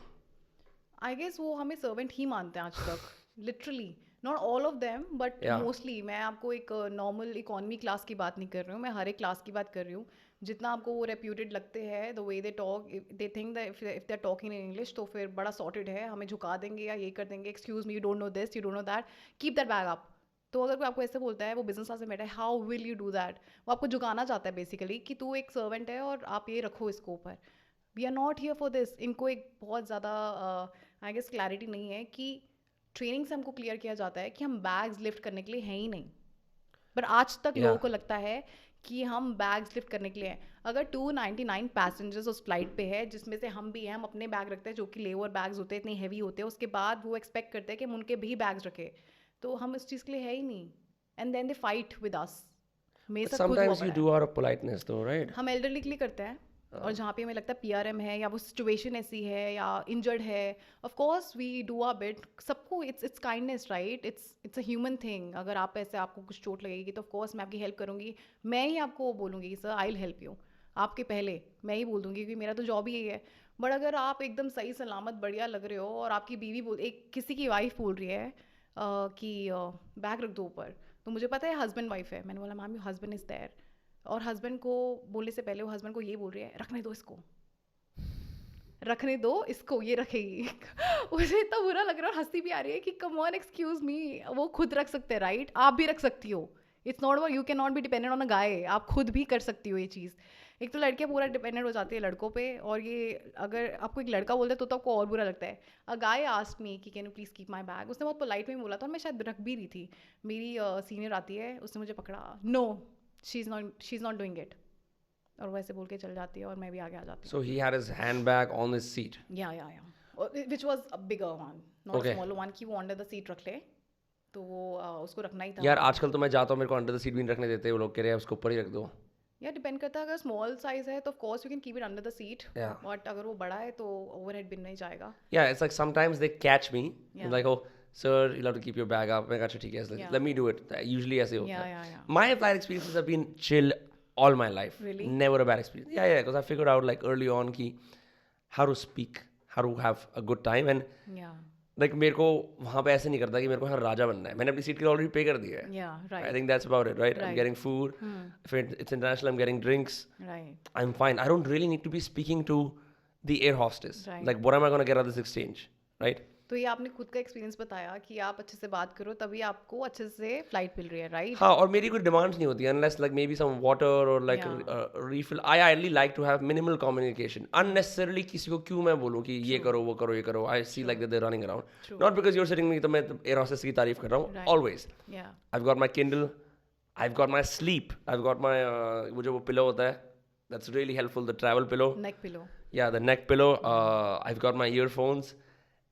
I guess वो हमें सर्वेंट ही मानते हैं आज तक. Literally not all of them but Yeah. Mostly. मैं आपको एक नॉर्मल इकोनॉमी क्लास की बात नहीं कर रही हूँ, मैं हर एक क्लास की बात कर रही हूँ. जितना आपको वो रेप्यूटेड लगते हैं, the way they talk, they think that if they are talking in English तो फिर बड़ा सॉर्टेड है, हमें झुका देंगे या ये कर देंगे. Excuse me, you don't no this, you don't know that, keep that bag up. तो अगर कोई आपको ऐसे बोलता है, वो बिजनेस क्लास में बैठा है, how will you do that? वो आपको झुकाना चाहता है बेसिकली कि तू एक सर्वेंट है और आप ये रखो इसको ऊपर. We are not here for this. इनको एक बहुत ज़्यादा आई गेस क्लैरिटी नहीं है कि ट्रेनिंग से हमको क्लियर किया जाता है कि हम बैग्स लिफ्ट करने के लिए हैं ही नहीं. बट आज तक Yeah. लोगों को लगता है कि हम बैग्स लिफ्ट करने के लिए हैं. अगर 299 पैसेंजर्स उस फ्लाइट पे है, जिसमें से हम भी हैं, हम अपने बैग रखते हैं जो कि लेवर बैग्स होते हैं, इतने हैवी होते हैं, उसके बाद वो एक्सपेक्ट करते हैं कि हम उनके भी बैग्स रखें. तो हम इस चीज़ के लिए है ही नहीं. And then they fight with us. मेरे But साथ खुद हुआ sometimes you पड़ा है. do out of politeness though, right? हम एल्डरली के लिए करते हैं. और जहाँ पे हमें लगता है PRM है या वो सिचुएशन ऐसी है या इंजर्ड है, of course we do our bit. सबको it's kindness, right? It's a human thing. अगर आप ऐसे आपको कुछ चोट लगेगी तो ऑफ कोर्स मैं आपकी हेल्प करूँगी. मैं ही आपको बोलूँगी कि sir I will help you. आपके पहले मैं ही बोल दूँगी, क्योंकि मेरा तो जॉब ही यही है. बट अगर आप एकदम सही सलामत बढ़िया लग रहे हो और आपकी बीवी एक किसी की वाइफ बोल रही है कि बैग रख दो ऊपर, तो मुझे पता है हस्बैंड वाइफ है, मैंने बोला ma'am your husband is there. और हस्बैंड को बोलने से पहले वो हस्बैंड को ये बोल रही है रखने दो इसको, रखने दो इसको, ये रखेगी. मुझे इतना बुरा लग रहा है और हंसी भी आ रही है कि कम ऑन एक्सक्यूज मी, वो खुद रख सकते हैं, राइट? आप भी रख सकती हो. It's not you can not be dependent on a guy. आप खुद भी कर सकती हो ये चीज़. एक तो लड़कियाँ पूरा डिपेंडेंट हो जाती है लड़कों पे, और ये अगर आपको एक लड़का बोलता है तो आपको और बुरा लगता है. अ गाय आस्क्ड मी कि can you please keep my bag. उसने बहुत पोलाइट में बोला था और मैं शायद रख भी रही थी. मेरी सीनियर आती है, उसने मुझे पकड़ा. No, she is not doing it. और वैसे बोल के चल जाती है और मैं भी आगे आ जाती हूँ. So he had his handbag on his seat. या which was a bigger one, not Okay. Smaller one, कि वो अंडर द सीट रख ले. तो वो उसको रखना ही था. यार आजकल तो मैं जाता हूँ, मेरे को अंडर द सीट भी नहीं रखने देते वो लोग, कह रहे हैं उसको ऊपर ही रख दो. या डिपेंड करता है, अगर स्मॉल साइज है तो of course you can keep it under the seat. Yeah. But अगर वो बड़ा है तो ओवरहेड बिन नहीं जाएगा. Yeah, it's like sometimes they catch me. Yeah. Like, oh, sir, you'll have to keep your bag up. मैं कहा अच्छा ठीक है, Yeah. let me do it. Usually ऐसे होता Yeah, है. yeah, yeah. My flight experiences have been chill all my life. Really? Never a bad experience. Yeah, because I figured out like early on कि how to speak, how to have a good time, and Yeah. like मेरे को वहाँ पे ऐसे नहीं करता कि मेरे को यहाँ राजा बनना है. मैंने अपनी सीट के लिए ऑलरेडी पे कर दिया है. Yeah, I right. think that's about it, right? I'm Right. getting food. If it's international, I'm getting drinks. Right. I'm fine. I don't really need to be speaking to the air hostess. Right. Like, what am I going to get out of this exchange, right? तो ये आपने खुद का experience बताया कि आप अच्छे से बात करो तभी आपको अच्छे से फ्लाइट मिल रही है, राइट? हाँ, और मेरी कोई डिमांड्स नहीं होती unless like maybe some water or like refill. I really like to have minimal communication. Unnecessarily किसी को क्यों मैं बोलूँ कि ये करो वो करो ये करो. I see like that they're running around. Not because you're sitting में तो मैं air hostess की तारीफ कर रहा हूँ. Right. Always. Yeah. I've got my Kindle. I've got my sleep. I've got my वो जो वो pillow होता है. That's really helpful. The travel pillow. Neck pillow. Yeah, the neck pillow. I've got my earphones.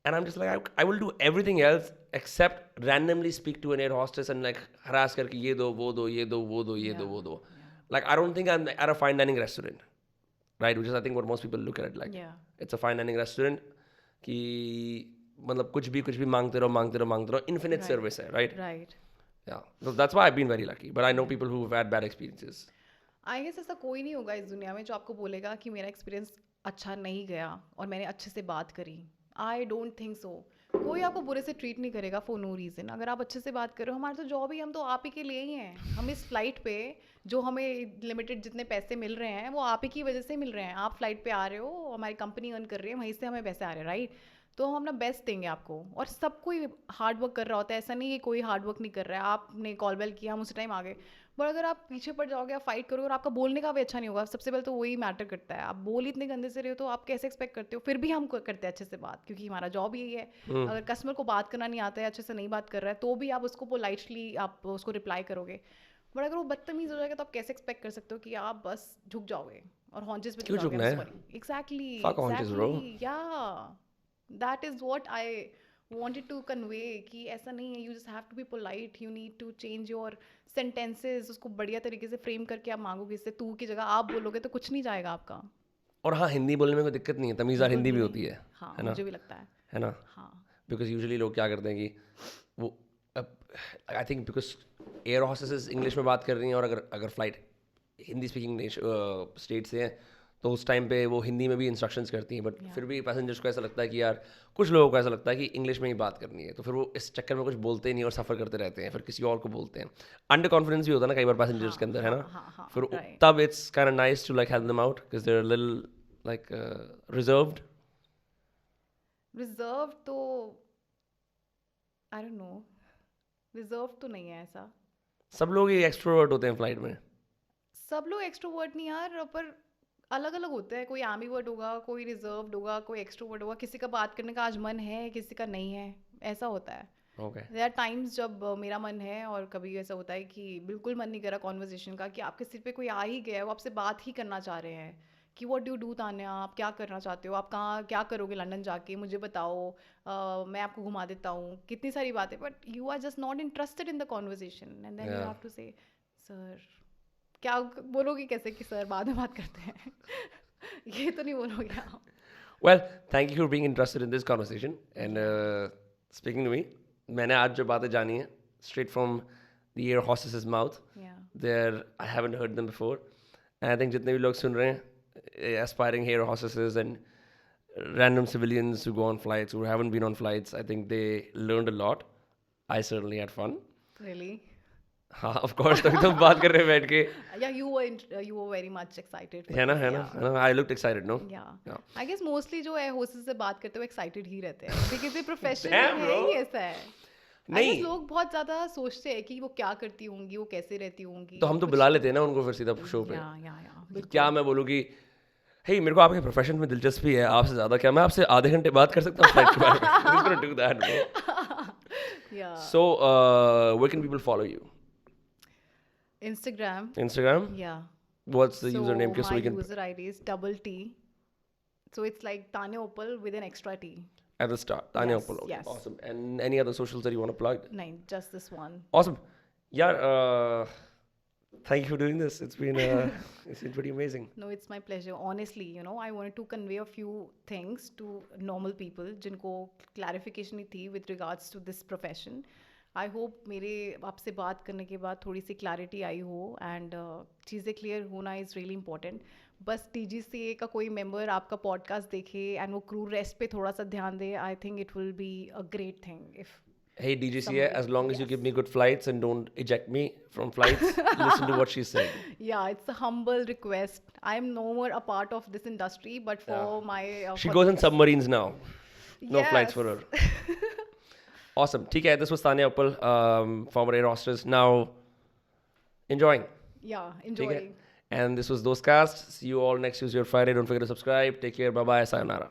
And I'm just like, I will do everything else except randomly speak to an air hostess and like harass करके ये दो वो दो ये दो वो दो ये दो वो दो. Like I don't think I'm at a fine dining restaurant, right? Which is I think what most people look at it like. Yeah. It's a fine dining restaurant कि मतलब कुछ भी मांगते रहो. Infinite service है, right? Right. Yeah. So that's why I've been very lucky. But I know people who've had bad experiences. I guess ऐसा कोई नहीं होगा इस दुनिया में जो आपको बोलेगा कि मेरा एक्सपीरियंस अच्छा नहीं गया और मैंने अच्छे से बात करी. I don't think so. कोई आपको बुरे से ट्रीट नहीं करेगा फॉर नो रीज़न. अगर आप अच्छे से बात करो, हमारा तो जॉब ही, हम तो आप ही के लिए ही हैं. हम इस फ्लाइट पे जो हमें लिमिटेड जितने पैसे मिल रहे हैं वो आप ही की वजह से मिल रहे हैं. आप फ्लाइट पे आ रहे हो, हमारी कंपनी अर्न कर रही है, वहीं से हमें पैसे आ रहे हैं, राइट? तो हम अपना बेस्ट देंगे आपको. और सब कोई हार्ड वर्क कर रहा होता है, ऐसा नहीं कि कोई हार्ड वर्क नहीं कर रहा है. आपने कॉल बेल किया, हम उसी टाइम आ गए. बट अगर आप पीछे पड़ जाओगे, आप फाइट करोगे और आपका बोलने का भी अच्छा नहीं होगा, सबसे पहले तो वही मैटर करता है. आप बोल इतने गंदे से रहे हो तो आप कैसे एक्सपेक्ट करते हो? फिर भी हम करते हैं अच्छे से बात, क्योंकि हमारा जॉब यही है. अगर कस्टमर को बात करना नहीं आता है, अच्छे से नहीं बात कर रहा है, तो भी आप उसको पोलाइटली आप उसको रिप्लाई करोगे. बट अगर वो बदतमीज हो जाएगा तो आप कैसे एक्सपेक्ट कर सकते हो कि आप बस झुक जाओगे और हॉन्चेस पे क्यों झुकना है? एग्जैक्टली. Fuck haunches, bro. या that is what I wanted to convey कि ऐसा नहीं है. you just have to be polite, you need to change your sentences. उसको बढ़िया तरीके से फ्रेम करके आप मांगोगे. इससे तू की जगह आप बोलोगे तो कुछ नहीं जाएगा आपका. और हाँ, हिंदी बोलने में कोई दिक्कत नहीं है. तमीज़दार हिंदी भी होती है. हाँ, है ना? मुझे भी लगता है ना? हाँ. बिकॉज यूजुअली लोग क्या करते हैं कि वो I think because air hostesses English में बात कर रही हैं और अगर फ्लाइट हिंदी स्पीकिंग स्टेट से हैं तो उस टाइम पे वो हिंदी में भी इंस्ट्रक्शंस करती हैं. बट फिर भी पैसेंजर्स को ऐसा लगता है कि यार, कुछ लोगों को ऐसा लगता है कि इंग्लिश में ही बात करनी है, तो फिर वो इस चक्कर में कुछ बोलते ही नहीं और सफ़र करते रहते हैं. फिर किसी और को बोलते हैं. अंडर कॉन्फिडेंस भी होता है ना कई बार पैसेंजर्स के अंदर, है ना? फिर तब it's kind of nice to like help them out because they are little like reserved. Reserve तो आई डोंट नो. रिजर्व तो नहीं है ऐसा. सब लोग ही एक्सट्रोवर्ट होते हैं फ्लाइट में. सब लोग एक्सट्रोवर्ट नहीं यार, पर अलग अलग होते हैं. कोई एम्बिवर्ट होगा, कोई रिजर्व्ड होगा, कोई एक्सट्रोवर्ट होगा. किसी का बात करने का आज मन है, किसी का नहीं है. ऐसा होता है. ओके. देयर आर टाइम्स जब मेरा मन है और कभी ऐसा होता है कि बिल्कुल मन नहीं कर रहा कॉन्वर्जेशन का, कि आपके सिर पे कोई आ ही गया है, वो आपसे बात ही करना चाह रहे हैं कि व्हाट डू डू तान्या, आप क्या करना चाहते हो, आप कहाँ क्या करोगे लंदन जाके, मुझे बताओ, मैं आपको घुमा देता हूँ, कितनी सारी बातें. But you are just not interested in the conversation and then you have to say sir. क्या बोलोगे कैसे कि सर बाद में बात करते हैं. ये तो नहीं बोलोगे आप. Well, thank you for being interested in this conversation. And speaking to me, मैंने आज जो बातें जानी है straight from the air hostess's mouth. Yeah. There, I haven't heard them before. And I think जितने भी लोग सुन रहे हैं, aspiring air hostesses and random civilians who go on flights, who haven't been on flights, I think they learned a lot. I certainly had fun. Really? हाँ, of course. तभी तो बात कर रहे हैं बैठ के. Yeah, you were very much excited. for है ना, this, है ना, yeah. है ना. I looked excited, no? Yeah. Yeah. I guess mostly जो air hostess से बात करते हुए excited ही रहते हैं because ये profession Damn, है bro. ही ऐसा है. I नहीं. guess लोग बहुत ज़्यादा सोचते हैं कि वो क्या करती होंगी, वो कैसे रहती होंगी. तो हम तो बुला लेते हैं ना उनको फिर सीधा शो पे. Yeah. क्या मैं बोलूँ कि हे मेरे को आपके प्रोफेशन में दिलचस्पी है आपसे ज़्यादा, क्या मैं आपसे आधे घंटे बात कर सकता हूँ फ्लाइट के बारे में? Who's gonna do that, bro? Yeah. So, where can people follow you? Instagram. Instagram? Yeah. What's the username? Just so My we can user ID is double T. So it's like Tanya Opal with an extra T. at the start. Tanya Yes, Opal. Okay, yes. awesome. And any other socials that you want to plug? No, just this one. Awesome. Yeah. Thank you for doing this. It's been pretty amazing. No, it's my pleasure. Honestly, I wanted to convey a few things to normal people जिनको clarification नहीं थी with regards to this profession. I hope मेरे आपसे बात करने के बाद थोड़ी सी clarity आई हो and चीज़ें clear होना is really important. बस TGCA का कोई member आपका podcast देखे and वो crew rest पे थोड़ा सा ध्यान दे, I think it will be a great thing if Hey DGCA, Somebody- as long as you yes. give me good flights and don't eject me from flights, listen to what she's saying. Yeah, it's a humble request. I'm no more a part of this industry, but for my She for goes the- in submarines now. No flights for her. Yes. Awesome. Okay, this was Tanya Uppal, former air hostess. Now enjoying. Yeah, Okay? enjoying. And this was Dostcast. See you all next Tuesday or Friday. Don't forget to subscribe. Take care. Bye bye. Sayonara.